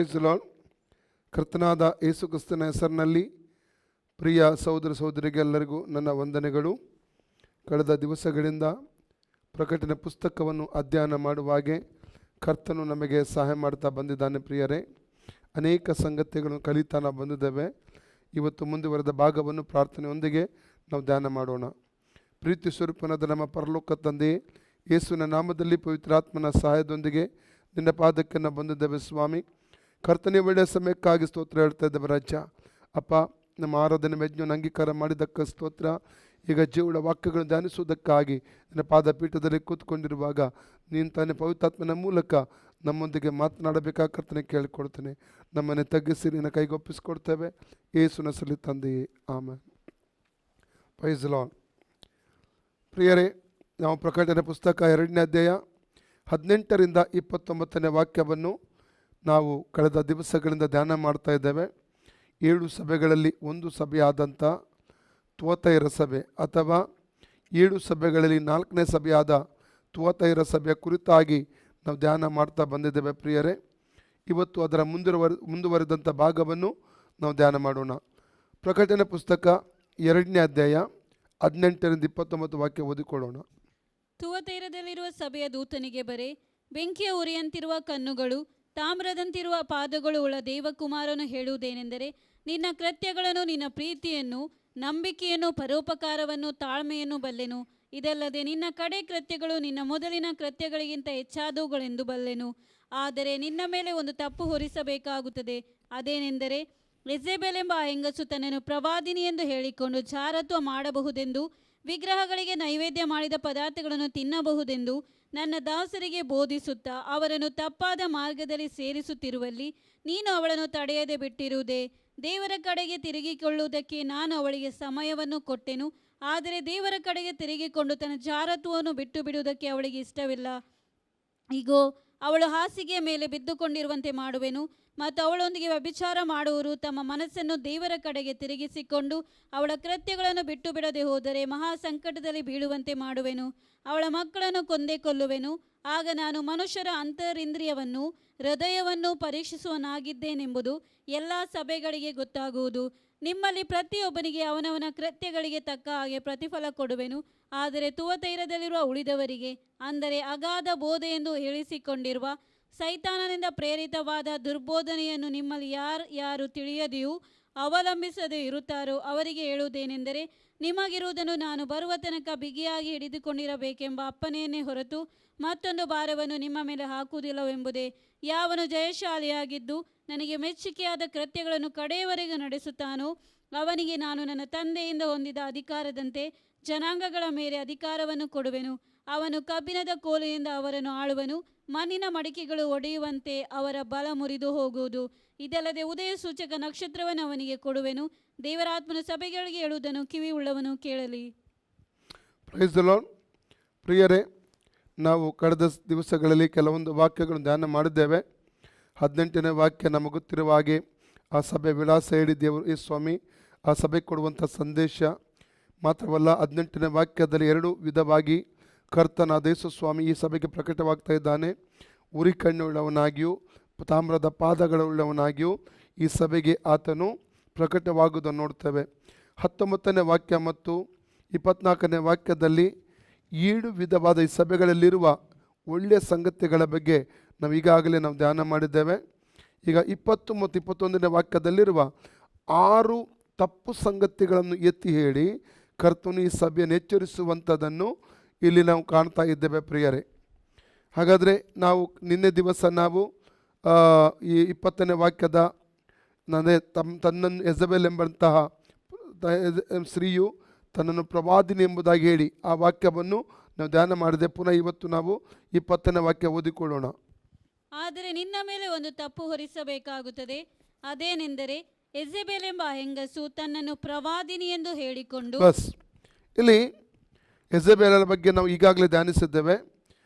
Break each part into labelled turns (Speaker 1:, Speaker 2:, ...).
Speaker 1: Price the lord. ಕರ್ತನಾದ ಯೇಸು ಕ್ರಿಸ್ತನ ಹೆಸರಿನಲ್ಲಿ ಪ್ರಿಯ ಸಹೋದರ ಸಹೋದರಿಗೆಲ್ಲರಿಗೂ ನನ್ನ ವಂದನೆಗಳು. ಕಳೆದ ದಿವಸಗಳಿಂದ ಪ್ರಕಟಣೆ ಪುಸ್ತಕವನ್ನು ಅಧ್ಯಯನ ಮಾಡುವಾಗೆ ಕರ್ತನು ನಮಗೆ ಸಹಾಯ ಮಾಡ್ತಾ ಬಂದಿದ್ದಾನೆ. ಪ್ರಿಯರೇ, ಅನೇಕ ಸಂಗತಿಗಳನ್ನು ಕಲಿತಾ ನಾವು ಬಂದಿದ್ದೇವೆ. ಇವತ್ತು ಮುಂದುವರೆದ ಭಾಗವನ್ನು ಪ್ರಾರ್ಥನೆಯೊಂದಿಗೆ ನಾವು ಧ್ಯಾನ ಮಾಡೋಣ. ಪ್ರೀತಿ ಸ್ವರೂಪನಾದ ನಮ್ಮ ಪರಲೋಕ ತಂದೆಯೇ, ಯೇಸುವಿನ ನಾಮದಲ್ಲಿ ಪವಿತ್ರಾತ್ಮನ ಸಹಾಯದೊಂದಿಗೆ ನಿನ್ನ ಪಾದಕ್ಕೆ ನಾವು ಬಂದಿದ್ದೇವೆ ಸ್ವಾಮಿ. ಕರ್ತನೆ ಒಳ್ಳೆಯ ಸಮಯಕ್ಕಾಗಿ ಸ್ತೋತ್ರ ಹೇಳ್ತಾ ಇದ್ದೇವೆ ರಾಜ್ಯ. ಅಪ್ಪ, ನಮ್ಮ ಆರಾಧನೆ ಯಜ್ಞವನ್ನು ಅಂಗೀಕಾರ ಮಾಡಿದ್ದಕ್ಕೆ ಸ್ತೋತ್ರ. ಈಗ ಜೀವಳ ವಾಕ್ಯಗಳನ್ನು ಧ್ಯಾನಿಸುವುದಕ್ಕಾಗಿ ನಿನ್ನ ಪಾದಪೀಠದಲ್ಲಿ ಕೂತ್ಕೊಂಡಿರುವಾಗ ನೀನು ತಾನೇ ಪವಿತ್ರಾತ್ಮನ ಮೂಲಕ ನಮ್ಮೊಂದಿಗೆ ಮಾತನಾಡಬೇಕಾಗಿ ಕರ್ತನೆ ಕೇಳಿಕೊಡ್ತೇನೆ. ನಮ್ಮನ್ನೇ ತಗ್ಗಿಸಿ ನಿನ್ನ ಕೈಗೊಪ್ಪಿಸಿಕೊಡ್ತೇವೆ. ಯೇಸುವಿನ ಹೆಸರಲ್ಲಿ ತಂದೆಯೇ, ಆಮೆನ್. Praise the lord. ಪ್ರಿಯರೇ, ನಾವು ಪ್ರಕಟಣೆ ಪುಸ್ತಕ 2ನೇ ಅಧ್ಯಾಯ 18ರಿಂದ 29ನೇ ವಾಕ್ಯವನ್ನು ನಾವು ಕಳೆದ ದಿವಸಗಳಿಂದ ಧ್ಯಾನ ಮಾಡ್ತಾ ಇದ್ದೇವೆ. 7 ಸಭೆಗಳಲ್ಲಿ ಒಂದು ಸಭೆಯಾದಂಥ ತುವತೈರ ಸಭೆ ಅಥವಾ 7 ಸಭೆಗಳಲ್ಲಿ 4ನೇ ಸಭೆಯಾದ ತುವತೈರ ಸಭೆಯ ಕುರಿತಾಗಿ ನಾವು ಧ್ಯಾನ ಮಾಡ್ತಾ ಬಂದಿದ್ದೇವೆ. ಪ್ರಿಯರೇ, ಇವತ್ತು ಅದರ ಮುಂದುವರೆದಂಥ ಭಾಗವನ್ನು ನಾವು ಧ್ಯಾನ ಮಾಡೋಣ. ಪ್ರಕಟಣೆ ಪುಸ್ತಕ 2ನೇ ಅಧ್ಯಾಯ 18ರಿಂದ 29 ವಾಕ್ಯ ಓದಿಕೊಳ್ಳೋಣ.
Speaker 2: ತುವತೈರದಲ್ಲಿರುವ ಸಭೆಯ ದೂತನಿಗೆ ಬರೆ, ಬೆಂಕಿಯ ಉರಿಯಂತಿರುವ ಕಣ್ಣುಗಳು, ತಾಮ್ರದಂತಿರುವ ಪಾದಗಳು ಉಳ್ಳ ದೇವಕುಮಾರನು ಹೇಳುವುದೇನೆಂದರೆ, ನಿನ್ನ ಕೃತ್ಯಗಳನ್ನು, ನಿನ್ನ ಪ್ರೀತಿಯನ್ನು, ನಂಬಿಕೆಯನ್ನು, ಪರೋಪಕಾರವನ್ನು, ತಾಳ್ಮೆಯನ್ನು ಬಲ್ಲೆನು. ಇದಲ್ಲದೆ ನಿನ್ನ ಕಡೆ ಕೃತ್ಯಗಳು ನಿನ್ನ ಮೊದಲಿನ ಕೃತ್ಯಗಳಿಗಿಂತ ಹೆಚ್ಚಾದವುಗಳೆಂದು ಬಲ್ಲೆನು. ಆದರೆ ನಿನ್ನ ಮೇಲೆ ಒಂದು ತಪ್ಪು ಹೊರಿಸಬೇಕಾಗುತ್ತದೆ. ಅದೇನೆಂದರೆ, ಯೆಜೆಬೆಲೆಂಬ ಆ ಹೆಂಗಸು ತನ್ನನ್ನು ಪ್ರವಾದಿನಿ ಎಂದು ಹೇಳಿಕೊಂಡು ಜಾರತ್ವ ಮಾಡಬಹುದೆಂದು, ವಿಗ್ರಹಗಳಿಗೆ ನೈವೇದ್ಯ ಮಾಡಿದ ಪದಾರ್ಥಗಳನ್ನು ತಿನ್ನಬಹುದೆಂದು ನನ್ನ ದಾಸರಿಗೆ ಬೋಧಿಸುತ್ತಾ ಅವರನ್ನು ತಪ್ಪಾದ ಮಾರ್ಗದಲ್ಲಿ ಸೇರಿಸುತ್ತಿರುವಲ್ಲಿ ನೀನು ಅವಳನ್ನು ತಡೆಯದೆ ಬಿಟ್ಟಿರುವುದೇ? ದೇವರ ಕಡೆಗೆ ತಿರುಗಿಕೊಳ್ಳುವುದಕ್ಕೆ ನಾನು ಅವಳಿಗೆ ಸಮಯವನ್ನು ಕೊಟ್ಟೆನು. ಆದರೆ ದೇವರ ಕಡೆಗೆ ತಿರುಗಿಕೊಂಡು ತನ್ನ ಜಾರತ್ವವನ್ನು ಬಿಟ್ಟು ಬಿಡುವುದಕ್ಕೆ ಅವಳಿಗೆ ಇಷ್ಟವಿಲ್ಲ. ಇಗೋ, ಅವಳು ಹಾಸಿಗೆಯ ಮೇಲೆ ಬಿದ್ದುಕೊಂಡಿರುವಂತೆ ಮಾಡುವೆನು, ಮತ್ತು ಅವಳೊಂದಿಗೆ ವ್ಯಭಿಚಾರ ಮಾಡುವವರು ತಮ್ಮ ಮನಸ್ಸನ್ನು ದೇವರ ಕಡೆಗೆ ತಿರುಗಿಸಿಕೊಂಡು ಅವಳ ಕೃತ್ಯಗಳನ್ನು ಬಿಟ್ಟು ಬಿಡದೆ ಹೋದರೆ ಮಹಾ ಸಂಕಟದಲ್ಲಿ ಬೀಳುವಂತೆ ಮಾಡುವೆನು. ಅವಳ ಮಕ್ಕಳನ್ನು ಕೊಂದೇ ಕೊಲ್ಲುವೆನು. ಆಗ ನಾನು ಮನುಷ್ಯರ ಅಂತರಿಂದ್ರಿಯವನ್ನು ಹೃದಯವನ್ನು ಪರೀಕ್ಷಿಸುವನಾಗಿದ್ದೇನೆಂಬುದು ಎಲ್ಲ ಸಭೆಗಳಿಗೆ ಗೊತ್ತಾಗುವುದು. ನಿಮ್ಮಲ್ಲಿ ಪ್ರತಿಯೊಬ್ಬನಿಗೆ ಅವನವನ ಕೃತ್ಯಗಳಿಗೆ ತಕ್ಕ ಹಾಗೆ ಪ್ರತಿಫಲ ಕೊಡುವೆನು. ಆದರೆ ತುವತೈರದಲ್ಲಿರುವ ಉಳಿದವರಿಗೆ, ಅಂದರೆ ಅಗಾಧ ಬೋಧೆಯೆಂದು ಹೇಳಿಸಿಕೊಂಡಿರುವ ಸೈತಾನನಿಂದ ಪ್ರೇರಿತವಾದ ದುರ್ಬೋಧನೆಯನ್ನು ನಿಮ್ಮಲ್ಲಿ ಯಾರು ತಿಳಿಯದೆಯೂ ಅವಲಂಬಿಸದೇ ಇರುತ್ತಾರೋ ಅವರಿಗೆ ಹೇಳುವುದೇನೆಂದರೆ, ನಿಮಗಿರುವುದನ್ನು ನಾನು ಬರುವ ತನಕ ಬಿಗಿಯಾಗಿ ಹಿಡಿದುಕೊಂಡಿರಬೇಕೆಂಬ ಅಪ್ಪನೆಯನ್ನೇ ಹೊರತು ಮತ್ತೊಂದು ಭಾರವನ್ನು ನಿಮ್ಮ ಮೇಲೆ ಹಾಕುವುದಿಲ್ಲವೆಂಬುದೇ. ಯಾವನು ಜಯಶಾಲಿಯಾಗಿದ್ದು ನನಗೆ ಮೆಚ್ಚುಗೆಯಾದ ಕೃತ್ಯಗಳನ್ನು ಕಡೆಯವರೆಗೂ ನಡೆಸುತ್ತಾನೋ ಅವನಿಗೆ ನಾನು ನನ್ನ ತಂದೆಯಿಂದ ಹೊಂದಿದ ಅಧಿಕಾರದಂತೆ ಜನಾಂಗಗಳ ಮೇಲೆ ಅಧಿಕಾರವನ್ನು ಕೊಡುವೆನು. ಅವನು ಕಬ್ಬಿಣದ ಕೋಲಿನಿಂದ ಅವರನ್ನು ಆಳುವನು. ಮಣ್ಣಿನ ಮಡಿಕೆಗಳು ಒಡೆಯುವಂತೆ ಅವರ ಬಲ ಮುರಿದು ಹೋಗುವುದು. ಇದಲ್ಲದೆ ಉದಯ ಸೂಚಕ ನಕ್ಷತ್ರವನ್ನು ಅವನಿಗೆ ಕೊಡುವೆನು. ದೇವರಾತ್ಮನು ಸಭೆಗಳಿಗೆ ಹೇಳುವುದನ್ನು ಕಿವಿ ಉಳ್ಳವನು ಕೇಳಲಿ.
Speaker 1: Praise the lord. ಪ್ರಿಯರೇ, ನಾವು ಕಳೆದ ದಿವಸಗಳಲ್ಲಿ ಕೆಲವೊಂದು ವಾಕ್ಯಗಳನ್ನು ಧ್ಯಾನ ಮಾಡಿದ್ದೇವೆ. 18ನೇ ವಾಕ್ಯ ನಮಗೆ ಗೊತ್ತಿರುವ ಹಾಗೆ ಆ ಸಭೆ ವಿಳಾಸ ಹೇಳಿ ದೇವರು ಈ ಸ್ವಾಮಿ ಆ ಸಭೆಗೆ ಕೊಡುವಂಥ ಸಂದೇಶ ಮಾತ್ರವಲ್ಲ, 18ನೇ ವಾಕ್ಯದಲ್ಲಿ 2 ವಿಧವಾಗಿ ಕರ್ತನಾದ ಯೇಸು ಸ್ವಾಮಿ ಈ ಸಭೆಗೆ ಪ್ರಕಟವಾಗ್ತಾ ಇದ್ದಾನೆ. ಉರಿ ಕಣ್ಣುಳ್ಳವನಾಗಿಯೂ ತಾಮ್ರದ ಪಾದಗಳುಳ್ಳವನಾಗಿಯೂ ಈ ಸಭೆಗೆ ಆತನು ಪ್ರಕಟವಾಗುವುದನ್ನು ನೋಡ್ತೇವೆ. 19ನೇ ವಾಕ್ಯ ಮತ್ತು 24ನೇ ವಾಕ್ಯದಲ್ಲಿ 7 ವಿಧವಾದ ಈ ಸಭೆಗಳಲ್ಲಿರುವ ಒಳ್ಳೆಯ ಸಂಗತಿಗಳ ಬಗ್ಗೆ ನಾವು ಈಗಾಗಲೇ ಧ್ಯಾನ ಮಾಡಿದ್ದೇವೆ. ಈಗ 20 ಮತ್ತು 21ನೇ ವಾಕ್ಯದಲ್ಲಿರುವ 6 ತಪ್ಪು ಸಂಗತಿಗಳನ್ನು ಎತ್ತಿ ಹೇಳಿ ಕರ್ತನು ಈ ಸಭೆಯನ್ನು ಎಚ್ಚರಿಸುವಂಥದ್ದನ್ನು ಇಲ್ಲಿ ನಾವು ಕಾಣ್ತಾ ಇದ್ದೇವೆ. ಪ್ರಿಯರೇ, ಹಾಗಾದರೆ ನಾವು ನಿನ್ನೆ ದಿವಸ ನಾವು ಈ 20ನೇ ವಾಕ್ಯದ ತನ್ನನ್ನು ಯೆಜೆಬೆಲ್ ಎಂಬಂತಹ ಸ್ತ್ರೀಯು ತನ್ನನ್ನು ಪ್ರವಾದಿನಿ ಎಂಬುದಾಗಿ ಹೇಳಿ ಆ ವಾಕ್ಯವನ್ನು ನಾವು ಧ್ಯಾನ ಮಾಡಿದೆ. ಪುನಃ ಇವತ್ತು ನಾವು 20ನೇ ವಾಕ್ಯ ಓದಿಕೊಳ್ಳೋಣ.
Speaker 2: ಆದರೆ ನಿನ್ನ ಮೇಲೆ ಒಂದು ತಪ್ಪು ಹೊರಿಸಬೇಕಾಗುತ್ತದೆ. ಅದೇನೆಂದರೆ, ಯೆಜೆಬೆಲ್ ಎಂಬ ಹೆಂಗಸು ತನ್ನನ್ನು ಪ್ರವಾದಿನಿ ಎಂದು ಹೇಳಿಕೊಂಡು.
Speaker 1: ಬಸ್, ಇಲ್ಲಿ ಯೆಜೆಬೆಲರ ಬಗ್ಗೆ ನಾವು ಈಗಾಗಲೇ ಧ್ಯಾನಿಸಿದ್ದೇವೆ.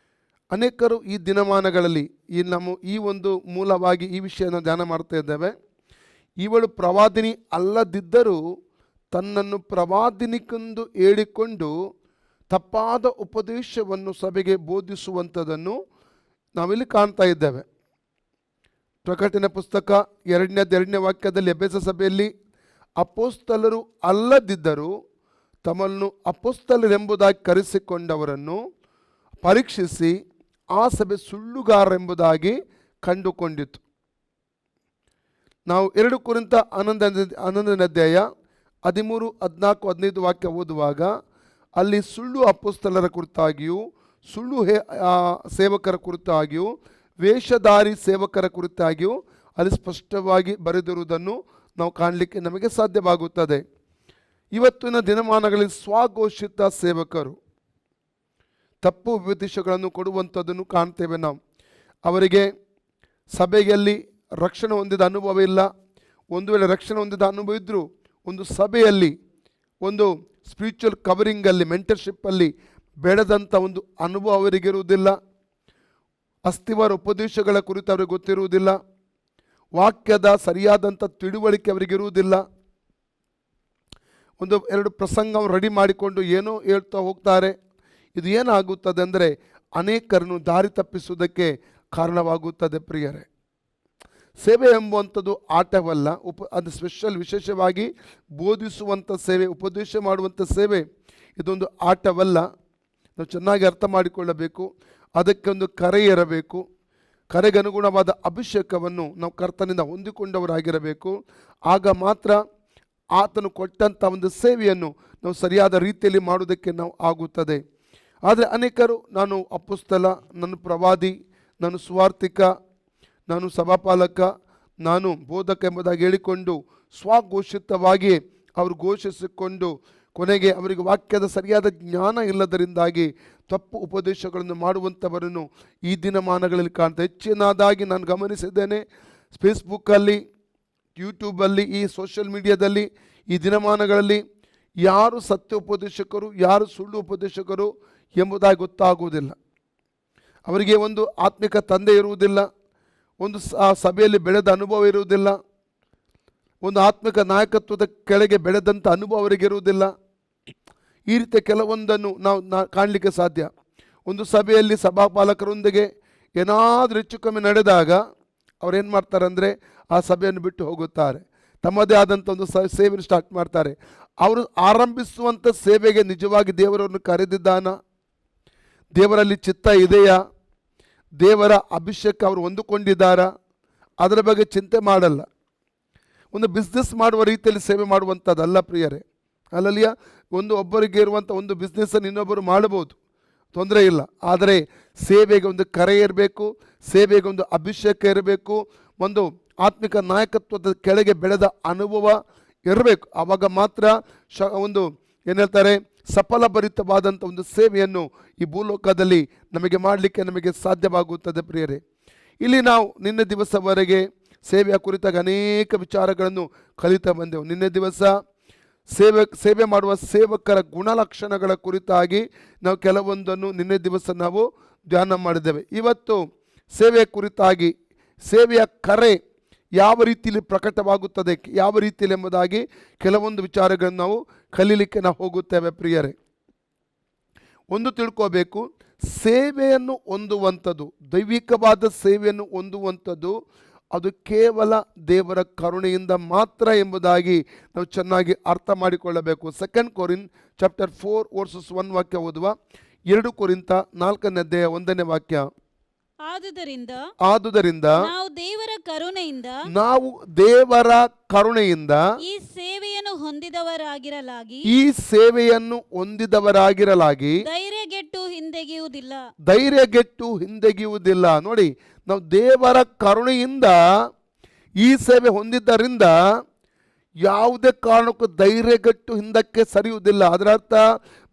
Speaker 1: ಅನೇಕರು ಈ ದಿನಮಾನಗಳಲ್ಲಿ ಈ ಒಂದು ಮೂಲವಾಗಿ ಈ ವಿಷಯನ ಧ್ಯಾನ ಮಾಡ್ತಾ ಇದ್ದೇವೆ. ಇವಳು ಪ್ರವಾದಿನಿ ಅಲ್ಲದಿದ್ದರೂ ತನ್ನನ್ನು ಪ್ರವಾದಿನಿಕೆಂದು ಹೇಳಿಕೊಂಡು ತಪ್ಪಾದ ಉಪದೇಶವನ್ನು ಸಭೆಗೆ ಬೋಧಿಸುವಂಥದ್ದನ್ನು ನಾವಿಲ್ಲಿ ಕಾಣ್ತಾ ಇದ್ದೇವೆ. ಪ್ರಕಟಣೆ ಪುಸ್ತಕ 2ನೇ ವಾಕ್ಯದಲ್ಲಿ ಎಫೆಸ ಸಭೆಯಲ್ಲಿ ಅಪೊಸ್ತಲರು ಅಲ್ಲದಿದ್ದರೂ ತಮ್ಮನ್ನು ಅಪೊಸ್ತಲರೆಂಬುದಾಗಿ ಕರೆಸಿಕೊಂಡವರನ್ನು ಪರೀಕ್ಷಿಸಿ ಆ ಸಭೆ ಸುಳ್ಳುಗಾರರೆಂಬುದಾಗಿ ಕಂಡುಕೊಂಡಿತು. ನಾವು 2 ಕೊರಿಂಥ 11ನೇ ಅಧ್ಯಾಯ 13, 14, 15 ವಾಕ್ಯ ಓದುವಾಗ ಅಲ್ಲಿ ಸುಳ್ಳು ಅಪೊಸ್ತಲರ ಕುರಿತಾಗಿಯೂ ಸುಳ್ಳು ಸೇವಕರ ಕುರಿತಾಗಿಯೂ ವೇಷಧಾರಿ ಸೇವಕರ ಕುರಿತಾಗಿಯೂ ಅಲ್ಲಿ ಸ್ಪಷ್ಟವಾಗಿ ಬರೆದಿರುವುದನ್ನು ನಾವು ಕಾಣಲಿಕ್ಕೆ ನಮಗೆ ಸಾಧ್ಯವಾಗುತ್ತದೆ. ಇವತ್ತಿನ ದಿನಮಾನಗಳಲ್ಲಿ ಸ್ವಘೋಷಿತ ಸೇವಕರು ತಪ್ಪು ಉಪದೇಶಗಳನ್ನು ಕೊಡುವಂಥದ್ದನ್ನು ಕಾಣ್ತೇವೆ ನಾವು. ಅವರಿಗೆ ಸಭೆಯಲ್ಲಿ ರಕ್ಷಣೆ ಹೊಂದಿದ ಅನುಭವ ಇಲ್ಲ. ಒಂದು ವೇಳೆ ರಕ್ಷಣೆ ಹೊಂದಿದ ಅನುಭವ ಇದ್ದರೂ ಒಂದು ಸಭೆಯಲ್ಲಿ ಒಂದು ಸ್ಪಿರಿಚುವಲ್ ಕವರಿಂಗಲ್ಲಿ ಮೆಂಟರ್ಶಿಪ್ಪಲ್ಲಿ ಬೆಳೆದಂಥ ಒಂದು ಅನುಭವ ಅವರಿಗಿರುವುದಿಲ್ಲ. ಅಸ್ತಿವಾರ ಉಪದೇಶಗಳ ಕುರಿತು ಅವರಿಗೆ ಗೊತ್ತಿರುವುದಿಲ್ಲ. ವಾಕ್ಯದ ಸರಿಯಾದಂಥ ತಿಳುವಳಿಕೆ ಅವರಿಗಿರುವುದಿಲ್ಲ. 1-2 ಪ್ರಸಂಗ ರೆಡಿ ಮಾಡಿಕೊಂಡು ಏನೋ ಹೇಳ್ತಾ ಹೋಗ್ತಾರೆ. ಇದು ಏನಾಗುತ್ತದೆ ಅಂದರೆ ಅನೇಕರನ್ನು ದಾರಿ ತಪ್ಪಿಸುವುದಕ್ಕೆ ಕಾರಣವಾಗುತ್ತದೆ ಪ್ರಿಯರೇ. ಸೇವೆ ಎಂಬುವಂಥದ್ದು ಆಟವಲ್ಲ. ಅದು ವಿಶೇಷವಾಗಿ ಬೋಧಿಸುವಂಥ ಸೇವೆ, ಉಪದೇಶ ಮಾಡುವಂಥ ಸೇವೆ ಇದೊಂದು ಆಟವಲ್ಲ. ನಾವು ಚೆನ್ನಾಗಿ ಅರ್ಥ ಮಾಡಿಕೊಳ್ಳಬೇಕು. ಅದಕ್ಕೆ ಒಂದು ಕರೆ ಇರಬೇಕು. ಕರೆಗನುಗುಣವಾದ ಅಭಿಷೇಕವನ್ನು ನಾವು ಕರ್ತನಿಂದ ಹೊಂದಿಕೊಂಡವರಾಗಿರಬೇಕು. ಆಗ ಮಾತ್ರ ಆತನು ಕೊಟ್ಟಂಥ ಒಂದು ಸೇವೆಯನ್ನು ನಾವು ಸರಿಯಾದ ರೀತಿಯಲ್ಲಿ ಮಾಡುವುದಕ್ಕೆ ನಾವು ಆಗುತ್ತದೆ. ಆದರೆ ಅನೇಕರು ನಾನು ಅಪೊಸ್ತಲ, ನಾನು ಪ್ರವಾದಿ, ನಾನು ಸುವಾರ್ತಿಕ, ನಾನು ಸಭಾಪಾಲಕ, ನಾನು ಬೋಧಕ ಎಂಬುದಾಗಿ ಹೇಳಿಕೊಂಡು ಸ್ವಘೋಷಿತವಾಗಿ ಅವರು ಘೋಷಿಸಿಕೊಂಡು ಕೊನೆಗೆ ಅವರಿಗೆ ವಾಕ್ಯದ ಸರಿಯಾದ ಜ್ಞಾನ ಇಲ್ಲದರಿಂದಾಗಿ ತಪ್ಪು ಉಪದೇಶಗಳನ್ನು ಮಾಡುವಂಥವರನ್ನು ಈ ದಿನಮಾನಗಳಲ್ಲಿ ಕಾಣ್ತಾ ಹೆಚ್ಚಿನದಾಗಿ ನಾನು ಗಮನಿಸಿದ್ದೇನೆ. ಫೇಸ್ಬುಕ್ಕಲ್ಲಿ, ಯೂಟ್ಯೂಬಲ್ಲಿ, ಈ ಸೋಷಿಯಲ್ ಮೀಡಿಯಾದಲ್ಲಿ ಈ ದಿನಮಾನಗಳಲ್ಲಿ ಯಾರು ಸತ್ಯ ಉಪದೇಶಕರು, ಯಾರು ಸುಳ್ಳು ಉಪದೇಶಕರು ಎಂಬುದಾಗಿ ಗೊತ್ತಾಗುವುದಿಲ್ಲ. ಅವರಿಗೆ ಒಂದು ಆತ್ಮಿಕ ತಂದೆ ಇರುವುದಿಲ್ಲ, ಒಂದು ಸಭೆಯಲ್ಲಿ ಬೆಳೆದ ಅನುಭವ ಇರುವುದಿಲ್ಲ, ಒಂದು ಆತ್ಮಿಕ ನಾಯಕತ್ವದ ಕೆಳಗೆ ಬೆಳೆದಂಥ ಅನುಭವ ಅವರಿಗಿರುವುದಿಲ್ಲ. ಈ ರೀತಿಯ ಕೆಲವೊಂದನ್ನು ನಾವು ಕಾಣಲಿಕ್ಕೆ ಸಾಧ್ಯ. ಒಂದು ಸಭೆಯಲ್ಲಿ ಸಭಾಪಾಲಕರೊಂದಿಗೆ ಏನಾದರೂ ಹೆಚ್ಚು ಕಮ್ಮಿ ನಡೆದಾಗ ಅವ್ರೇನು ಮಾಡ್ತಾರೆ ಅಂದರೆ ಆ ಸಭೆಯನ್ನು ಬಿಟ್ಟು ಹೋಗುತ್ತಾರೆ. ತಮ್ಮದೇ ಆದಂಥ ಒಂದು ಸೇವೆಯನ್ನು ಸ್ಟಾರ್ಟ್ ಮಾಡ್ತಾರೆ. ಅವರು ಆರಂಭಿಸುವಂಥ ಸೇವೆಗೆ ನಿಜವಾಗಿ ದೇವರನ್ನು ಕರೆದಿದ್ದಾನ, ದೇವರಲ್ಲಿ ಚಿತ್ತ ಇದೆಯಾ, ದೇವರ ಅಭಿಷೇಕ ಅವರು ಹೊಂದಿಕೊಂಡಿದ್ದಾರಾ, ಅದರ ಬಗ್ಗೆ ಚಿಂತೆ ಮಾಡಲ್ಲ. ಒಂದು ಬಿಸ್ನೆಸ್ ಮಾಡುವ ರೀತಿಯಲ್ಲಿ ಸೇವೆ ಮಾಡುವಂಥದ್ದಲ್ಲ ಪ್ರಿಯರೇ. ಅಲ್ಲಲ್ಲಿಯ ಒಬ್ಬರಿಗೆ ಇರುವಂಥ ಒಂದು ಬಿಸ್ನೆಸ್ಸನ್ನು ಇನ್ನೊಬ್ಬರು ಮಾಡಬಹುದು, ತೊಂದರೆ ಇಲ್ಲ. ಆದರೆ ಸೇವೆಗೆ ಒಂದು ಕರೆ ಇರಬೇಕು, ಸೇವೆಗೆ ಒಂದು ಅಭಿಷೇಕ ಇರಬೇಕು, ಒಂದು ಆತ್ಮಿಕ ನಾಯಕತ್ವದ ಕೆಳಗೆ ಬೆಳೆದ ಅನುಭವ ಇರಬೇಕು. ಆವಾಗ ಮಾತ್ರ ಒಂದು ಏನು ಹೇಳ್ತಾರೆ ಸಫಲಭರಿತವಾದಂಥ ಒಂದು ಸೇವೆಯನ್ನು ಈ ಭೂಲೋಕದಲ್ಲಿ ನಮಗೆ ಮಾಡಲಿಕ್ಕೆ ನಮಗೆ ಸಾಧ್ಯವಾಗುತ್ತದೆ ಪ್ರಿಯರೇ. ಇಲ್ಲಿ ನಾವು ನಿನ್ನೆ ದಿವಸವರೆಗೆ ಸೇವೆಯ ಕುರಿತಾಗಿ ಅನೇಕ ವಿಚಾರಗಳನ್ನು ಕಲಿತಾ ಬಂದೆವು. ನಿನ್ನೆ ದಿವಸ ಸೇವೆ ಮಾಡುವ ಸೇವಕರ ಗುಣಲಕ್ಷಣಗಳ ಕುರಿತಾಗಿ ನಾವು ಕೆಲವೊಂದನ್ನು ನಿನ್ನೆ ದಿವಸ ನಾವು ಧ್ಯಾನ ಮಾಡಿದ್ದೇವೆ. ಇವತ್ತು ಸೇವೆಯ ಕುರಿತಾಗಿ ಸೇವೆಯ ಕರೆ ಯಾವ ರೀತಿಯಲ್ಲಿ ಪ್ರಕಟವಾಗುತ್ತದೆ, ಯಾವ ರೀತಿಯಲ್ಲಿ ಎಂಬುದಾಗಿ ಕೆಲವೊಂದು ವಿಚಾರಗಳನ್ನು ನಾವು ಕಲೀಲಿಕ್ಕೆ ನಾವು ಹೋಗುತ್ತೇವೆ ಪ್ರಿಯರೇ. ಒಂದು ತಿಳ್ಕೋಬೇಕು, ಸೇವೆಯನ್ನು ಹೊಂದುವಂಥದ್ದು, ದೈವಿಕವಾದ ಸೇವೆಯನ್ನು ಹೊಂದುವಂಥದ್ದು ಅದು ಕೇವಲ ದೇವರ ಕರುಣೆಯಿಂದ ಮಾತ್ರ ಎಂಬುದಾಗಿ ನಾವು ಚೆನ್ನಾಗಿ ಅರ್ಥ ಮಾಡಿಕೊಳ್ಳಬೇಕು. 2 ಕೊರಿಂಥ ಚಾಪ್ಟರ್ 4:1 ವಾಕ್ಯ ಓದುವ. 2 ಕೊರಿಂಥ 4ನೇ ಅಧ್ಯಾಯ 1ನೇ ವಾಕ್ಯ. ಆದುದರಿಂದ
Speaker 2: ನಾವು ದೇವರ
Speaker 1: ಕರುಣೆಯಿಂದ
Speaker 2: ಈ ಸೇವೆಯನ್ನು
Speaker 1: ಹೊಂದಿದವರಾಗಿರಲಾಗಿ ಧೈರ್ಯಗೆಟ್ಟು ಹಿಂದೆಗೆಯುವುದಿಲ್ಲ. ನೋಡಿ, ನಾವು ದೇವರ ಕರುಣೆಯಿಂದ ಈ ಸೇವೆ ಹೊಂದಿದ್ದರಿಂದ ಯಾವುದೇ ಕಾರಣಕ್ಕೂ ಧೈರ್ಯಗೆಟ್ಟು ಹಿಂದಕ್ಕೆ ಸರಿಯುವುದಿಲ್ಲ. ಅದರ ಅರ್ಥ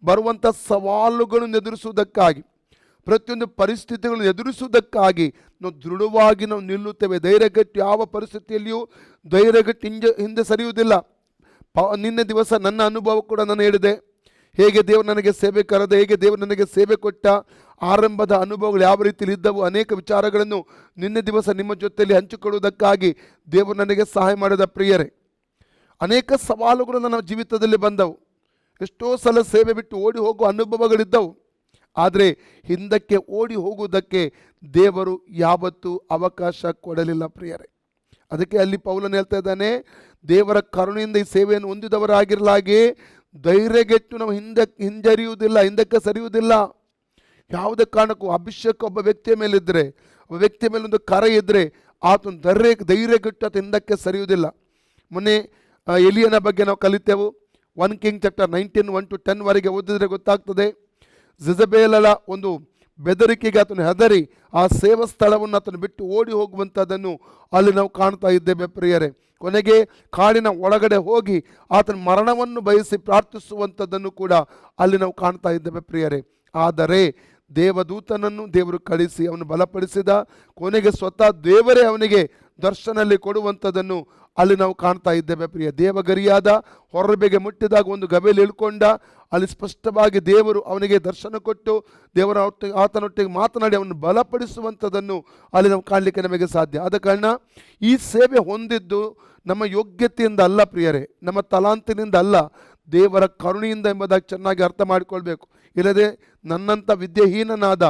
Speaker 1: ಬರುವಂಥ ಸವಾಲುಗಳನ್ನು ಎದುರಿಸುವುದಕ್ಕಾಗಿ, ಪ್ರತಿಯೊಂದು ಪರಿಸ್ಥಿತಿಗಳನ್ನು ಎದುರಿಸುವುದಕ್ಕಾಗಿ ನಾವು ದೃಢವಾಗಿ ನಾವು ನಿಲ್ಲುತ್ತೇವೆ. ಧೈರ್ಯಗೆಟ್ಟು ಯಾವ ಪರಿಸ್ಥಿತಿಯಲ್ಲಿಯೂ ಧೈರ್ಯಗೆಟ್ಟು ಹಿಂದೆ ಸರಿಯುವುದಿಲ್ಲ. ನಿನ್ನೆ ದಿವಸ ನನ್ನ ಅನುಭವ ಕೂಡ ನಾನು ಹೇಳಿದೆ. ಹೇಗೆ ದೇವರು ನನಗೆ ಸೇವೆ ಕರೆದ, ಹೇಗೆ ದೇವರು ನನಗೆ ಸೇವೆ ಕೊಟ್ಟ, ಆರಂಭದ ಅನುಭವಗಳು ಯಾವ ರೀತಿಯಲ್ಲಿ ಇದ್ದವು, ಅನೇಕ ವಿಚಾರಗಳನ್ನು ನಿನ್ನೆ ದಿವಸ ನಿಮ್ಮ ಜೊತೆಯಲ್ಲಿ ಹಂಚಿಕೊಳ್ಳುವುದಕ್ಕಾಗಿ ದೇವರು ನನಗೆ ಸಹಾಯ ಮಾಡಿದ ಪ್ರಿಯರೇ. ಅನೇಕ ಸವಾಲುಗಳು ನನ್ನ ಜೀವಿತದಲ್ಲಿ ಬಂದವು. ಎಷ್ಟೋ ಸಲ ಸೇವೆ ಬಿಟ್ಟು ಓಡಿ ಹೋಗುವ ಅನುಭವಗಳಿದ್ದವು. ಆದರೆ ಹಿಂದಕ್ಕೆ ಓಡಿ ಹೋಗುವುದಕ್ಕೆ ದೇವರು ಯಾವತ್ತೂ ಅವಕಾಶ ಕೊಡಲಿಲ್ಲ ಪ್ರಿಯರೇ. ಅದಕ್ಕೆ ಅಲ್ಲಿ ಪೌಲನು ಹೇಳ್ತಾ ಇದ್ದಾನೆ, ದೇವರ ಕರುಣೆಯಿಂದ ಈ ಸೇವೆಯನ್ನು ಹೊಂದಿದವರಾಗಿರಲಾಗಿ ಧೈರ್ಯಗೆಟ್ಟು ನಾವು ಹಿಂಜರಿಯುವುದಿಲ್ಲ, ಹಿಂದಕ್ಕೆ ಸರಿಯುವುದಿಲ್ಲ. ಯಾವುದೇ ಕಾರಣಕ್ಕೂ ಅಭಿಷೇಕ ಒಬ್ಬ ವ್ಯಕ್ತಿಯ ಮೇಲಿದ್ದರೆ, ಒಬ್ಬ ವ್ಯಕ್ತಿಯ ಮೇಲೆ ಒಂದು ಕರೆ ಇದ್ದರೆ ಆತನು ಧೈರ್ಯಗೆಟ್ಟು ಆತ ಹಿಂದಕ್ಕೆ ಸರಿಯುವುದಿಲ್ಲ. ಮೊನ್ನೆ ಎಲಿಯನ ಬಗ್ಗೆ ನಾವು ಕಲಿತೆವು. 1 Kings chapter 19 1-10 ಓದಿದ್ರೆ ಗೊತ್ತಾಗ್ತದೆ. ಜೆಜಬೇಲಳ ಒಂದು ಬೆದರಿಕೆಗೆ ಆತನು ಹೆದರಿ ಆ ಸೇವಾ ಸ್ಥಳವನ್ನು ಆತನು ಬಿಟ್ಟು ಓಡಿ ಹೋಗುವಂಥದ್ದನ್ನು ಅಲ್ಲಿ ನಾವು ಕಾಣ್ತಾ ಇದ್ದೇವೆ ಪ್ರಿಯರೇ. ಕೊನೆಗೆ ಕಾಡಿನ ಒಳಗಡೆ ಹೋಗಿ ಆತನ ಮರಣವನ್ನು ಬಯಸಿ ಪ್ರಾರ್ಥಿಸುವಂಥದ್ದನ್ನು ಕೂಡ ಅಲ್ಲಿ ನಾವು ಕಾಣ್ತಾ ಇದ್ದೇವೆ ಪ್ರಿಯರೇ. ಆದರೆ ದೇವದೂತನನ್ನು ದೇವರು ಕಳಿಸಿ ಅವನು ಬಲಪಡಿಸಿದ. ಕೊನೆಗೆ ಸ್ವತಃ ದೇವರೇ ಅವನಿಗೆ ದರ್ಶನಲ್ಲಿ ಕೊಡುವಂಥದ್ದನ್ನು ಅಲ್ಲಿ ನಾವು ಕಾಣ್ತಾ ಇದ್ದೇವೆ ಪ್ರಿಯ. ದೇವಗರಿಯಾದ ಹೊರಬೆಗೆ ಮುಟ್ಟಿದಾಗ ಒಂದು ಗಬೇಲಿ ಇಳ್ಕೊಂಡ. ಅಲ್ಲಿ ಸ್ಪಷ್ಟವಾಗಿ ದೇವರು ಅವನಿಗೆ ದರ್ಶನ ಕೊಟ್ಟು ದೇವರ ಆತನೊಟ್ಟಿಗೆ ಮಾತನಾಡಿ ಅವನು ಬಲಪಡಿಸುವಂಥದ್ದನ್ನು ಅಲ್ಲಿ ನಾವು ಕಾಣಲಿಕ್ಕೆ ನಮಗೆ ಸಾಧ್ಯ. ಆದ ಕಾರಣ ಈ ಸೇವೆ ಹೊಂದಿದ್ದು ನಮ್ಮ ಯೋಗ್ಯತೆಯಿಂದ ಅಲ್ಲ ಪ್ರಿಯರೇ, ನಮ್ಮ ತಲಾಂತಿನಿಂದ ಅಲ್ಲ, ದೇವರ ಕರುಣೆಯಿಂದ ಎಂಬುದಾಗಿ ಚೆನ್ನಾಗಿ ಅರ್ಥ ಮಾಡಿಕೊಳ್ಬೇಕು. ಇಲ್ಲದೆ ನನ್ನಂಥ ವಿದ್ಯೆಹೀನನಾದ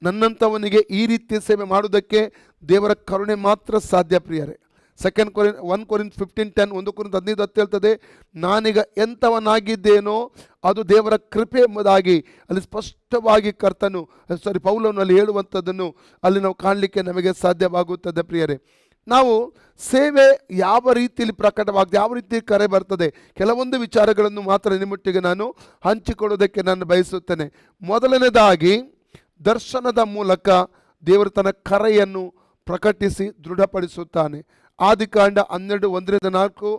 Speaker 1: ನನ್ನಂಥವನಿಗೆ ಈ ರೀತಿಯ ಸೇವೆ ಮಾಡುವುದಕ್ಕೆ ದೇವರ ಕರುಣೆ ಮಾತ್ರ ಸಾಧ್ಯ ಪ್ರಿಯರೇ. 1 Corinthians 15:10 1 Corinthians 15:10 ಹೇಳ್ತದೆ, ನಾನೀಗ ಎಂಥವನಾಗಿದ್ದೇನೋ ಅದು ದೇವರ ಕೃಪೆ ಎಂಬುದಾಗಿ ಅಲ್ಲಿ ಸ್ಪಷ್ಟವಾಗಿ ಪೌಲನು ಅಲ್ಲಿ ಹೇಳುವಂಥದ್ದನ್ನು ಅಲ್ಲಿ ನಾವು ಕಾಣಲಿಕ್ಕೆ ನಮಗೆ ಸಾಧ್ಯವಾಗುತ್ತದೆ ಪ್ರಿಯರೇ. ನಾವು ಸೇವೆ ಯಾವ ರೀತಿಯಲ್ಲಿ ಪ್ರಕಟವಾಗ್ತದೆ, ಯಾವ ರೀತಿ ಕರೆ ಬರ್ತದೆ, ಕೆಲವೊಂದು ವಿಚಾರಗಳನ್ನು ಮಾತ್ರ ನಿಮ್ಮೊಟ್ಟಿಗೆ ನಾನು ಹಂಚಿಕೊಳ್ಳೋದಕ್ಕೆ ನಾನು ಬಯಸುತ್ತೇನೆ. ಮೊದಲನೇದಾಗಿ ದರ್ಶನದ ಮೂಲಕ ದೇವರು ತನ್ನ ಕರೆಯನ್ನು ಪ್ರಕಟಿಸಿ ದೃಢಪಡಿಸುತ್ತಾನೆ. ಆದಿಕಾಂಡ 12:1-4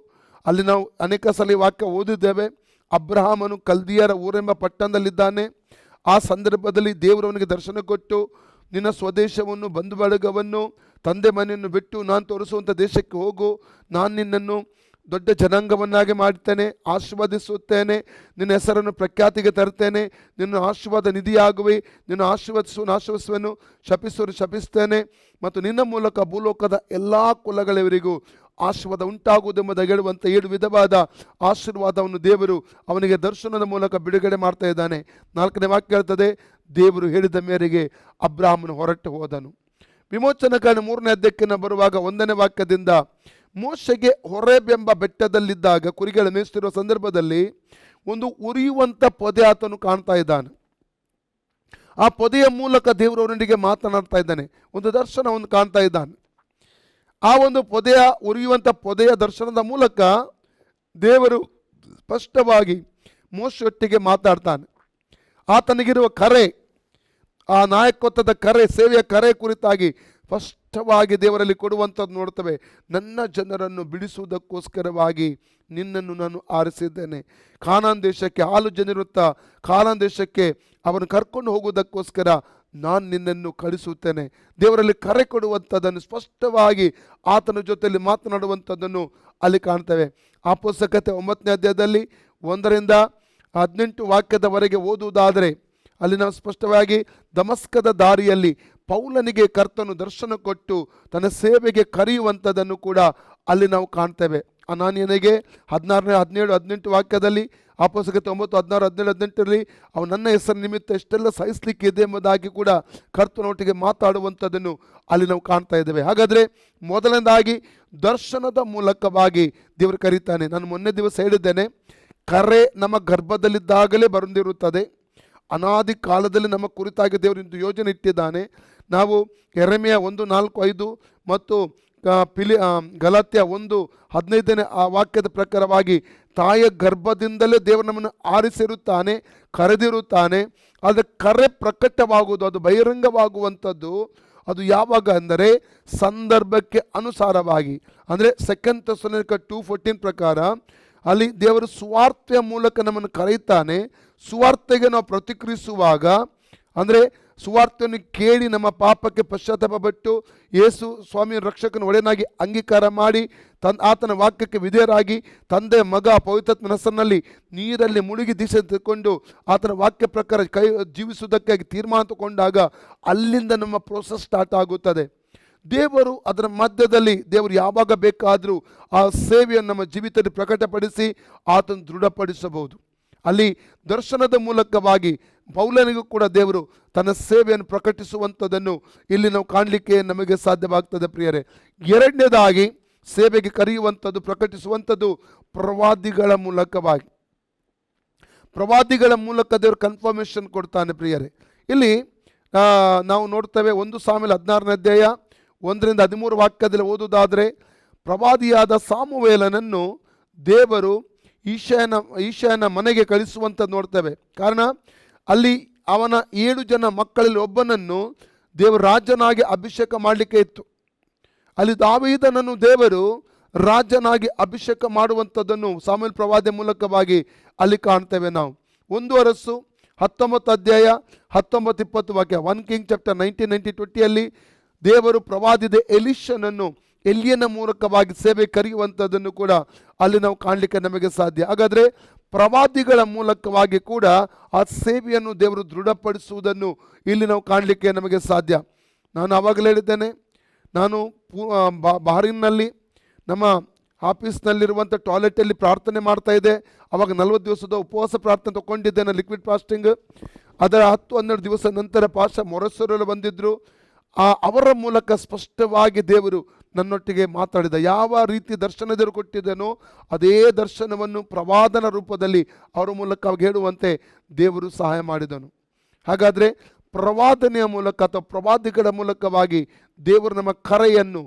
Speaker 1: ಅಲ್ಲಿ ನಾವು ಅನೇಕ ಸಲ ವಾಕ್ಯ ಓದಿದ್ದೇವೆ. ಅಬ್ರಹಾಮನು ಕಲ್ದಿಯರ ಊರೆಂಬ ಪಟ್ಟಣದಲ್ಲಿದ್ದಾನೆ. ಆ ಸಂದರ್ಭದಲ್ಲಿ ದೇವರು ಅವನಿಗೆ ದರ್ಶನ ಕೊಟ್ಟು, ನಿನ್ನ ಸ್ವದೇಶವನ್ನು ಬಂಧು ಬಳಗವನ್ನು ತಂದೆ ಮನೆಯನ್ನು ಬಿಟ್ಟು ನಾನು ತೋರಿಸುವಂಥ ದೇಶಕ್ಕೆ ಹೋಗು, ನಾನು ನಿನ್ನನ್ನು ದೊಡ್ಡ ಜನಾಂಗವನ್ನಾಗಿ ಮಾಡ್ತೇನೆ, ಆಶೀರ್ವದಿಸುತ್ತೇನೆ, ನಿನ್ನ ಹೆಸರನ್ನು ಪ್ರಖ್ಯಾತಿಗೆ ತರ್ತೇನೆ, ನಿನ್ನ ಆಶೀರ್ವಾದ ನಿಧಿಯಾಗುವೆ, ನಿನ್ನ ಆಶೀರ್ವದಿಸುವನು, ಶಪಿಸ್ತೇನೆ ಮತ್ತು ನಿನ್ನ ಮೂಲಕ ಭೂಲೋಕದ ಎಲ್ಲ ಕುಲಗಳವರಿಗೂ ಆಶೀರ್ವಾದ ಉಂಟಾಗುವುದೆಂಬುದಾಗಿ ಹೇಳುವಂಥ 7 ವಿಧವಾದ ಆಶೀರ್ವಾದವನ್ನು ದೇವರು ಅವನಿಗೆ ದರ್ಶನದ ಮೂಲಕ ಬಿಡುಗಡೆ ಮಾಡ್ತಾ ಇದ್ದಾನೆ. 4ನೇ ವಾಕ್ಯ ಹೇಳ್ತದೆ, ದೇವರು ಹೇಳಿದ ಮೇರೆಗೆ ಅಬ್ರಾಹ್ಮನು ಹೊರಟು ಹೋದನು. ವಿಮೋಚನಕಾಂಡ 3ನೇ ಅಧ್ಯಾಯಕ್ಕೆ ಬರುವಾಗ 1ನೇ ವಾಕ್ಯದಿಂದ, ಮೋಶೆಗೆ ಹೊರೇಬೆಂಬ ಬೆಟ್ಟದಲ್ಲಿದ್ದಾಗ ಕುರಿಗಳ ಮೇಯಿಸುತ್ತಿರುವ ಸಂದರ್ಭದಲ್ಲಿ ಒಂದು ಉರಿಯುವಂಥ ಪೊದೆ ಆತನು ಕಾಣ್ತಾ ಇದ್ದಾನೆ. ಆ ಪೊದೆಯ ಮೂಲಕ ದೇವರು ಅವನೊಂದಿಗೆ ಮಾತನಾಡ್ತಾ ಇದ್ದಾನೆ, ಒಂದು ದರ್ಶನವನ್ನು ಕಾಣ್ತಾ ಇದ್ದಾನೆ. ಆ ಒಂದು ಉರಿಯುವಂಥ ಪೊದೆಯ ದರ್ಶನದ ಮೂಲಕ ದೇವರು ಸ್ಪಷ್ಟವಾಗಿ ಮೋಶೆಯೊಟ್ಟಿಗೆ ಮಾತಾಡ್ತಾನೆ. ಆತನಿಗಿರುವ ಕರೆ, ಆ ನಾಯಕತ್ವದ ಕರೆ, ಸೇವೆಯ ಕರೆ ಕುರಿತಾಗಿ ಸ್ಪಷ್ಟವಾಗಿ ದೇವರಲ್ಲಿ ಕೊಡುವಂಥದ್ದು ನೋಡ್ತವೆ. ನನ್ನ ಜನರನ್ನು ಬಿಡಿಸುವುದಕ್ಕೋಸ್ಕರವಾಗಿ ನಿನ್ನನ್ನು ನಾನು ಆರಿಸಿದ್ದೇನೆ. ಕಾನಾನ್ ದೇಶಕ್ಕೆ, ಹಾಲು ಜನರಿರುತ್ತಾ ಕಾನಾನ್ ದೇಶಕ್ಕೆ ಅವನು ಕರ್ಕೊಂಡು ಹೋಗುವುದಕ್ಕೋಸ್ಕರ ನಾನು ನಿನ್ನನ್ನು ಕಳಿಸುತ್ತೇನೆ. ದೇವರಲ್ಲಿ ಕರೆ ಕೊಡುವಂಥದ್ದನ್ನು ಸ್ಪಷ್ಟವಾಗಿ ಆತನ ಜೊತೆಯಲ್ಲಿ ಮಾತನಾಡುವಂಥದ್ದನ್ನು ಅಲ್ಲಿ ಕಾಣ್ತೇವೆ. ಆ ಪುಸ್ತಕತೆ 9ನೇ ಅಧ್ಯಾಯದಲ್ಲಿ 1-18 ವಾಕ್ಯದವರೆಗೆ ಓದುವುದಾದರೆ ಅಲ್ಲಿ ನಾವು ಸ್ಪಷ್ಟವಾಗಿ ದಮಸ್ಕದ ದಾರಿಯಲ್ಲಿ ಪೌಲನಿಗೆ ಕರ್ತನು ದರ್ಶನ ಕೊಟ್ಟು ತನ್ನ ಸೇವೆಗೆ ಕರೆಯುವಂಥದ್ದನ್ನು ಕೂಡ ಅಲ್ಲಿ ನಾವು ಕಾಣ್ತೇವೆ. ಅನಾನಿಯನಿಗೆ 16-17-18 ವಾಕ್ಯದಲ್ಲಿ, ಆ ಪುಸ್ತಕತೆ 9-16-17-18ರಲ್ಲಿ ಅವನು ನನ್ನ ಹೆಸರು ನಿಮಿತ್ತ ಎಷ್ಟೆಲ್ಲ ಸಹಿಸಲಿಕ್ಕೆ ಇದೆ ಎಂಬುದಾಗಿ ಕೂಡ ಕರ್ತನೊಟ್ಟಿಗೆ ಮಾತಾಡುವಂಥದ್ದನ್ನು ಅಲ್ಲಿ ನಾವು ಕಾಣ್ತಾ ಇದ್ದೇವೆ. ಹಾಗಾದರೆ ಮೊದಲನೇದಾಗಿ ದರ್ಶನದ ಮೂಲಕವಾಗಿ ದೇವರು ಕರೀತಾನೆ. ನಾನು ಮೊನ್ನೆ ದಿವಸ ಹೇಳಿದ್ದೇನೆ, ಕರೆ ನಮ್ಮ ಗರ್ಭದಲ್ಲಿದ್ದಾಗಲೇ ಬಂದಿರುತ್ತದೆ. ಅನಾದಿ ಕಾಲದಲ್ಲಿ ನಮ್ಮ ಕುರಿತಾಗಿ ದೇವರು ಇಂದು ಯೋಜನೆ ಇಟ್ಟಿದ್ದಾನೆ. ನಾವು ಯೆರೆಮೀಯ 1:4-5 ಮತ್ತು ಗಲಾತ್ಯ 1:15 ಆ ವಾಕ್ಯದ ಪ್ರಕಾರವಾಗಿ ತಾಯಿಯ ಗರ್ಭದಿಂದಲೇ ದೇವರು ನಮ್ಮನ್ನು ಆರಿಸಿರುತ್ತಾನೆ, ಕರೆದಿರುತ್ತಾನೆ. ಆದರೆ ಕರೆ ಪ್ರಕಟವಾಗುವುದು, ಅದು ಬಹಿರಂಗವಾಗುವಂಥದ್ದು ಅದು ಯಾವಾಗ ಅಂದರೆ ಸಂದರ್ಭಕ್ಕೆ ಅನುಸಾರವಾಗಿ. ಅಂದರೆ 2 ಥೆಸಲೋನಿಕ 2:14 ಪ್ರಕಾರ ಅಲ್ಲಿ ದೇವರು ಸುವಾರ್ತೆಯ ಮೂಲಕ ನಮ್ಮನ್ನು ಕರೆಯುತ್ತಾನೆ. ಸುವಾರ್ತೆಗೆ ನಾವು ಪ್ರತಿಕ್ರಿಯಿಸುವಾಗ, ಅಂದರೆ ಸುವಾರ್ತೆಯನ್ನು ಕೇಳಿ ನಮ್ಮ ಪಾಪಕ್ಕೆ ಪಶ್ಚಾತ್ತಾಪಪಟ್ಟು ಯೇಸು ಸ್ವಾಮಿಯ ರಕ್ಷಕನ ಒಡೆಯನಾಗಿ ಅಂಗೀಕಾರ ಮಾಡಿ ಆತನ ವಾಕ್ಯಕ್ಕೆ ವಿಧೇಯರಾಗಿ ತಂದೆ ಮಗ ಪವಿತ್ರಾತ್ಮನ ಹೆಸರಿನಲ್ಲಿ ನೀರಲ್ಲಿ ಮುಳುಗಿ ದೀಕ್ಷೆ ತೆಗೆದುಕೊಂಡು ಆತನ ವಾಕ್ಯ ಪ್ರಕಾರ ಜೀವಿಸುವುದಕ್ಕಾಗಿ ತೀರ್ಮಾನ ತಗೊಂಡಾಗ ಅಲ್ಲಿಂದ ನಮ್ಮ ಪ್ರೋಸೆಸ್ ಸ್ಟಾರ್ಟ್ ಆಗುತ್ತದೆ. ದೇವರು ಅದರ ಮಧ್ಯದಲ್ಲಿ ದೇವರು ಯಾವಾಗ ಬೇಕಾದರೂ ಆ ಸೇವೆಯನ್ನು ನಮ್ಮ ಜೀವಿತದಲ್ಲಿ ಪ್ರಕಟಪಡಿಸಿ ಆತನ ದೃಢಪಡಿಸಬಹುದು. ಅಲ್ಲಿ ದರ್ಶನದ ಮೂಲಕವಾಗಿ ಪೌಲನಿಗೂ ಕೂಡ ದೇವರು ತನ್ನ ಸೇವೆಯನ್ನು ಪ್ರಕಟಿಸುವಂಥದ್ದನ್ನು ಇಲ್ಲಿ ನಾವು ಕಾಣಲಿಕ್ಕೆ ನಮಗೆ ಸಾಧ್ಯವಾಗ್ತದೆ ಪ್ರಿಯರೇ. ಎರಡನೇದಾಗಿ ಸೇವೆಗೆ ಕರೆಯುವಂಥದ್ದು, ಪ್ರಕಟಿಸುವಂಥದ್ದು ಪ್ರವಾದಿಗಳ ಮೂಲಕವಾಗಿ. ಪ್ರವಾದಿಗಳ ಮೂಲಕ ದೇವರು ಕನ್ಫರ್ಮೇಷನ್ ಕೊಡ್ತಾನೆ ಪ್ರಿಯರೇ. ಇಲ್ಲಿ ನಾವು ನೋಡ್ತೇವೆ 1 ಸಾಮುವೇಲ 16ನೇ ಅಧ್ಯಾಯ 1-13 ವಾಕ್ಯದಲ್ಲಿ ಓದುವುದಾದರೆ, ಪ್ರವಾದಿಯಾದ ಸಾಮುವೇಲನನ್ನು ದೇವರು ಈಶಾಯನ ಮನೆಗೆ ಕಳಿಸುವಂಥದ್ದು ನೋಡ್ತೇವೆ. ಕಾರಣ ಅಲ್ಲಿ ಅವನ 7 ಜನ ಮಕ್ಕಳಲ್ಲಿ ಒಬ್ಬನನ್ನು ದೇವರು ರಾಜನಾಗಿ ಅಭಿಷೇಕ ಮಾಡಲಿಕ್ಕೆ ಇತ್ತು. ಅಲ್ಲಿ ದಾವೀದನನ್ನು ದೇವರು ರಾಜನಾಗಿ ಅಭಿಷೇಕ ಮಾಡುವಂಥದ್ದನ್ನು ಸಾಮುವೇಲ ಪ್ರವಾದಿ ಮೂಲಕವಾಗಿ ಅಲ್ಲಿ ಕಾಣ್ತೇವೆ ನಾವು. 1 ಅರಸು 19 ಅಧ್ಯಾಯ 19-20 ವಾಕ್ಯ, 1 ಕಿಂಗ್ ಚಾಪ್ಟರ್ 19-20 ದೇವರು ಪ್ರವಾದಿದ ಎಲಿಯನ ಮೂಲಕವಾಗಿ ಸೇವೆ ಕರೆಯುವಂಥದ್ದನ್ನು ಕೂಡ ಅಲ್ಲಿ ನಾವು ಕಾಣಲಿಕ್ಕೆ ನಮಗೆ ಸಾಧ್ಯ. ಹಾಗಾದರೆ ಪ್ರವಾದಿಗಳ ಮೂಲಕವಾಗಿ ಕೂಡ ಆ ಸೇವೆಯನ್ನು ದೇವರು ದೃಢಪಡಿಸುವುದನ್ನು ಇಲ್ಲಿ ನಾವು ಕಾಣಲಿಕ್ಕೆ ನಮಗೆ ಸಾಧ್ಯ. ನಾನು ಆವಾಗಲೇ ಹೇಳಿದ್ದೇನೆ, ನಾನು ಬಹರೀನ್ನಲ್ಲಿ ನಮ್ಮ ಆಫೀಸ್ನಲ್ಲಿರುವಂಥ ಟಾಯ್ಲೆಟಲ್ಲಿ ಪ್ರಾರ್ಥನೆ ಮಾಡ್ತಾ ಇದ್ದೆ. ಆವಾಗ 40 ದಿವಸದ ಉಪವಾಸ ಪ್ರಾರ್ಥನೆ ತಗೊಂಡಿದ್ದೇನೆ, ಲಿಕ್ವಿಡ್ ಫಾಸ್ಟಿಂಗ್. ಅದರ 10-12 ದಿವಸ ನಂತರ ಪಾಸ್ಟರ್ ಮೊರಸೂರಲ್ಲಿ ಬಂದಿದ್ದರು. ಅವರ ಮೂಲಕ ಸ್ಪಷ್ಟವಾಗಿ ದೇವರು ನನ್ನೊಟ್ಟಿಗೆ ಮಾತಾಡಿದ. ಯಾವ ರೀತಿ ದರ್ಶನ ದೇವರು ಕೊಟ್ಟಿದ್ದನೋ ಅದೇ ದರ್ಶನವನ್ನು ಪ್ರವಾದನ ರೂಪದಲ್ಲಿ ಅವರ ಮೂಲಕ ಹೇಳುವಂತೆ ದೇವರು ಸಹಾಯ ಮಾಡಿದನು. ಹಾಗಾದರೆ ಪ್ರವಾದನೆಯ ಮೂಲಕ ಅಥವಾ ಪ್ರವಾದಿಗಳ ಮೂಲಕವಾಗಿ ದೇವರು ನಮ್ಮ ಕರೆಯನ್ನು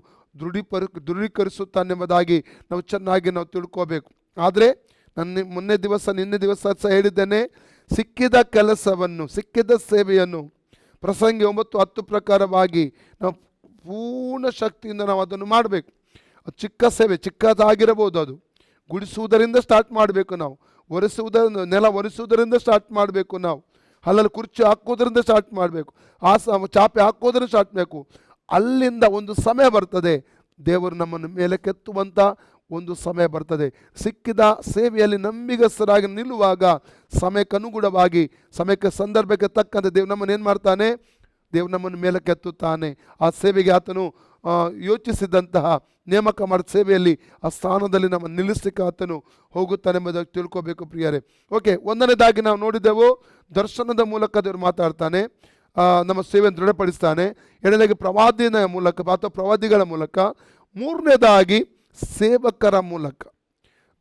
Speaker 1: ದೃಢೀಕರಿಸುತ್ತಾನೆಂಬುದಾಗಿ ನಾವು ಚೆನ್ನಾಗಿ ನಾವು ತಿಳ್ಕೋಬೇಕು. ಆದರೆ ನಿನ್ನೆ ದಿವಸ ಸಹ ಹೇಳಿದ್ದೇನೆ, ಸಿಕ್ಕಿದ ಕೆಲಸವನ್ನು, ಸಿಕ್ಕಿದ ಸೇವೆಯನ್ನು ಪ್ರಸಂಗಿ 9:10 ಪ್ರಕಾರವಾಗಿ ನಾವು ಪೂರ್ಣ ಶಕ್ತಿಯಿಂದ ನಾವು ಅದನ್ನು ಮಾಡಬೇಕು. ಚಿಕ್ಕ ಸೇವೆ, ಚಿಕ್ಕದಾಗಿರಬಹುದು, ಅದು ಗುಡಿಸುವುದರಿಂದ ಸ್ಟಾರ್ಟ್ ಮಾಡಬೇಕು. ನಾವು ನೆಲ ಒರೆಸುವುದರಿಂದ ಸ್ಟಾರ್ಟ್ ಮಾಡಬೇಕು. ನಾವು ಅಲ್ಲಲ್ಲಿ ಕುರ್ಚಿ ಹಾಕೋದ್ರಿಂದ ಸ್ಟಾರ್ಟ್ ಮಾಡಬೇಕು. ಚಾಪೆ ಹಾಕೋದ್ರಿಂದ ಸ್ಟಾರ್ಟ್ ಮಾಡಬೇಕು. ಅಲ್ಲಿಂದ ಒಂದು ಸಮಯ ಬರ್ತದೆ, ದೇವರು ನಮ್ಮನ್ನು ಮೇಲೆ ಕೆತ್ತುವಂಥ ಒಂದು ಸಮಯ ಬರ್ತದೆ. ಸಿಕ್ಕಿದ ಸೇವೆಯಲ್ಲಿ ನಂಬಿಗಸ್ತರಾಗಿ ನಿಲ್ಲುವಾಗ ಸಮಯಕ್ಕನುಗುಣವಾಗಿ, ಸಮಯಕ್ಕೆ ಸಂದರ್ಭಕ್ಕೆ ತಕ್ಕಂತೆ ದೇವ್ರು ನಮ್ಮನ್ನು ಏನು ಮಾಡ್ತಾನೆ? ದೇವ್ರು ನಮ್ಮನ್ನು ಮೇಲೆ ಕೆತ್ತುತ್ತಾನೆ. ಆ ಸೇವೆಗೆ ಆತನು ಯೋಚಿಸಿದಂತಹ ನೇಮಕ ಮಾಡಿದ ಸೇವೆಯಲ್ಲಿ ಆ ಸ್ಥಾನದಲ್ಲಿ ನಮ್ಮನ್ನು ನಿಲ್ಲಿಸಲಿಕ್ಕೆ ಆತನು ಹೋಗುತ್ತಾನೆ ಎಂಬುದಾಗಿ ತಿಳ್ಕೋಬೇಕು ಪ್ರಿಯರೇ. ಓಕೆ, ಒಂದನೇದಾಗಿ ನಾವು ನೋಡಿದೆವು, ದರ್ಶನದ ಮೂಲಕ ದೇವರು ಮಾತಾಡ್ತಾನೆ, ನಮ್ಮ ಸೇವೆಯನ್ನು ದೃಢಪಡಿಸ್ತಾನೆ. ಎರಡನೇದಾಗಿ ಪ್ರವಾದಿನ ಮೂಲಕ ಅಥವಾ ಪ್ರವಾದಿಗಳ ಮೂಲಕ. ಮೂರನೇದಾಗಿ ಸೇವಕರ ಮೂಲಕ,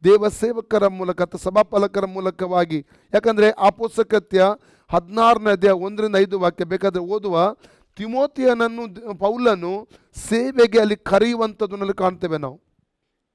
Speaker 1: ದೇವ ಸೇವಕರ ಮೂಲಕ ಅಥವಾ ಸಭಾಪಾಲಕರ ಮೂಲಕವಾಗಿ. ಯಾಕಂದರೆ ಅಪೊಸ್ತಲಕೃತ್ಯ 16ನೇ ಅಧ್ಯಾಯ 1-5 ವಾಕ್ಯ ಬೇಕಾದರೆ ಓದುವ. ತಿಮೋಥೆಯನನ್ನು ಪೌಲನು ಸೇವೆಗೆ ಅಲ್ಲಿ ಕರೆಯುವಂಥದ್ದನ್ನಲ್ಲಿ ಕಾಣ್ತೇವೆ ನಾವು.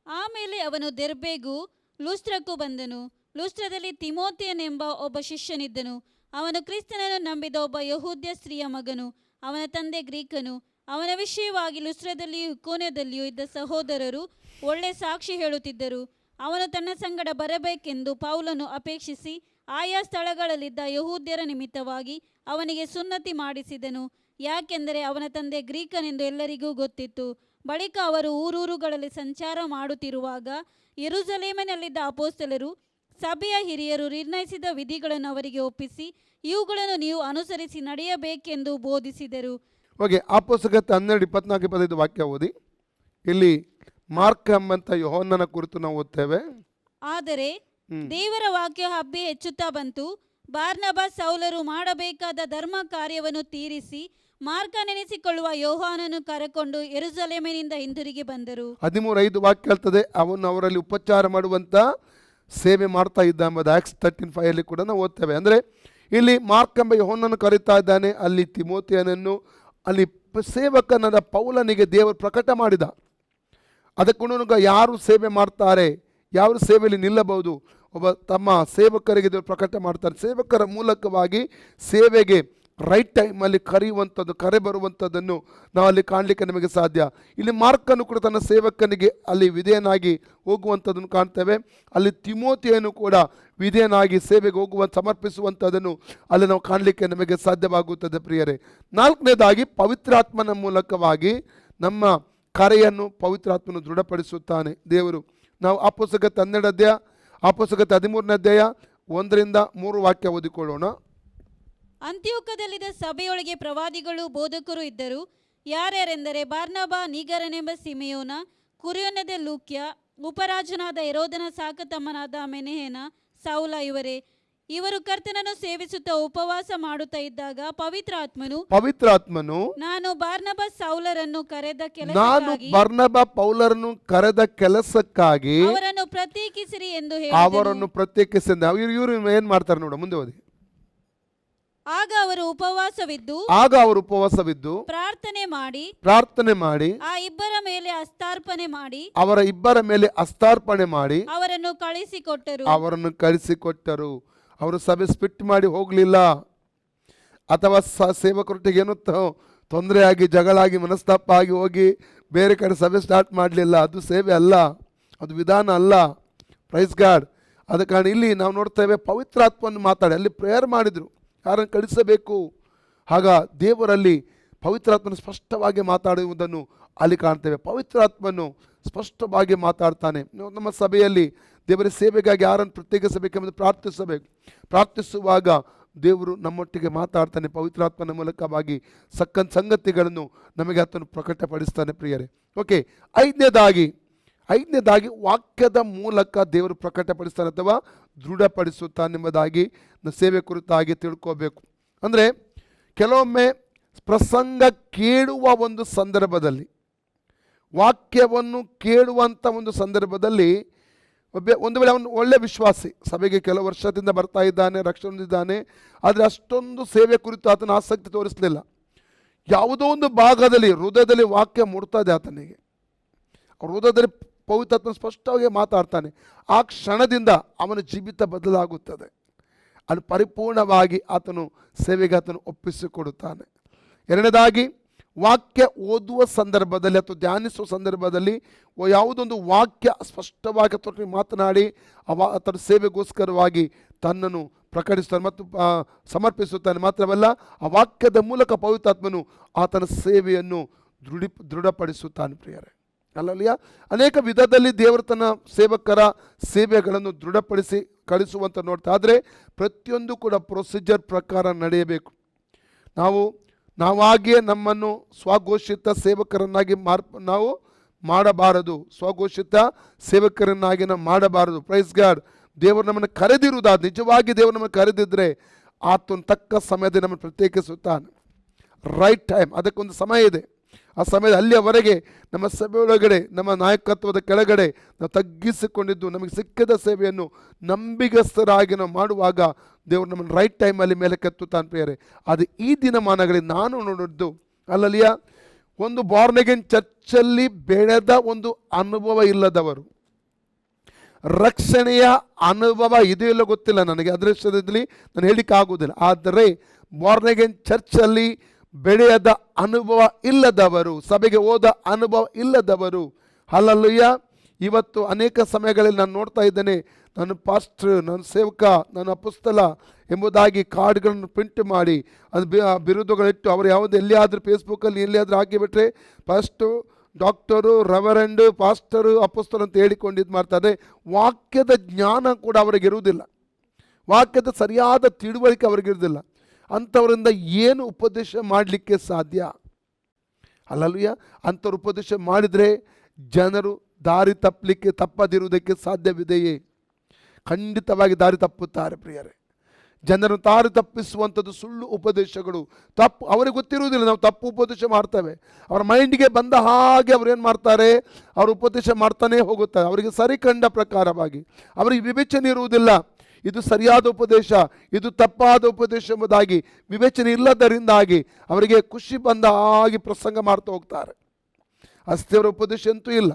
Speaker 2: ಆಮೇಲೆ ಅವನು ದೆರ್ಬೆಗೂ ಲುಸ್ತ್ರಕ್ಕೂ ಬಂದನು. ಲುಸ್ತ್ರದಲ್ಲಿ ತಿಮೋಥೆಯನೆಂಬ ಒಬ್ಬ ಶಿಷ್ಯನಿದ್ದನು. ಅವನು ಕ್ರಿಸ್ತನನ್ನು ನಂಬಿದ ಒಬ್ಬ ಯಹೂದ್ಯ ಸ್ತ್ರೀಯ ಮಗನು. ಅವನ ತಂದೆ ಗ್ರೀಕನು. ಅವನ ವಿಷಯವಾಗಿ ಲುಸ್ತ್ರದಲ್ಲಿಯೂ ಇಕೋನ್ಯದಲ್ಲಿಯೂ ಇದ್ದ ಸಹೋದರರು ಒಳ್ಳೆ ಸಾಕ್ಷಿ ಹೇಳುತ್ತಿದ್ದರು. ಅವನು ತನ್ನ ಸಂಗಡ ಬರಬೇಕೆಂದು ಪೌಲನು ಅಪೇಕ್ಷಿಸಿ ಆಯಾ ಸ್ಥಳಗಳಲ್ಲಿದ್ದ ಯಹೂದ್ಯರ ನಿಮಿತ್ತವಾಗಿ ಅವನಿಗೆ ಸುನ್ನತಿ ಮಾಡಿಸಿದನು. ಯಾಕೆಂದರೆ ಅವನ ತಂದೆ ಗ್ರೀಕನೆಂದು ಎಲ್ಲರಿಗೂ ಗೊತ್ತಿತ್ತು. ಬಳಿಕ ಅವರು ಊರೂರುಗಳಲ್ಲಿ ಸಂಚಾರ ಮಾಡುತ್ತಿರುವಾಗ ಯೆರೂಸಲೇಮಿನಲ್ಲಿದ್ದ ಅಪೊಸ್ತಲರು ಸಭೆಯ ಹಿರಿಯರು ನಿರ್ಣಯಿಸಿದ ವಿಧಿಗಳನ್ನು ಅವರಿಗೆ ಒಪ್ಪಿಸಿ, ಇವುಗಳನ್ನು ನೀವು ಅನುಸರಿಸಿ ನಡೆಯಬೇಕೆಂದು ಬೋಧಿಸಿದರು.
Speaker 1: ಓಕೆ, ಅಪೊಸ್ತಲಕೃತ್ಯ 12:24-25 ವಾಕ್ಯ ಓದಿ. ಇಲ್ಲಿ ಮಾರ್ಕ್ ಎಂಬಂತ ಯೋಹನ್ನನ ಕುರಿತು ನಾವು ಓದ್ತೇವೆ.
Speaker 2: ಆದರೆ ದೇವರ ವಾಕ್ಯ ಹಬ್ಬಿ ಹೆಚ್ಚುತ್ತಾ ಬಂತು. ಬಾರ್ನಬ ಸೌಲರು ಮಾಡಬೇಕಾದ ಧರ್ಮ ಕಾರ್ಯವನ್ನು ತೀರಿಸಿ ಮಾರ್ಕನೆನಿಸಿಕೊಳ್ಳುವ ಯೋಹಾನನ್ನು ಕರೆಕೊಂಡು ಯೆರೂಸಲೇಮಿನಿಂದ ಹಿಂದಿರುಗಿ ಬಂದರು. 13:5
Speaker 1: ವಾಕ್ಯ ಹೇಳ್ತದೆ, ಅವನು ಅವರಲ್ಲಿ ಉಪಚಾರ ಮಾಡುವಂತ ಸೇವೆ ಮಾಡ್ತಾ ಇದ್ದ ಎಂಬುದು Acts 13:5 ಕೂಡ ನಾವು ಓದ್ತೇವೆ. ಅಂದರೆ ಇಲ್ಲಿ ಮಾರ್ಕ್ ಎಂಬ ಯೋಹನ್ನನ್ನು ಕರೀತಾ ಇದ್ದಾನೆ, ಅಲ್ಲಿ ತಿಮೋಥೆಯನನ್ನು, ಅಲ್ಲಿ ಸೇವಕನಾದ ಪೌಲನಿಗೆ ದೇವರು ಪ್ರಕಟ ಮಾಡಿದ. ಅದಕ್ಕೂ ಯಾರು ಸೇವೆ ಮಾಡ್ತಾರೆ, ಯಾವ ಸೇವೆಯಲ್ಲಿ ನಿಲ್ಲಬಹುದು, ಒಬ್ಬ ತಮ್ಮ ಸೇವಕರಿಗೆ ದೇವರು ಪ್ರಕಟ ಮಾಡ್ತಾರೆ. ಸೇವಕರ ಮೂಲಕವಾಗಿ ಸೇವೆಗೆ ರೈಟ್ ಟೈಮಲ್ಲಿ ಕರೆಯುವಂಥದ್ದು, ಕರೆ ಬರುವಂಥದ್ದನ್ನು ನಾವು ಅಲ್ಲಿ ಕಾಣಲಿಕ್ಕೆ ನಮಗೆ ಸಾಧ್ಯ. ಇಲ್ಲಿ ಮಾರ್ಕನ್ನು ಕೂಡ ತನ್ನ ಸೇವಕನಿಗೆ ಅಲ್ಲಿ ವಿಧೇಯನಾಗಿ ಹೋಗುವಂಥದ್ದನ್ನು ಕಾಣ್ತೇವೆ. ಅಲ್ಲಿ ತಿಮೋಥೆಯನ್ನು ಕೂಡ ವಿಧೇಯನಾಗಿ ಸೇವೆಗೆ ಸಮರ್ಪಿಸುವಂಥದ್ದನ್ನು ಅಲ್ಲಿ ನಾವು ಕಾಣಲಿಕ್ಕೆ ನಮಗೆ ಸಾಧ್ಯವಾಗುತ್ತದೆ ಪ್ರಿಯರೇ. ನಾಲ್ಕನೇದಾಗಿ ಪವಿತ್ರಾತ್ಮನ ಮೂಲಕವಾಗಿ ನಮ್ಮ ಕರೆಯನ್ನು ಪವಿತ್ರಾತ್ಮನು ದೃಢಪಡಿಸುತ್ತಾನೆ ದೇವರು. ನಾವು ಅಪೊಸ್ತಲಕೃತ್ಯ 12ನೇ ಅಧ್ಯಾಯ, ಅಪೊಸ್ತಲಕೃತ್ಯ 13ನೇ ಅಧ್ಯಾಯ 1-3 ವಾಕ್ಯ ಓದಿಕೊಳ್ಳೋಣ.
Speaker 2: ಅಂತ್ಯೋಕ್ಯದಲ್ಲಿದ್ದ ಸಭೆಯೊಳಗೆ ಪ್ರವಾದಿಗಳು ಬೋಧಕರು ಇದ್ದರು. ಯಾರ್ಯಾರೆಂದರೆ ಬಾರ್ನಬ, ನೀಗರನೆಂಬ ಸಿಮೆಯೋನ, ಕುರಿಯೋನ್ಯದ ಲೂಕ್ಯ, ಉಪರಾಜನಾದ ಹೆರೋದನ ಸಾಕತಮ್ಮನಾದ ಮೆನೆಹೇನ, ಸೌಲ ಇವರೇ. ಇವರು ಕರ್ತನನ್ನು ಸೇವಿಸುತ್ತಾ ಉಪವಾಸ ಮಾಡುತ್ತಾ ಇದ್ದಾಗ
Speaker 1: ಪವಿತ್ರಾತ್ಮನು
Speaker 2: ನಾನು ಬಾರ್ನಬ ಸೌಲರನ್ನು ಕರೆದ
Speaker 1: ನಾನು
Speaker 2: ಕೆಲಸಕ್ಕಾಗಿ
Speaker 1: ಬರ್ನಬ ಪೌಲರನ್ನು ಕರೆದ ಕೆಲಸಕ್ಕಾಗಿ
Speaker 2: ಅವರನ್ನು ಪ್ರತ್ಯೇಕಿಸಿರಿ ಎಂದು
Speaker 1: ಅವರನ್ನು
Speaker 2: ಹೇಳಿದನು.
Speaker 1: ಪ್ರತ್ಯೇಕಿಸಿದ. ಇವರು ಏನ್ ಮಾಡ್ತಾರೆ ನೋಡ, ಮುಂದೆ ಓದಿ.
Speaker 2: ಆಗ ಅವರು ಉಪವಾಸವಿದ್ದು ಪ್ರಾರ್ಥನೆ ಮಾಡಿ ಆ ಇಬ್ಬರ ಮೇಲೆ ಅಸ್ತಾರ್ಪಣೆ ಮಾಡಿ ಅವರನ್ನು
Speaker 1: ಕಳಿಸಿಕೊಟ್ಟರು. ಅವರು ಸಭೆ ಸ್ಪಿಟ್ ಮಾಡಿ ಹೋಗ್ಲಿಲ್ಲ, ಅಥವಾ ಸೇವಕರೊಟ್ಟಿಗೆ ಏನೋ ತೊಂದರೆ ಆಗಿ ಜಗಳಾಗಿ ಮನಸ್ತಾಪ ಆಗಿ ಹೋಗಿ ಬೇರೆ ಕಡೆ ಸಭೆ ಸ್ಟಾರ್ಟ್ ಮಾಡಲಿಲ್ಲ. ಅದು ಸೇವೆ ಅಲ್ಲ, ಅದು ವಿಧಾನ ಅಲ್ಲ. Praise God. ಆದ ಕಾರಣ ಇಲ್ಲಿ ನಾವು ನೋಡ್ತೇವೆ, ಪವಿತ್ರಾತ್ಮವನ್ನು ಮಾತಾಡಿ ಅಲ್ಲಿ ಪ್ರೇಯರ್ ಮಾಡಿದ್ರು, ಯಾರನ್ನು ಕಳಿಸಬೇಕು. ಆಗ ದೇವರಲ್ಲಿ ಪವಿತ್ರಾತ್ಮನು ಸ್ಪಷ್ಟವಾಗಿ ಮಾತಾಡುವುದನ್ನು ಅಲ್ಲಿ ಕಾಣ್ತೇವೆ. ಪವಿತ್ರಾತ್ಮನು ಸ್ಪಷ್ಟವಾಗಿ ಮಾತಾಡ್ತಾನೆ. ನಮ್ಮ ಸಭೆಯಲ್ಲಿ ದೇವರ ಸೇವೆಗಾಗಿ ಯಾರನ್ನು ಪ್ರತ್ಯೇಕಿಸಬೇಕೆಂಬುದು ಪ್ರಾರ್ಥಿಸುವಾಗ ದೇವರು ನಮ್ಮೊಟ್ಟಿಗೆ ಮಾತಾಡ್ತಾನೆ. ಪವಿತ್ರಾತ್ಮನ ಮೂಲಕವಾಗಿ ಸಂಗತಿಗಳನ್ನು ನಮಗೆ ಆತನು ಪ್ರಕಟಪಡಿಸ್ತಾನೆ ಪ್ರಿಯರೇ. ಓಕೆ, ಐದನೇದಾಗಿ ವಾಕ್ಯದ ಮೂಲಕ ದೇವರು ಪ್ರಕಟಪಡಿಸ್ತಾನೆ ಅಥವಾ ದೃಢಪಡಿಸುತ್ತಾನೆಂಬುದಾಗಿ ಸೇವೆ ಕುರಿತಾಗಿ ತಿಳ್ಕೋಬೇಕು. ಅಂದರೆ ಕೆಲವೊಮ್ಮೆ ಪ್ರಸಂಗ ಕೇಳುವ ಒಂದು ಸಂದರ್ಭದಲ್ಲಿ, ವಾಕ್ಯವನ್ನು ಕೇಳುವಂಥ ಒಂದು ಸಂದರ್ಭದಲ್ಲಿ ಒಂದು ವೇಳೆ ಅವನು ಒಳ್ಳೆ ವಿಶ್ವಾಸಿ, ಸಭೆಗೆ ಕೆಲವು ವರ್ಷದಿಂದ ಬರ್ತಾ ಇದ್ದಾನೆ, ರಕ್ಷಣೆ ಹೊಂದಿದ್ದಾನೆ, ಆದರೆ ಅಷ್ಟೊಂದು ಸೇವೆ ಕುರಿತು ಆತನ ಆಸಕ್ತಿ ತೋರಿಸಲಿಲ್ಲ. ಯಾವುದೋ ಒಂದು ಭಾಗದಲ್ಲಿ ಹೃದಯದಲ್ಲಿ ವಾಕ್ಯ ಮುಡ್ತಾ ಇದೆ ಆತನಿಗೆ, ಹೃದಯದಲ್ಲಿ ಪವಿತ್ರಾತ್ಮ ಸ್ಪಷ್ಟವಾಗಿ ಮಾತಾಡ್ತಾನೆ. ಆ ಕ್ಷಣದಿಂದ ಅವನ ಜೀವಿತ ಬದಲಾಗುತ್ತದೆ. ಅದು ಪರಿಪೂರ್ಣವಾಗಿ ಆತನು ಸೇವೆಗೆ ಆತನು ಒಪ್ಪಿಸಿಕೊಡುತ್ತಾನೆ. ಎರಡನೇದಾಗಿ, ವಾಕ್ಯ ಓದುವ ಸಂದರ್ಭದಲ್ಲಿ ಅಥವಾ ಧ್ಯಾನಿಸುವ ಸಂದರ್ಭದಲ್ಲಿ ಯಾವುದೊಂದು ವಾಕ್ಯ ಸ್ಪಷ್ಟವಾಗಿ ಆತನು ಮಾತನಾಡಿ ಆತನ ಸೇವೆಗೋಸ್ಕರವಾಗಿ ತನ್ನನ್ನು ಪ್ರಕಟಿಸ್ತಾನೆ ಮತ್ತು ಸಮರ್ಪಿಸುತ್ತಾನೆ. ಮಾತ್ರವಲ್ಲ, ಆ ವಾಕ್ಯದ ಮೂಲಕ ಪವಿತ್ರಾತ್ಮನು ಆತನ ಸೇವೆಯನ್ನು ದೃಢಪಡಿಸುತ್ತಾನೆ ಪ್ರಿಯರೇ. ಅಲ್ಲಲ್ಲಿಯ ಅನೇಕ ವಿಧದಲ್ಲಿ ದೇವರು ತನ್ನ ಸೇವಕರ ಸೇವೆಗಳನ್ನು ದೃಢಪಡಿಸಿ ಕಳಿಸುವಂತ ನೋಡ್ತಾ. ಆದರೆ ಪ್ರತಿಯೊಂದು ಕೂಡ ಪ್ರೊಸೀಜರ್ ಪ್ರಕಾರ ನಡೆಯಬೇಕು. ನಾವಾಗಿಯೇ ನಮ್ಮನ್ನು ಸ್ವಘೋಷಿತ ಸೇವಕರನ್ನಾಗಿ ನಾವು ಮಾಡಬಾರದು, ಸ್ವಘೋಷಿತ ಸೇವಕರನ್ನಾಗಿ ನಾವು ಮಾಡಬಾರದು. Praise God. ದೇವರು ನಮ್ಮನ್ನು ಕರೆದಿರುವುದಾದ, ನಿಜವಾಗಿ ದೇವರು ನಮ್ಮನ್ನು ಕರೆದಿದ್ದರೆ ಆತನ ತಕ್ಕ ಸಮಯದಲ್ಲಿ ನಮ್ಮನ್ನು ಪ್ರತ್ಯೇಕಿಸುತ್ತಾನೆ. ರೈಟ್ ಟೈಮ್, ಅದಕ್ಕೊಂದು ಸಮಯ ಇದೆ. ಆ ಸಮಯದ ಅಲ್ಲಿಯವರೆಗೆ ನಮ್ಮ ಸಭೆಯೊಳಗಡೆ, ನಮ್ಮ ನಾಯಕತ್ವದ ಕೆಳಗಡೆ ನಾವು ತಗ್ಗಿಸಿಕೊಂಡಿದ್ದು ನಮಗೆ ಸಿಕ್ಕಿದ ಸೇವೆಯನ್ನು ನಂಬಿಗಸ್ತರಾಗಿ ನಾವು ಮಾಡುವಾಗ ದೇವರು ನಮ್ಮನ್ನು ರೈಟ್ ಟೈಮಲ್ಲಿ ಮೇಲೆ ಕೆತ್ತುತ್ತಾನೆ ಪ್ರಿಯರೇ. ಅದು ಈ ದಿನಮಾನಗಳಲ್ಲಿ ನಾನು ನೋಡಿದ್ದು ಅಲ್ಲಲ್ಲಿಯ ಒಂದು ಬಾರ್ನ್ ಅಗೇನ್ ಚರ್ಚಲ್ಲಿ ಬೆಳೆದ ಒಂದು ಅನುಭವ ಇಲ್ಲದವರು, ರಕ್ಷಣೆಯ ಅನುಭವ ಇದೆಯೋ ಇಲ್ಲ ಗೊತ್ತಿಲ್ಲ ನನಗೆ, ಅದರ ವಿಷಯದಲ್ಲಿ ನಾನು ಹೇಳಿಕ್ಕೆ ಆಗುವುದಿಲ್ಲ. ಆದರೆ ಬಾರ್ನ್ ಅಗೇನ್ ಚರ್ಚಲ್ಲಿ ಬೆಳೆಯದ ಅನುಭವ ಇಲ್ಲದವರು, ಸಭೆಗೆ ಹೋದ ಅನುಭವ ಇಲ್ಲದವರು, ಹಲ್ಲಲ್ಲುಯ್ಯ, ಇವತ್ತು ಅನೇಕ ಸಮಯಗಳಲ್ಲಿ ನಾನು ನೋಡ್ತಾ ಇದ್ದೇನೆ, ನಾನು ಪಾಸ್ಟರ್, ನಾನು ಸೇವಕ, ನಾನು ಅಪೊಸ್ತಲ ಎಂಬುದಾಗಿ ಕಾರ್ಡ್ಗಳನ್ನು ಪ್ರಿಂಟ್ ಮಾಡಿ ಅದು ಬಿರುದುಗಳಿಟ್ಟು ಅವರು ಯಾವುದೇ ಎಲ್ಲಿಯಾದರೂ ಫೇಸ್ಬುಕ್ಕಲ್ಲಿ ಎಲ್ಲಿಯಾದರೂ ಹಾಕಿಬಿಟ್ರೆ ಫಸ್ಟು ಡಾಕ್ಟರು, ರೆವರೆಂಡು, ಪಾಸ್ಟರು, ಅಪೊಸ್ತಲ ಅಂತ ಹೇಳಿಕೊಂಡು ಮಾಡ್ತಾರೆ. ವಾಕ್ಯದ ಜ್ಞಾನ ಕೂಡ ಅವರಿಗಿರುವುದಿಲ್ಲ, ವಾಕ್ಯದ ಸರಿಯಾದ ತಿಳುವಳಿಕೆ ಅವರಿಗಿರುವುದಿಲ್ಲ. ಅಂಥವರಿಂದ ಏನು ಉಪದೇಶ ಮಾಡಲಿಕ್ಕೆ ಸಾಧ್ಯ? ಅಲ್ಲಲ್ವಯ್ಯ, ಅಂಥವ್ರು ಉಪದೇಶ ಮಾಡಿದರೆ ಜನರು ದಾರಿ ತಪ್ಪದಿರುವುದಕ್ಕೆ ಸಾಧ್ಯವಿದೆಯೇ? ಖಂಡಿತವಾಗಿ ದಾರಿ ತಪ್ಪುತ್ತಾರೆ ಪ್ರಿಯರೇ. ಜನರನ್ನು ದಾರಿ ತಪ್ಪಿಸುವಂಥದ್ದು ಸುಳ್ಳು ಉಪದೇಶಗಳು, ತಪ್ಪು. ಅವರಿಗೆ ಗೊತ್ತಿರುವುದಿಲ್ಲ ನಾವು ತಪ್ಪು ಉಪದೇಶ ಮಾಡ್ತೇವೆ. ಅವರ ಮೈಂಡಿಗೆ ಬಂದ ಹಾಗೆ ಅವ್ರು ಏನು ಮಾಡ್ತಾರೆ, ಅವರು ಉಪದೇಶ ಮಾಡ್ತಾನೇ ಹೋಗುತ್ತಾರೆ. ಅವರಿಗೆ ಸರಿ ಕಂಡ ಪ್ರಕಾರವಾಗಿ ಅವರಿಗೆ ವಿವೇಚನೆ ಇರುವುದಿಲ್ಲ. ಇದು ಸರಿಯಾದ ಉಪದೇಶ, ಇದು ತಪ್ಪಾದ ಉಪದೇಶ ಎಂಬುದಾಗಿ ವಿವೇಚನೆ ಇಲ್ಲದರಿಂದಾಗಿ ಅವರಿಗೆ ಖುಷಿ ಬಂದ ಹಾಗೆ ಪ್ರಸಂಗ ಮಾಡ್ತಾ ಹೋಗ್ತಾರೆ. ಅಷ್ಟೇವರ ಉಪದೇಶ ಅಂತೂ ಇಲ್ಲ.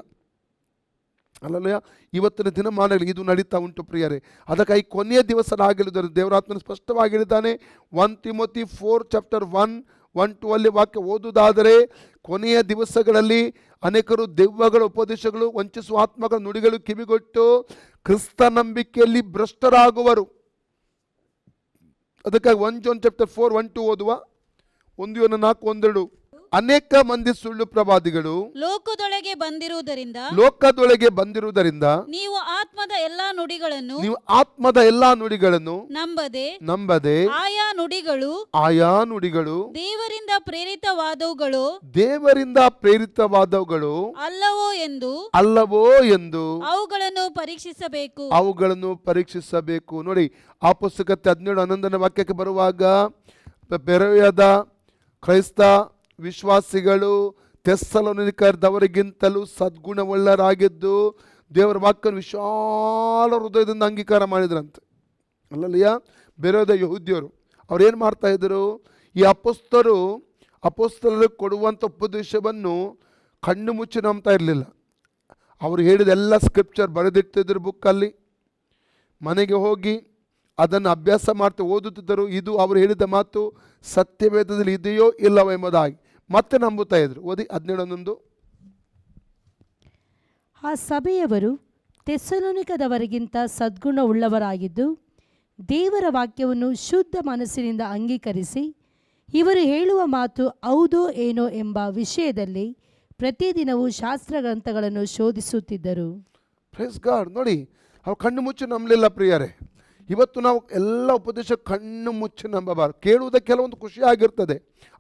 Speaker 1: ಅಲ್ಲಲ್ಲ, ಇವತ್ತಿನ ದಿನಮಾನಗಳಲ್ಲಿ ಇದು ನಡೀತಾ ಉಂಟು ಪ್ರಿಯರೇ. ಅದಕ್ಕಾಗಿ ಕೊನೆಯ ದಿವಸನಾಗಲಿದ್ದಾರೆ ದೇವರಾತ್ಮನ ಸ್ಪಷ್ಟವಾಗಿ ಹೇಳಿದ್ದಾನೆ. 1 ತಿಮೋಥಿ 4:1-2 ಅಲ್ಲಿ ವಾಕ್ಯ ಓದುವುದಾದರೆ, ಕೊನೆಯ ದಿವಸಗಳಲ್ಲಿ ಅನೇಕರು ದೆವ್ವಗಳ ಉಪದೇಶಗಳು, ವಂಚಿಸುವ ಆತ್ಮಗಳ ನುಡಿಗಳು ಕಿವಿಗೊಟ್ಟು ಕ್ರಿಸ್ತ ನಂಬಿಕೆಯಲ್ಲಿ ಭ್ರಷ್ಟರಾಗುವರು. ಅದಕ್ಕಾಗಿ 1 John 4:1-2 ಓದುವ. 1 John 4:1-2. ಅನೇಕ ಮಂದಿ ಸುಳ್ಳು ಪ್ರವಾದಿಗಳು
Speaker 2: ಲೋಕದೊಳಗೆ ಬಂದಿರುವುದರಿಂದ
Speaker 1: ನೀವು ಆತ್ಮದ ಎಲ್ಲಾ ನುಡಿಗಳನ್ನು
Speaker 2: ನಂಬದೆ ಆಯಾ ನುಡಿಗಳು ದೇವರಿಂದ ಪ್ರೇರಿತವಾದವುಗಳು
Speaker 1: ಅಲ್ಲವೋ ಎಂದು
Speaker 2: ಅವುಗಳನ್ನು
Speaker 1: ಪರೀಕ್ಷಿಸಬೇಕು. ನೋಡಿ, ಆ ಪುಸ್ತಕತೆ 17:11 ವಾಕ್ಯಕ್ಕೆ ಬರುವಾಗ ಬೆರೆಯದ ಕ್ರೈಸ್ತ ವಿಶ್ವಾಸಿಗಳು ಥೆಸ್ಸಲೋನಿಕದವರಿಗಿಂತಲೂ ಸದ್ಗುಣವುಳ್ಳರಾಗಿದ್ದು ದೇವರ ವಾಕ್ಯವನ್ನು ವಿಶಾಲ ಹೃದಯದಿಂದ ಅಂಗೀಕಾರ ಮಾಡಿದ್ರಂತೆ. ಅಲ್ಲಲ್ಲಿಯ ಬೆರೆಯದ ಯಹೂದ್ಯರು ಅವ್ರೇನು ಮಾಡ್ತಾ ಇದ್ರು? ಈ ಅಪೊಸ್ತಲರು ಕೊಡುವಂಥ ಉಪದೇಶವನ್ನು ಕಣ್ಣು ಮುಚ್ಚಿ ನಂಬ್ತಾ ಇರಲಿಲ್ಲ. ಅವರು ಹೇಳಿದ ಎಲ್ಲ ಸ್ಕ್ರಿಪ್ಚರ್ ಬರೆದಿಟ್ಟಿದ್ರು ಬುಕ್ಕಲ್ಲಿ. ಮನೆಗೆ ಹೋಗಿ ಅದನ್ನು ಅಭ್ಯಾಸ ಮಾಡ್ತಾ ಓದುತ್ತಿದ್ದರು. ಇದು ಅವರು ಹೇಳಿದ ಮಾತು ಸತ್ಯವೇದದಲ್ಲಿ ಇದೆಯೋ ಇಲ್ಲವೋ ಎಂಬುದಾಗಿ ಮತ್ತೆ ನಂಬುತ್ತಾ ಇದ್ರು. ಓದಿ 17:11.
Speaker 3: ಆ ಸಭೆಯವರು ಥೆಸ್ಸಲೋನಿಕದವರಿಗಿಂತ ಸದ್ಗುಣವುಳ್ಳವರಾಗಿದ್ದು ದೇವರ ವಾಕ್ಯವನ್ನು ಶುದ್ಧ ಮನಸ್ಸಿನಿಂದ ಅಂಗೀಕರಿಸಿ ಇವರು ಹೇಳುವ ಮಾತು ಹೌದೋ ಏನೋ ಎಂಬ ವಿಷಯದಲ್ಲಿ ಪ್ರತಿದಿನವೂ ಶಾಸ್ತ್ರಗ್ರಂಥಗಳನ್ನು ಶೋಧಿಸುತ್ತಿದ್ದರು.
Speaker 1: Praise God. ನೋಡಿ, ಅವ್ರು ಕಣ್ಣು ಮುಚ್ಚಿ ನಂಬಲಿಲ್ಲ ಪ್ರಿಯರೇ. ಇವತ್ತು ನಾವು ಎಲ್ಲ ಉಪದೇಶ ಕಣ್ಣು ಮುಚ್ಚಿ ನಂಬಬಾರ್ದು. ಕೇಳುವುದಕ್ಕೆ ಕೆಲವೊಂದು ಖುಷಿ ಆಗಿರ್ತದೆ.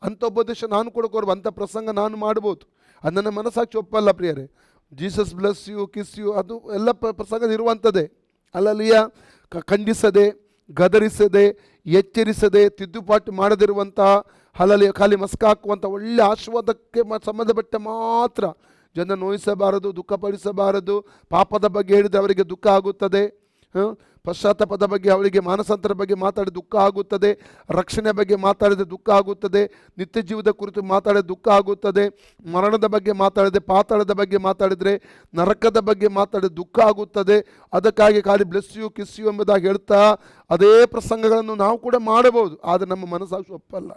Speaker 1: ಅಂಥ ಉಪದೇಶ ನಾನು ಕೊಡಕೋರ್ಬು, ಅಂಥ ಪ್ರಸಂಗ ನಾನು ಮಾಡ್ಬೋದು. ಅದು ನನ್ನ ಮನಸ್ಸಾಕ್ಷಿ ಒಪ್ಪಲ್ಲ ಪ್ರಿಯರೇ. Jesus bless you, kiss you, ಅದು ಎಲ್ಲ ಪ್ರಸಂಗ ಇರುವಂಥದ್ದೇ. ಅಲ್ಲಲ್ಲಿಯ ಖಂಡಿಸದೆ, ಗದರಿಸದೆ, ಎಚ್ಚರಿಸದೆ, ತಿದ್ದುಪಾಟು ಮಾಡದಿರುವಂತಹ, ಹಲಲಿ ಖಾಲಿ ಮಸ್ಕ ಹಾಕುವಂಥ ಒಳ್ಳೆ ಆಶೀರ್ವಾದಕ್ಕೆ ಸಂಬಂಧಪಟ್ಟ ಮಾತ್ರ ಜನ ನೋಯಿಸಬಾರದು, ದುಃಖಪಡಿಸಬಾರದು. ಪಾಪದ ಬಗ್ಗೆ ಹೇಳಿದರೆ ಅವರಿಗೆ ದುಃಖ ಆಗುತ್ತದೆ. ಪಶ್ಚಾತ್ತಾಪದ ಬಗ್ಗೆ, ಅವರಿಗೆ ಮಾನಸಾಂತರ ಬಗ್ಗೆ ಮಾತಾಡಿ ದುಃಖ ಆಗುತ್ತದೆ. ರಕ್ಷಣೆ ಬಗ್ಗೆ ಮಾತಾಡಿದರೆ ದುಃಖ ಆಗುತ್ತದೆ. ನಿತ್ಯ ಜೀವದ ಕುರಿತು ಮಾತಾಡಿದರೆ ದುಃಖ ಆಗುತ್ತದೆ. ಮರಣದ ಬಗ್ಗೆ ಮಾತಾಡಿದರೆ, ಪಾತಾಳದ ಬಗ್ಗೆ ಮಾತಾಡಿದರೆ, ನರಕದ ಬಗ್ಗೆ ಮಾತಾಡಿದರೆ ದುಃಖ ಆಗುತ್ತದೆ. ಅದಕ್ಕಾಗಿ ಖಾಲಿ ಬ್ಲೆಸ್ ಯು, ಕಿಸ್ ಯು ಎಂಬುದಾಗಿ ಹೇಳ್ತಾ ಅದೇ ಪ್ರಸಂಗಗಳನ್ನು ನಾವು ಕೂಡ ಮಾಡಬಹುದು. ಆದರೆ ನಮ್ಮ ಮನಸ್ಸಾಕ್ಷಿ ಒಪ್ಪಲ್ಲ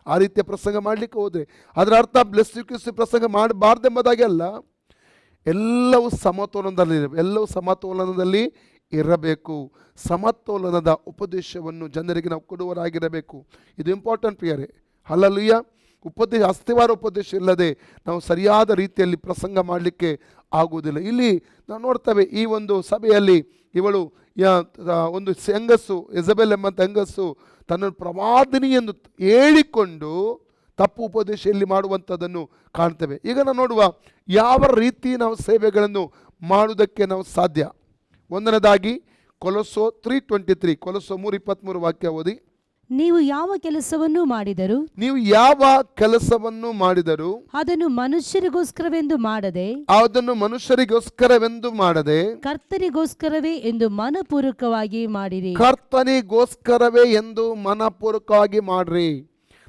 Speaker 1: ಆ ರೀತಿಯ ಪ್ರಸಂಗ ಮಾಡಲಿಕ್ಕೆ ಹೋದರೆ. ಅದರ ಅರ್ಥ ಬ್ಲೆಸ್ ಯು, ಕಿಸ್ ಯು ಪ್ರಸಂಗ ಮಾಡಬಾರ್ದೆಂಬುದಾಗಿ ಅಲ್ಲ. ಎಲ್ಲವೂ ಸಮತೋಲನದಲ್ಲಿ ಇರಬೇಕು. ಸಮತೋಲನದ ಉಪದೇಶವನ್ನು ಜನರಿಗೆ ನಾವು ಕೊಡುವರಾಗಿರಬೇಕು. ಇದು ಇಂಪಾರ್ಟೆಂಟ್ ಪ್ರಿಯರೇ. ಹಲ್ಲಲುಯ್ಯ. ಅಸ್ಥಿವಾರ ಉಪದೇಶ ಇಲ್ಲದೆ ನಾವು ಸರಿಯಾದ ರೀತಿಯಲ್ಲಿ ಪ್ರಸಂಗ ಮಾಡಲಿಕ್ಕೆ ಆಗುವುದಿಲ್ಲ. ಇಲ್ಲಿ ನಾವು ನೋಡ್ತೇವೆ, ಈ ಒಂದು ಸಭೆಯಲ್ಲಿ ಇವಳು ಒಂದು ಹೆಂಗಸು, ಎಜಬೆಲ್ ಎಂಬಂಥ ಹೆಂಗಸು ತನ್ನ ಪ್ರವಾದಿನಿ ಎಂದು ಹೇಳಿಕೊಂಡು ತಪ್ಪು ಉಪದೇಶ ಇಲ್ಲಿ ಮಾಡುವಂಥದ್ದನ್ನು ಕಾಣ್ತೇವೆ. ಈಗ ನಾವು ನೋಡುವ ಯಾವ ರೀತಿ ನಾವು ಸೇವೆಗಳನ್ನು ಮಾಡುವುದಕ್ಕೆ ನಾವು ಸಾಧ್ಯ. ಒಂದನೇದಾಗಿ ಕೊಲೊಸ್ಸೆ 3:23, ಕೊಲೊಸ್ಸೆ 3:23 ವಾಕ್ಯ ಓದಿ.
Speaker 3: ನೀವು ಯಾವ ಕೆಲಸವನ್ನು
Speaker 1: ಮಾಡಿದರೂ
Speaker 3: ಅದನ್ನು ಮನುಷ್ಯರಿಗೋಸ್ಕರವೆಂದು
Speaker 1: ಮಾಡದೆ
Speaker 3: ಕರ್ತನಿಗೋಸ್ಕರವೇ ಎಂದು ಮನಪೂರ್ವಕವಾಗಿ
Speaker 1: ಮಾಡಿರಿ.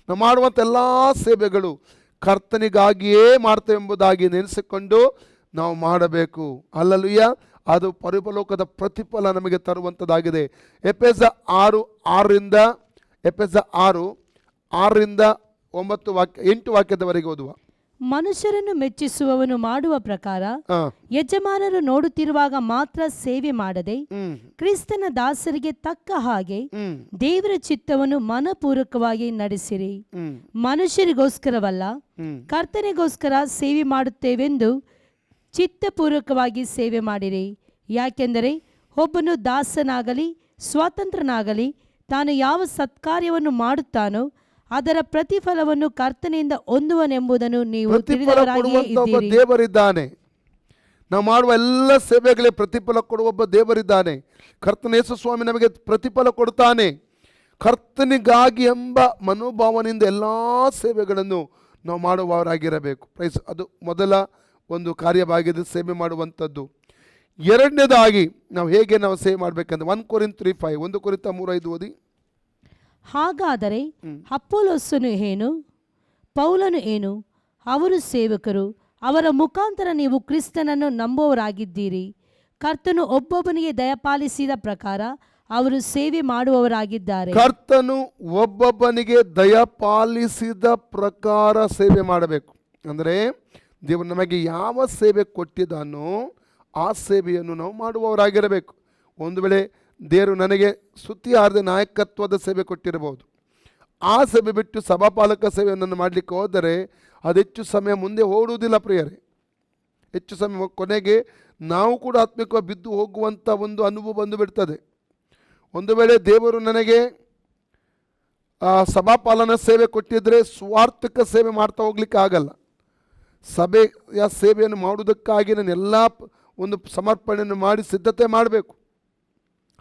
Speaker 1: ನಾವು ಮಾಡುವಂಥ ಎಲ್ಲ ಸೇವೆಗಳು ಕರ್ತನಿಗಾಗಿಯೇ ಮಾಡ್ತೇವೆ ಎಂಬುದಾಗಿ ನೆನೆಸಿಕೊಂಡು ನಾವು ಮಾಡಬೇಕು. ಅಲ್ಲಲುಯ್ಯ. ಅದು ಪರಲೋಕದ ಪ್ರತಿಫಲ ನಮಗೆ ತರುವಂಥದ್ದಾಗಿದೆ. ಎಫೆಸ 6:6 8 ವಾಕ್ಯದವರೆಗೆ ಓದುವ.
Speaker 3: ಮನುಷ್ಯರನ್ನು ಮೆಚ್ಚಿಸುವವನು ಮಾಡುವ ಪ್ರಕಾರ ಯಜಮಾನರು ನೋಡುತ್ತಿರುವಾಗ ಮಾತ್ರ ಸೇವೆ ಮಾಡದೆ ಕ್ರಿಸ್ತನ ದಾಸರಿಗೆ ತಕ್ಕ ಹಾಗೆ ದೇವರ ಚಿತ್ತವನ್ನು ಮನಪೂರ್ವಕವಾಗಿ ನಡೆಸಿರಿ. ಮನುಷ್ಯರಿಗೋಸ್ಕರವಲ್ಲ, ಕರ್ತನಿಗೋಸ್ಕರ ಸೇವೆ ಮಾಡುತ್ತೇವೆಂದು ಚಿತ್ತಪೂರ್ವಕವಾಗಿ ಸೇವೆ ಮಾಡಿರಿ. ಯಾಕೆಂದರೆ ಒಬ್ಬನು ದಾಸನಾಗಲಿ ಸ್ವತಂತ್ರನಾಗಲಿ ತಾನು ಯಾವ ಸತ್ಕಾರ್ಯವನ್ನು ಮಾಡುತ್ತಾನೋ ಅದರ ಪ್ರತಿಫಲವನ್ನು ಕರ್ತನಿಂದ ಹೊಂದುವನೆಂಬುದನ್ನು ನೀವು ತಿಳಿದವರಾಗಿಯೇ ಇದ್ದೀರಿ.
Speaker 1: ದೇವರಿದ್ದಾನೆ. ನಾವು ಮಾಡುವ ಎಲ್ಲ ಸೇವೆಗಳಿಗೆ ಪ್ರತಿಫಲ ಕೊಡುವ ಒಬ್ಬ ದೇವರಿದ್ದಾನೆ. ಕರ್ತನ ಯೇಸು ಸ್ವಾಮಿ ನಮಗೆ ಪ್ರತಿಫಲ ಕೊಡ್ತಾನೆ. ಕರ್ತನಿಗಾಗಿ ಎಂಬ ಮನೋಭಾವನೆಯಿಂದ ಎಲ್ಲ ಸೇವೆಗಳನ್ನು ನಾವು ಮಾಡುವವರಾಗಿರಬೇಕು. ಪ್ರೈಸ್. ಅದು ಮೊದಲ ಒಂದು ಕಾರ್ಯವಾಗಿದೆ, ಸೇವೆ ಮಾಡುವಂಥದ್ದು. ಎರಡನೇದಾಗಿ ನಾವು ಹೇಗೆ ನಾವು ಸೇವೆ ಮಾಡಬೇಕಂದ್ರೆ 1 ಕೊರಿಂಥ 3:5, 1 ಕೊರಿಂಥ 3:5 ಓದಿ.
Speaker 3: ಹಾಗಾದರೆ ಅಪೊಲ್ಲೋಸನು ಏನು, ಪೌಲನು ಏನು? ಅವರು ಸೇವಕರು. ಅವರ ಮುಖಾಂತರ ನೀವು ಕ್ರಿಸ್ತನನ್ನು ನಂಬುವವರಾಗಿದ್ದೀರಿ. ಕರ್ತನು ಒಬ್ಬೊಬ್ಬನಿಗೆ ದಯಪಾಲಿಸಿದ ಪ್ರಕಾರ ಅವರು ಸೇವೆ ಮಾಡುವವರಾಗಿದ್ದಾರೆ.
Speaker 1: ಕರ್ತನು ಒಬ್ಬೊಬ್ಬನಿಗೆ ದಯಪಾಲಿಸಿದ ಪ್ರಕಾರ ಸೇವೆ ಮಾಡಬೇಕು. ಅಂದರೆ ದೇವರು ನಮಗೆ ಯಾವ ಸೇವೆ ಕೊಟ್ಟಿದ್ದಾನೋ ಆ ಸೇವೆಯನ್ನು ನಾವು ಮಾಡುವವರಾಗಿರಬೇಕು. ಒಂದು ವೇಳೆ ದೇವರು ನನಗೆ ಸ್ತುತಿ ಹಾರದೆ ನಾಯಕತ್ವದ ಸೇವೆ ಕೊಟ್ಟಿರಬಹುದು. ಆ ಸಭೆ ಬಿಟ್ಟು ಸಭಾಪಾಲಕ ಸೇವೆಯನ್ನು ಮಾಡಲಿಕ್ಕೆ ಹೋದರೆ ಅದು ಹೆಚ್ಚು ಸಮಯ ಮುಂದೆ ಓಡುವುದಿಲ್ಲ ಪ್ರಿಯರೇ. ಹೆಚ್ಚು ಸಮಯ ಕೊನೆಗೆ ನಾವು ಕೂಡ ಆತ್ಮಿಕವಾಗಿ ಬಿದ್ದು ಹೋಗುವಂಥ ಒಂದು ಅನುಭವ ಬಂದು ಬಿಡ್ತದೆ. ಒಂದು ವೇಳೆ ದೇವರು ನನಗೆ ಸಭಾಪಾಲನಾ ಸೇವೆ ಕೊಟ್ಟಿದ್ದರೆ ಸ್ವಾರ್ಥಕ ಸೇವೆ ಮಾಡ್ತಾ ಹೋಗ್ಲಿಕ್ಕೆ ಆಗಲ್ಲ. ಸಭೆಯ ಸೇವೆಯನ್ನು ಮಾಡುವುದಕ್ಕಾಗಿ ನಾನು ಎಲ್ಲ ಒಂದು ಸಮರ್ಪಣೆಯನ್ನು ಮಾಡಿ ಸಿದ್ಧತೆ ಮಾಡಬೇಕು.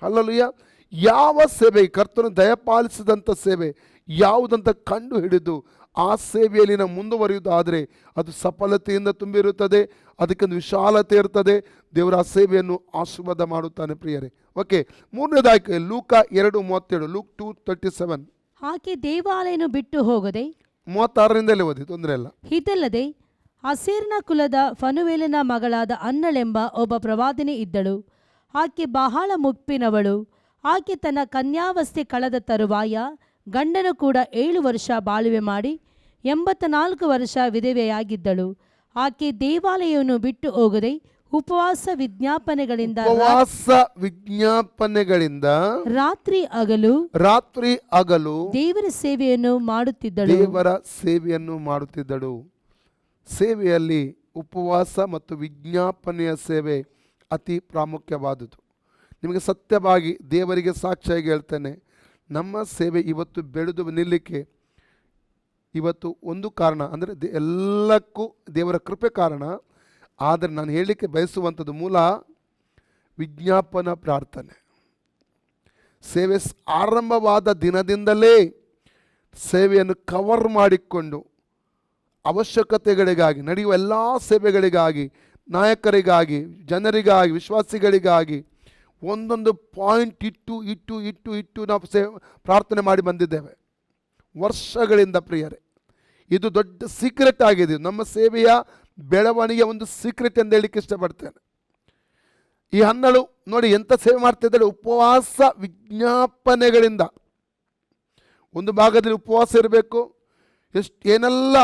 Speaker 1: ಹಲ್ಲೆಲೂಯಾ. ಯಾವ ಸೇವೆ ಕರ್ತನು ದಯಪಾಲಿಸಿದಂಥ ಸೇವೆ ಯಾವುದಂತ ಕಂಡು ಹಿಡಿದು ಆ ಸೇವೆಯಲ್ಲಿ ನಾವು ಮುಂದುವರಿಯುವುದಾದರೆ ಅದು ಸಫಲತೆಯಿಂದ ತುಂಬಿರುತ್ತದೆ, ಅದಕ್ಕೊಂದು ವಿಶಾಲತೆ ಇರ್ತದೆ. ದೇವರ ಆ ಸೇವೆಯನ್ನು ಆಶೀರ್ವಾದ ಮಾಡುತ್ತಾನೆ ಪ್ರಿಯರೇ. ಓಕೆ, ಮೂರನೇದಾಗಿ ಲೂಕ 2:37, ಲೂಕ್ 2:37.
Speaker 3: ಆಕೆ ದೇವಾಲಯನು ಬಿಟ್ಟು ಹೋಗದೆ
Speaker 1: 36ರಿಂದಲೇ ಓದಿ, ತೊಂದರೆ ಇಲ್ಲ.
Speaker 3: ಇದಲ್ಲದೆ ಅಸೇರ್ನ ಕುಲದ ಫನುವೇಲನ ಮಗಳಾದ ಅನ್ನಳೆಂಬ ಒಬ್ಬ ಪ್ರವಾದಿನಿ ಇದ್ದಳು. ಆಕೆ ಬಹಳ ಮುಪ್ಪಿನವಳು. ಆಕೆ ತನ್ನ ಕನ್ಯಾವಸ್ಥೆ ಕಳೆದ ತರುವಾಯ ಗಂಡನು ಕೂಡ 7 ವರ್ಷ ಬಾಳುವೆ ಮಾಡಿ 84 ವರ್ಷ ವಿಧವೆಯಾಗಿದ್ದಳು. ಆಕೆ ದೇವಾಲಯವನ್ನು ಬಿಟ್ಟು ಹೋಗದೆ ಉಪವಾಸ ವಿಜ್ಞಾಪನೆಗಳಿಂದ ರಾತ್ರಿ ಹಗಲು ದೇವರ ಸೇವೆಯನ್ನು ಮಾಡುತ್ತಿದ್ದಳು.
Speaker 1: ಸೇವೆಯಲ್ಲಿ ಉಪವಾಸ ಮತ್ತು ವಿಜ್ಞಾಪನೆಯ ಸೇವೆ ಅತಿ ಪ್ರಾಮುಖ್ಯವಾದುದು. ನಿಮಗೆ ಸತ್ಯವಾಗಿ ದೇವರಿಗೆ ಸಾಕ್ಷಿಯಾಗಿ ಹೇಳ್ತೇನೆ, ನಮ್ಮ ಸೇವೆ ಇವತ್ತು ಬೆಳೆದು ನಿಲ್ಲಕ್ಕೆ ಇವತ್ತು ಒಂದು ಕಾರಣ ಅಂದರೆ ಎಲ್ಲಕ್ಕೂ ದೇವರ ಕೃಪೆ ಕಾರಣ. ಆದರೆ ನಾನು ಹೇಳಲಿಕ್ಕೆ ಬಯಸುವಂಥದ್ದು ಮೂಲ ವಿಜ್ಞಾಪನಾ ಪ್ರಾರ್ಥನೆ. ಸೇವೆ ಆರಂಭವಾದ ದಿನದಿಂದಲೇ ಸೇವೆಯನ್ನು ಕವರ್ ಮಾಡಿಕೊಂಡು ಅವಶ್ಯಕತೆಗಳಿಗಾಗಿ ನಡೆಯುವ ಎಲ್ಲ ಸೇವೆಗಳಿಗಾಗಿ, ನಾಯಕರಿಗಾಗಿ, ಜನರಿಗಾಗಿ, ವಿಶ್ವಾಸಿಗಳಿಗಾಗಿ ಒಂದೊಂದು ಪಾಯಿಂಟ್ ಇಟ್ಟು ನಾವು ಪ್ರಾರ್ಥನೆ ಮಾಡಿ ಬಂದಿದ್ದೇವೆ ವರ್ಷಗಳಿಂದ ಪ್ರಿಯರೇ. ಇದು ದೊಡ್ಡ ಸೀಕ್ರೆಟ್ ಆಗಿದೆ. ನಮ್ಮ ಸೇವೆಯ ಬೆಳವಣಿಗೆ ಒಂದು ಸೀಕ್ರೆಟ್ ಎಂದು ಹೇಳಲಿಕ್ಕೆ ಇಷ್ಟಪಡ್ತೇನೆ. ಈ ಹನ್ನಳು ನೋಡಿ ಎಂಥ ಸೇವೆ ಮಾಡ್ತಿದ್ದಾಳೆ, ಉಪವಾಸ ವಿಜ್ಞಾಪನೆಗಳಿಂದ. ಒಂದು ಭಾಗದಲ್ಲಿ ಉಪವಾಸ ಇರಬೇಕು. ಏನೆಲ್ಲ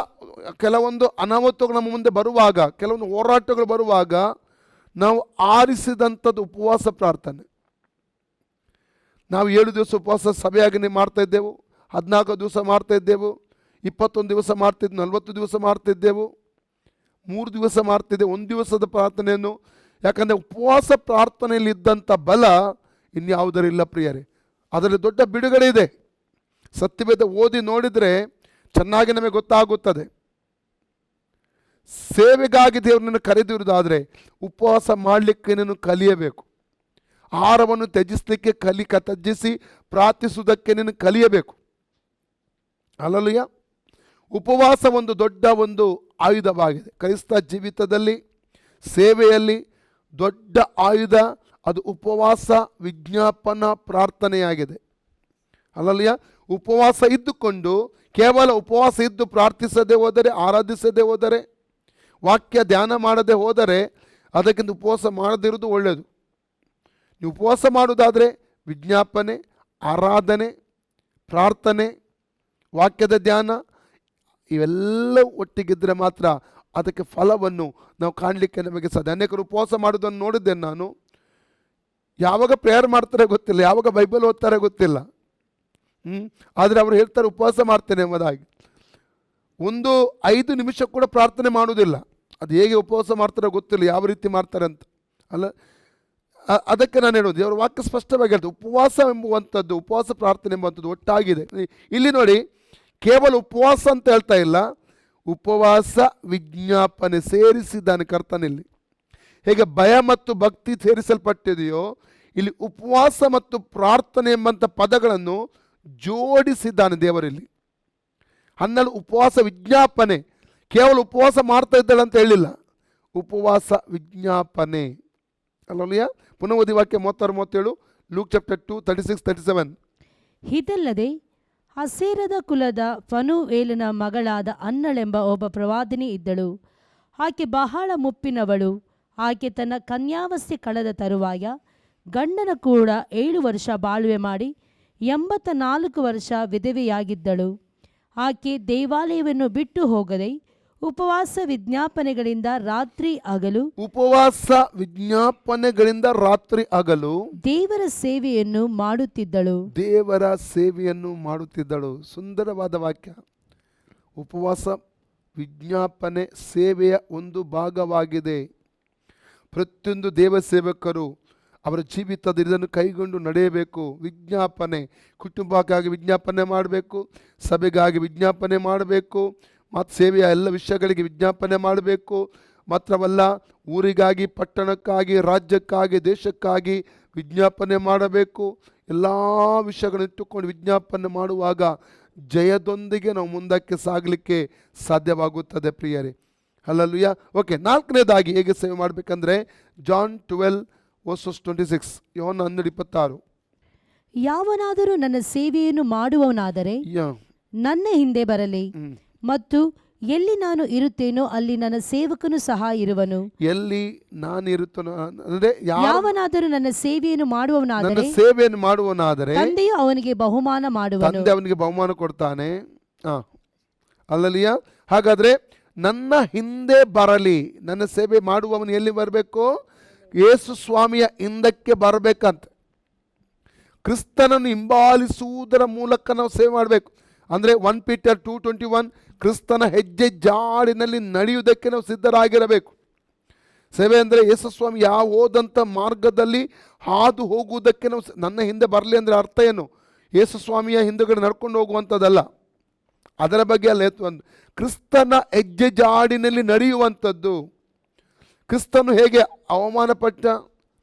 Speaker 1: ಕೆಲವೊಂದು ಅನಾಹುತಗಳು ನಮ್ಮ ಮುಂದೆ ಬರುವಾಗ, ಕೆಲವೊಂದು ಹೋರಾಟಗಳು ಬರುವಾಗ ನಾವು ಆರಿಸಿದಂಥದ್ದು ಉಪವಾಸ ಪ್ರಾರ್ಥನೆ. ನಾವು 7 ದಿವಸ ಉಪವಾಸ ಸಭೆಯಾಗಿ ಮಾಡ್ತಾ ಇದ್ದೆವು, 14 ದಿವಸ ಮಾಡ್ತಾ ಇದ್ದೆವು, 21 ದಿವಸ ಮಾಡ್ತಿದ್ದು, 40 ದಿವಸ ಮಾಡ್ತಿದ್ದೆವು, 3 ದಿವಸ ಮಾಡ್ತಿದ್ದೆ, 1 ದಿವಸದ ಪ್ರಾರ್ಥನೆಯನ್ನು. ಯಾಕಂದರೆ ಉಪವಾಸ ಪ್ರಾರ್ಥನೆಯಲ್ಲಿ ಇದ್ದಂಥ ಬಲ ಇನ್ಯಾವುದರಿಲ್ಲ ಪ್ರಿಯರೇ. ಅದರಲ್ಲಿ ದೊಡ್ಡ ಬಿಡುಗಡೆ ಇದೆ. ಸತ್ಯವೇದ ಓದಿ ನೋಡಿದರೆ ಚೆನ್ನಾಗಿ ನಮಗೆ ಗೊತ್ತಾಗುತ್ತದೆ. ಸೇವೆಗಾಗಿ ದೇವರನ್ನು ಕರೆದಿರುವುದಾದರೆ ಉಪವಾಸ ಮಾಡಲಿಕ್ಕೆ ನೀನು ಕಲಿಯಬೇಕು. ಆಹಾರವನ್ನು ತ್ಯಜಿಸಲಿಕ್ಕೆ ತ್ಯಜಿಸಿ ಪ್ರಾರ್ಥಿಸುವುದಕ್ಕೆ ನೀನು ಕಲಿಯಬೇಕು. ಹಲ್ಲೆಲೂಯಾ. ಉಪವಾಸ ಒಂದು ದೊಡ್ಡ ಒಂದು ಆಯುಧವಾಗಿದೆ ಕ್ರೈಸ್ತ ಜೀವಿತದಲ್ಲಿ. ಸೇವೆಯಲ್ಲಿ ದೊಡ್ಡ ಆಯುಧ ಅದು ಉಪವಾಸ ವಿಜ್ಞಾಪನಾ ಪ್ರಾರ್ಥನೆಯಾಗಿದೆ. ಹಲ್ಲೆಲೂಯಾ. ಉಪವಾಸ ಇದ್ದುಕೊಂಡು ಕೇವಲ ಉಪವಾಸ ಇದ್ದು ಪ್ರಾರ್ಥಿಸದೆ ಹೋದರೆ, ಆರಾಧಿಸದೆ ಹೋದರೆ, ವಾಕ್ಯ ಧ್ಯಾನ ಮಾಡದೆ ಹೋದರೆ ಅದಕ್ಕಿಂತ ಉಪವಾಸ ಮಾಡದಿರುವುದು ಒಳ್ಳೆಯದು. ನೀವು ಉಪವಾಸ ಮಾಡುವುದಾದರೆ ವಿಜ್ಞಾಪನೆ, ಆರಾಧನೆ, ಪ್ರಾರ್ಥನೆ, ವಾಕ್ಯದ ಧ್ಯಾನ ಇವೆಲ್ಲವೂ ಒಟ್ಟಿಗಿದ್ದರೆ ಮಾತ್ರ ಅದಕ್ಕೆ ಫಲವನ್ನು ನಾವು ಕಾಣಲಿಕ್ಕೆ ನಮಗೆ ಸಾಧ್ಯ. ಅನೇಕರು ಉಪವಾಸ ಮಾಡೋದನ್ನು ನೋಡಿದ್ದೇನೆ ನಾನು. ಯಾವಾಗ ಪ್ರೇಯರ್ ಮಾಡ್ತಾರೆ ಗೊತ್ತಿಲ್ಲ, ಯಾವಾಗ ಬೈಬಲ್ ಓದ್ತಾರೆ ಗೊತ್ತಿಲ್ಲ. ಆದರೆ ಅವರು ಹೇಳ್ತಾರೆ ಉಪವಾಸ ಮಾಡ್ತೇನೆ ಎಂಬುದಾಗಿ. 5 ನಿಮಿಷ ಕೂಡ ಪ್ರಾರ್ಥನೆ ಮಾಡುವುದಿಲ್ಲ. ಅದು ಹೇಗೆ ಉಪವಾಸ ಮಾಡ್ತಾರೋ ಗೊತ್ತಿಲ್ಲ, ಯಾವ ರೀತಿ ಮಾಡ್ತಾರೆ ಅಂತ ಅಲ್ಲ. ಅದಕ್ಕೆ ನಾನು ಹೇಳೋದು, ದೇವರ ವಾಕ್ಯ ಸ್ಪಷ್ಟವಾಗಿ ಹೇಳ್ತದೆ, ಉಪವಾಸ ಎಂಬುವಂಥದ್ದು, ಉಪವಾಸ ಪ್ರಾರ್ಥನೆ ಎಂಬುವಂಥದ್ದು ಒಟ್ಟಾಗಿದೆ. ಇಲ್ಲಿ ನೋಡಿ, ಕೇವಲ ಉಪವಾಸ ಅಂತ ಹೇಳ್ತಾ ಇಲ್ಲ, ಉಪವಾಸ ವಿಜ್ಞಾಪನೆ ಸೇರಿಸಿದ್ದಾನೆ ಕರ್ತನಲ್ಲಿ. ಹೇಗೆ ಭಯ ಮತ್ತು ಭಕ್ತಿ ಸೇರಿಸಲ್ಪಟ್ಟಿದೆಯೋ, ಇಲ್ಲಿ ಉಪವಾಸ ಮತ್ತು ಪ್ರಾರ್ಥನೆ ಎಂಬಂಥ ಪದಗಳನ್ನು ಜೋಡಿಸಿದ್ದಾನೆ ದೇವರಲ್ಲಿ. ಹನ್ನೆರಡು ಉಪವಾಸ ವಿಜ್ಞಾಪನೆ, ಕೇವಲ ಉಪವಾಸ ಮಾಡ್ತಾ ಇದ್ದಾಳೆ ಅಂತ ಹೇಳಿಲ್ಲ, ಉಪವಾಸ ವಿಜ್ಞಾಪನೆ. ಅಲ್ಲಲ್ಲಿಯ ಪುನಃ ಓದಿ ವಾಕ್ಯ 36-37, ಲೂಕ್ ಚಾಪ್ಟರ್ 2 36-37.
Speaker 3: ಇದಲ್ಲದೆ ಅಸೇರದ ಕುಲದ ಫನುವೇಲನ ಮಗಳಾದ ಅನ್ನಳೆಂಬ ಒಬ್ಬ ಪ್ರವಾದಿನಿ ಇದ್ದಳು. ಆಕೆ ಬಹಳ ಮುಪ್ಪಿನವಳು. ಆಕೆ ತನ್ನ ಕನ್ಯಾವಸ್ಥೆ ಕಳೆದ ತರುವಾಯ ಗಂಡನ ಕೂಡ 7 ವರ್ಷ ಬಾಳುವೆ ಮಾಡಿ 84 ವರ್ಷ ವಿಧವೆಯಾಗಿದ್ದಳು. ಆಕೆ ದೇವಾಲಯವನ್ನು ಬಿಟ್ಟು ಹೋಗದೆ ಉಪವಾಸ ವಿಜ್ಞಾಪನೆಗಳಿಂದ ರಾತ್ರಿ ಹಗಲು
Speaker 1: ಉಪವಾಸ ವಿಜ್ಞಾಪನೆಗಳಿಂದ ರಾತ್ರಿ ಹಗಲು
Speaker 3: ದೇವರ ಸೇವೆಯನ್ನು ಮಾಡುತ್ತಿದ್ದಳು.
Speaker 1: ದೇವರ ಸೇವೆಯನ್ನು ಮಾಡುತ್ತಿದ್ದಳು. ಸುಂದರವಾದ ವಾಕ್ಯ. ಉಪವಾಸ ವಿಜ್ಞಾಪನೆ ಸೇವೆಯ ಒಂದು ಭಾಗವಾಗಿದೆ. ಪ್ರತಿಯೊಂದು ದೇವ ಸೇವಕರು ಅವರ ಜೀವಿತದಲ್ಲಿ ಇದನ್ನು ಕೈಗೊಂಡು ನಡೆಯಬೇಕು. ವಿಜ್ಞಾಪನೆ, ಕುಟುಂಬಕ್ಕಾಗಿ ವಿಜ್ಞಾಪನೆ ಮಾಡಬೇಕು, ಸಭೆಗಾಗಿ ವಿಜ್ಞಾಪನೆ ಮಾಡಬೇಕು, ಮತ್ತು ಸೇವೆಯ ಎಲ್ಲ ವಿಷಯಗಳಿಗೆ ವಿಜ್ಞಾಪನೆ ಮಾಡಬೇಕು. ಮಾತ್ರವಲ್ಲ, ಊರಿಗಾಗಿ, ಪಟ್ಟಣಕ್ಕಾಗಿ, ರಾಜ್ಯಕ್ಕಾಗಿ, ದೇಶಕ್ಕಾಗಿ ವಿಜ್ಞಾಪನೆ ಮಾಡಬೇಕು. ಎಲ್ಲ ವಿಷಯಗಳನ್ನು ಇಟ್ಟುಕೊಂಡು ವಿಜ್ಞಾಪನೆ ಮಾಡುವಾಗ ಜಯದೊಂದಿಗೆ ನಾವು ಮುಂದಕ್ಕೆ ಸಾಗಲಿಕ್ಕೆ ಸಾಧ್ಯವಾಗುತ್ತದೆ ಪ್ರಿಯರೇ. ಹಲ್ಲೆಲೂಯಾ. ಓಕೆ, ನಾಲ್ಕನೇದಾಗಿ ಹೇಗೆ ಸೇವೆ ಮಾಡಬೇಕಂದ್ರೆ ಜಾನ್ 12:26, ಯೋಹನ 12:26.
Speaker 3: ಯಾವನಾದರೂ ನನ್ನ ಸೇವೆಯನ್ನು ಮಾಡುವವನಾದರೆ ನನ್ನ ಹಿಂದೆ ಬರಲಿ, ಮತ್ತು ಎಲ್ಲಿ ನಾನು ಇರುತ್ತೇನೋ ಅಲ್ಲಿ ನನ್ನ ಸೇವಕನು ಸಹ ಇರುವನು.
Speaker 1: ಎಲ್ಲಿ ನಾನು ಇರುತ್ತೇನೋ ಅಂದ್ರೆ
Speaker 3: ಯಾವನಾದರೂ ನನ್ನ ಸೇವೆಯನ್ನು ಮಾಡುವವನಾದರೆ,
Speaker 1: ನನ್ನ ಸೇವೆಯನ್ನು ಮಾಡುವವನಾದರೆ
Speaker 3: ತಂದೆಯು ಅವನಿಗೆ ಬಹುಮಾನ ಮಾಡುವನು.
Speaker 1: ತಂದೆ ಅವನಿಗೆ ಬಹುಮಾನ ಕೊಡ್ತಾನೆ. ಹಲ್ಲೆಲೂಯಾ. ಹಾಗಾದ್ರೆ ನನ್ನ ಹಿಂದೆ ಬರಲಿ. ನನ್ನ ಸೇವೆ ಮಾಡುವವನು ಎಲ್ಲಿ ಬರಬೇಕು? ಯೇಸು ಸ್ವಾಮಿಯ ಹಿಂದಕ್ಕೆ ಬರಬೇಕಂತ. ಕ್ರಿಸ್ತನನ್ನು ಹಿಂಬಾಲಿಸುವುದರ ಮೂಲಕ ನಾವು ಸೇವೆ ಮಾಡಬೇಕು. ಅಂದರೆ 1 Peter 2:21, ಕ್ರಿಸ್ತನ ಹೆಜ್ಜೆ ಜಾಡಿನಲ್ಲಿ ನಡೆಯುವುದಕ್ಕೆ ನಾವು ಸಿದ್ಧರಾಗಿರಬೇಕು. ಸೇವೆ ಅಂದರೆ ಯೇಸು ಸ್ವಾಮಿ ಯಾವ ಹೋದಂಥ ಮಾರ್ಗದಲ್ಲಿ ಹಾದು ಹೋಗುವುದಕ್ಕೆ ನಾವು ನನ್ನ ಹಿಂದೆ ಬರಲಿ ಅಂದರೆ ಅರ್ಥ ಏನು? ಯೇಸು ಸ್ವಾಮಿಯ ಹಿಂದುಗಡೆ ನಡ್ಕೊಂಡು ಹೋಗುವಂಥದ್ದಲ್ಲ, ಅದರ ಬಗ್ಗೆ ಅಲ್ಲ. ಕ್ರಿಸ್ತನ ಹೆಜ್ಜೆ ಜಾಡಿನಲ್ಲಿ ನಡೆಯುವಂಥದ್ದು. ಕ್ರಿಸ್ತನು ಹೇಗೆ ಅವಮಾನಪಟ್ಟ,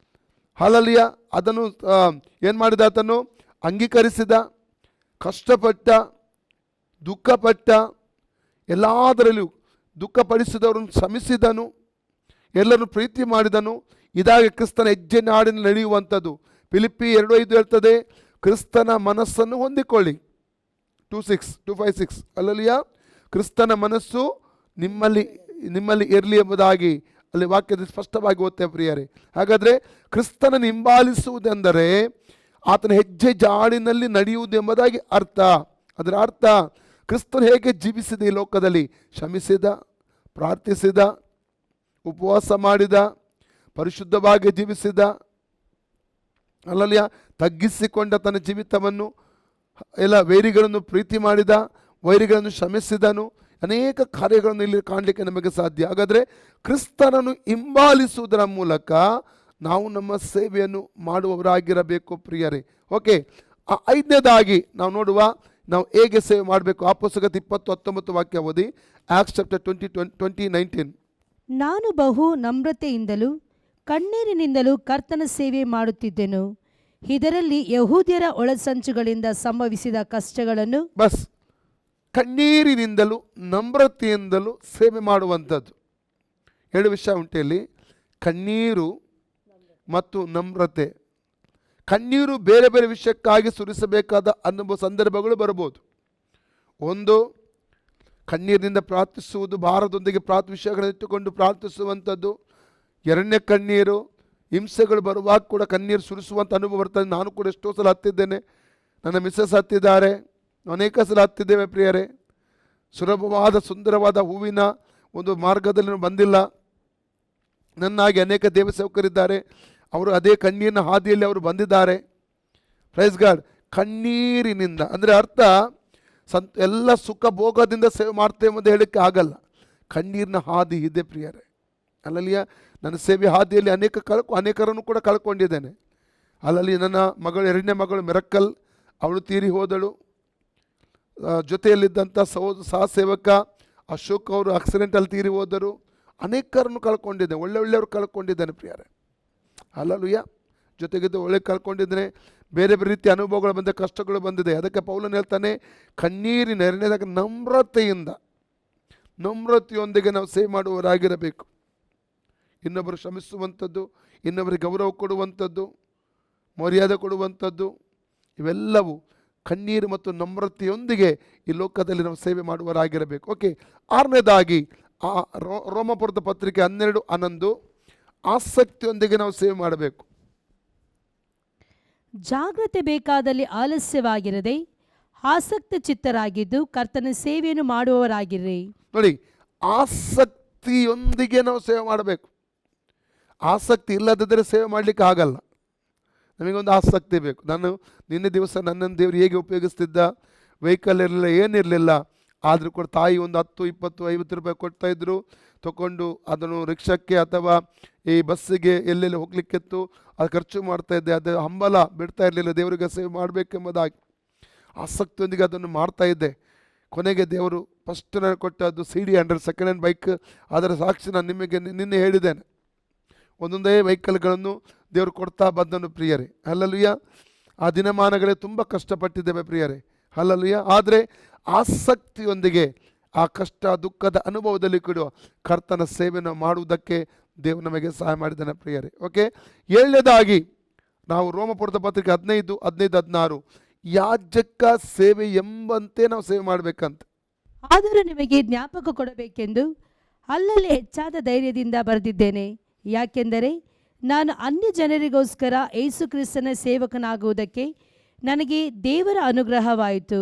Speaker 1: ಹಲ್ಲೆಲೂಯಾ, ಅದನ್ನು ಏನು ಮಾಡಿದ? ಆತನು ಅಂಗೀಕರಿಸಿದ, ಕಷ್ಟಪಟ್ಟ, ದುಃಖಪಟ್ಟ, ಎಲ್ಲದರಲ್ಲೂ ದುಃಖಪಡಿಸಿದವರನ್ನು ಶ್ರಮಿಸಿದನು, ಎಲ್ಲರನ್ನು ಪ್ರೀತಿ ಮಾಡಿದನು. ಇದಾಗಿ ಕ್ರಿಸ್ತನ ಹೆಜ್ಜೆ ನಾಡಿನಲ್ಲಿ ನಡೆಯುವಂಥದ್ದು. ಫಿಲಿಪ್ಪಿ 2:5 ಹೇಳ್ತದೆ, ಕ್ರಿಸ್ತನ ಮನಸ್ಸನ್ನು ಹೊಂದಿಕೊಳ್ಳಿ. 2:5-6 ಹಲ್ಲೆಲೂಯಾ. ಕ್ರಿಸ್ತನ ಮನಸ್ಸು ನಿಮ್ಮಲ್ಲಿ ಇರಲಿ ಎಂಬುದಾಗಿ ಅಲ್ಲಿ ವಾಕ್ಯದಲ್ಲಿ ಸ್ಪಷ್ಟವಾಗಿ ಓದ್ತೇವೆ ಪ್ರಿಯರೇ. ಹಾಗಾದರೆ ಕ್ರಿಸ್ತನನ್ನು ಹಿಂಬಾಲಿಸುವುದೆಂದರೆ ಆತನ ಹೆಜ್ಜೆ ಜಾಡಿನಲ್ಲಿ ನಡೆಯುವುದು ಎಂಬುದಾಗಿ ಅರ್ಥ. ಅದರ ಅರ್ಥ ಕ್ರಿಸ್ತನು ಹೇಗೆ ಜೀವಿಸಿದ ಈ ಲೋಕದಲ್ಲಿ, ಶ್ರಮಿಸಿದ, ಪ್ರಾರ್ಥಿಸಿದ, ಉಪವಾಸ ಮಾಡಿದ, ಪರಿಶುದ್ಧವಾಗಿ ಜೀವಿಸಿದ, ಹಲ್ಲೆಲೂಯಾ, ತಗ್ಗಿಸಿಕೊಂಡ ತನ್ನ ಜೀವಿತವನ್ನು, ಎಲ್ಲ ವೈರಿಗಳನ್ನು ಪ್ರೀತಿ ಮಾಡಿದ, ವೈರಿಗಳನ್ನು ಶ್ರಮಿಸಿದನು. ಅನೇಕ ಕಾರ್ಯಗಳನ್ನು ಇಲ್ಲಿ ಕಾಣಲಿಕ್ಕೆ ನಮಗೆ ಸಾಧ್ಯ. ಹಾಗಾದರೆ ಕ್ರಿಸ್ತನನ್ನು ಹಿಂಬಾಲಿಸುವುದರ ಮೂಲಕ ನಾವು ನಮ್ಮ ಸೇವೆಯನ್ನು ಮಾಡುವವರಾಗಿರಬೇಕು ಪ್ರಿಯರೇ. ಓಕೆ, ಐದನೇದಾಗಿ ನಾವು ನೋಡುವ ನಾವು ಹೇಗೆ ಸೇವೆ ಮಾಡಬೇಕು. ಅಪೊಸ್ತಲರ 20:19 ವಾಕ್ಯ ಓದಿ. Acts chapter 20:19.
Speaker 3: ನಾನು ಬಹು ನಮ್ರತೆಯಿಂದಲೂ ಕಣ್ಣೀರಿನಿಂದಲೂ ಕರ್ತನ ಸೇವೆ ಮಾಡುತ್ತಿದ್ದೆನು. ಇದರಲ್ಲಿ ಯಹೂದ್ಯರ ಒಳಸಂಚುಗಳಿಂದ ಸಂಭವಿಸಿದ ಕಷ್ಟಗಳನ್ನು
Speaker 1: ಕಣ್ಣೀರಿನಿಂದಲೂ ನಮ್ರತೆಯಿಂದಲೂ ಸೇವೆ ಮಾಡುವಂಥದ್ದು. 2 ವಿಷಯ ಉಂಟು ಇಲ್ಲಿ, ಕಣ್ಣೀರು ಮತ್ತು ನಮ್ರತೆ. ಕಣ್ಣೀರು ಬೇರೆ ಬೇರೆ ವಿಷಯಕ್ಕಾಗಿ ಸುರಿಸಬೇಕಾದ ಅನ್ನುವ ಸಂದರ್ಭಗಳು ಬರ್ಬೋದು. ಒಂದು, ಕಣ್ಣೀರಿನಿಂದ ಪ್ರಾರ್ಥಿಸುವುದು, ಭಾರದೊಂದಿಗೆ ವಿಷಯಗಳನ್ನು ಇಟ್ಟುಕೊಂಡು ಪ್ರಾರ್ಥಿಸುವಂಥದ್ದು. ಎರಡನೇ ಕಣ್ಣೀರು, ಹಿಂಸೆಗಳು ಬರುವಾಗ ಕೂಡ ಕಣ್ಣೀರು ಸುರಿಸುವಂಥ ಅನುಭವ ಬರ್ತದೆ. ನಾನು ಕೂಡ ಎಷ್ಟೋ ಸಲ ಹತ್ತಿದ್ದೇನೆ, ನನ್ನ ಮಿಸ್ಸಸ್ ಹತ್ತಿದ್ದಾರೆ, ಅನೇಕ ಸಲ ಹತ್ತಿದ್ದೇವೆ ಪ್ರಿಯರೇ. ಸುಲಭವಾದ ಸುಂದರವಾದ ಹೂವಿನ ಒಂದು ಮಾರ್ಗದಲ್ಲಿ ಬಂದಿಲ್ಲ. ನನ್ನಾಗಿ ಅನೇಕ ದೇವಸೇವಕರಿದ್ದಾರೆ, ಅವರು ಅದೇ ಕಣ್ಣೀರಿನ ಹಾದಿಯಲ್ಲಿ ಅವರು ಬಂದಿದ್ದಾರೆ. Praise God. ಕಣ್ಣೀರಿನಿಂದ ಅಂದರೆ ಅರ್ಥ ಎಲ್ಲ ಸುಖ ಭೋಗದಿಂದ ಸೇವೆ ಮಾಡ್ತೇವೆ ಅಂತ ಹೇಳಕ್ಕೆ ಆಗಲ್ಲ. ಕಣ್ಣೀರಿನ ಹಾದಿ ಇದೆ ಪ್ರಿಯರೇ. ಅಲ್ಲಲ್ಲಿಯ ನನ್ನ ಸೇವೆ ಹಾದಿಯಲ್ಲಿ ಅನೇಕರನ್ನು ಕೂಡ ಕಳ್ಕೊಂಡಿದ್ದೇನೆ. ಅಲ್ಲಲ್ಲಿ ನನ್ನ ಮಗಳು, ಎರಡನೇ ಮಗಳು ಮಿರಕ್ಕಲ್, ಅವಳು ತೀರಿ ಹೋದಳು. ಜೊತೆಯಲ್ಲಿದ್ದಂಥ ಸಹ ಸೇವಕ ಅಶೋಕ್ ಅವರು ಆಕ್ಸಿಡೆಂಟಲ್ಲಿ ತೀರಿ ಹೋದರು. ಅನೇಕರನ್ನು ಕಳ್ಕೊಂಡಿದ್ದೇನೆ, ಒಳ್ಳೆಯವರು ಕಳ್ಕೊಂಡಿದ್ದೇನೆ ಪ್ರಿಯರೇ. ಹಲ್ಲೆಲೂಯ. ಜೊತೆಗಿದ್ದು ಒಳ್ಳೆ ಕಳ್ಕೊಂಡಿದ್ದೇನೆ. ಬೇರೆ ಬೇರೆ ರೀತಿಯ ಅನುಭವಗಳು ಬಂದ, ಕಷ್ಟಗಳು ಬಂದಿದೆ. ಅದಕ್ಕೆ ಪೌಲನು ಹೇಳ್ತಾನೆ, ಕಣ್ಣೀರಿನ ಎರಡನೇದಾಗ ನಮ್ರತೆಯೊಂದಿಗೆ ನಾವು ಸೇವೆ ಮಾಡುವವರಾಗಿರಬೇಕು. ಇನ್ನೊಬ್ಬರು ಶ್ರಮಿಸುವಂಥದ್ದು, ಇನ್ನೊಬ್ಬರಿಗೆ ಗೌರವ ಕೊಡುವಂಥದ್ದು, ಮರ್ಯಾದೆ ಕೊಡುವಂಥದ್ದು, ಇವೆಲ್ಲವೂ ಕಣ್ಣೀರು ಮತ್ತು ನಮ್ರತೆಯೊಂದಿಗೆ ಈ ಲೋಕದಲ್ಲಿ ನಾವು ಸೇವೆ ಮಾಡುವವರಾಗಿರಬೇಕು. ಓಕೆ, ಆರನೇದಾಗಿ ರೋಮಪುರದ ಪತ್ರಿಕೆ 12:11, ಆಸಕ್ತಿಯೊಂದಿಗೆ ನಾವು ಸೇವೆ ಮಾಡಬೇಕು.
Speaker 3: ಜಾಗ್ರತೆ ಬೇಕಾದಲ್ಲಿ ಆಲಸ್ಯವಾಗಿರದೆ ಆಸಕ್ತ ಚಿತ್ತರಾಗಿದ್ದು ಕರ್ತನ ಸೇವೆಯನ್ನು ಮಾಡುವವರಾಗಿರ್ರಿ.
Speaker 1: ನೋಡಿ, ಆಸಕ್ತಿಯೊಂದಿಗೆ ನಾವು ಸೇವೆ ಮಾಡಬೇಕು. ಆಸಕ್ತಿ ಇಲ್ಲದಿದ್ದರೆ ಸೇವೆ ಮಾಡಲಿಕ್ಕೆ ಆಗಲ್ಲ. ನಮಗೊಂದು ಆಸಕ್ತಿ ಬೇಕು. ನಿನ್ನೆ ದಿವಸ ನನ್ನನ್ನು ದೇವರು ಹೇಗೆ ಉಪಯೋಗಿಸ್ತಿದ್ದ, ವೆಹಿಕಲ್ ಇರಲಿಲ್ಲ, ಏನಿರಲಿಲ್ಲ, ಆದರೂ ಕೂಡ ತಾಯಿ ಒಂದು 10, 20, 50 ರೂಪಾಯಿ ಕೊಡ್ತಾಯಿದ್ರು. ತಗೊಂಡು ಅದನ್ನು ರಿಕ್ಷಕ್ಕೆ ಅಥವಾ ಈ ಬಸ್ಸಿಗೆ ಎಲ್ಲೆಲ್ಲಿ ಹೋಗ್ಲಿಕ್ಕಿತ್ತು ಅದು ಖರ್ಚು ಮಾಡ್ತಾಯಿದ್ದೆ. ಅದು ಹಂಬಲ ಬಿಡ್ತಾ ಇರಲಿಲ್ಲ, ದೇವರಿಗೆ ಸೇವೆ ಮಾಡಬೇಕೆಂಬುದಾಗಿ ಆಸಕ್ತಿಯೊಂದಿಗೆ ಅದನ್ನು ಮಾಡ್ತಾಯಿದ್ದೆ. ಕೊನೆಗೆ ದೇವರು ಫಸ್ಟ್ ನಾನು ಕೊಟ್ಟದ್ದು CD100 ಸೆಕೆಂಡ್ ಹ್ಯಾಂಡ್ ಬೈಕ್. ಅದರ ಸಾಕ್ಷಿ ನಾನು ನಿಮಗೆ ನಿನ್ನೆ ಹೇಳಿದ್ದೇನೆ. ಒಂದೊಂದೇ ವೆಹಿಕಲ್ಗಳನ್ನು ದೇವರು ಕೊಡ್ತಾ ಬಂದನು ಪ್ರಿಯರೇ. ಹಲ್ಲಲುಯ್ಯ. ಆ ದಿನಮಾನಗಳೇ ತುಂಬ ಕಷ್ಟಪಟ್ಟಿದ್ದೇವೆ ಪ್ರಿಯರೇ. ಹಲ್ಲಲುಯ್ಯ. ಆದರೆ ಆಸಕ್ತಿಯೊಂದಿಗೆ ಆ ಕಷ್ಟ ದುಃಖದ ಅನುಭವದಲ್ಲಿ ಕೂಡ ಕರ್ತನ ಸೇವೆಯನ್ನು ಮಾಡುವುದಕ್ಕೆ ದೇವರು ನಮಗೆ ಸಹಾಯ ಮಾಡಿದ್ದಾನೆ ಪ್ರಿಯರೇ. ಓಕೆ, 7ನೇದಾಗಿ ನಾವು ರೋಮಪುರದ ಪತ್ರಿಕೆ 15, 15, 16 ಯಾಜಕ ಸೇವೆ ಎಂಬಂತೆ ನಾವು ಸೇವೆ ಮಾಡಬೇಕಂತ.
Speaker 3: ಆದರೂ ನಿಮಗೆ ಜ್ಞಾಪಕ ಕೊಡಬೇಕೆಂದು ಅಲ್ಲಲ್ಲಿ ಹೆಚ್ಚಾದ ಧೈರ್ಯದಿಂದ ಬರೆದಿದ್ದೇನೆ. ಯಾಕೆಂದರೆ ನಾನು ಅನ್ಯ ಜನರಿಗೋಸ್ಕರ ಯೇಸು ಕ್ರಿಸ್ತನ ಸೇವಕನಾಗುವುದಕ್ಕೆ ನನಗೆ ದೇವರ ಅನುಗ್ರಹವಾಯಿತು.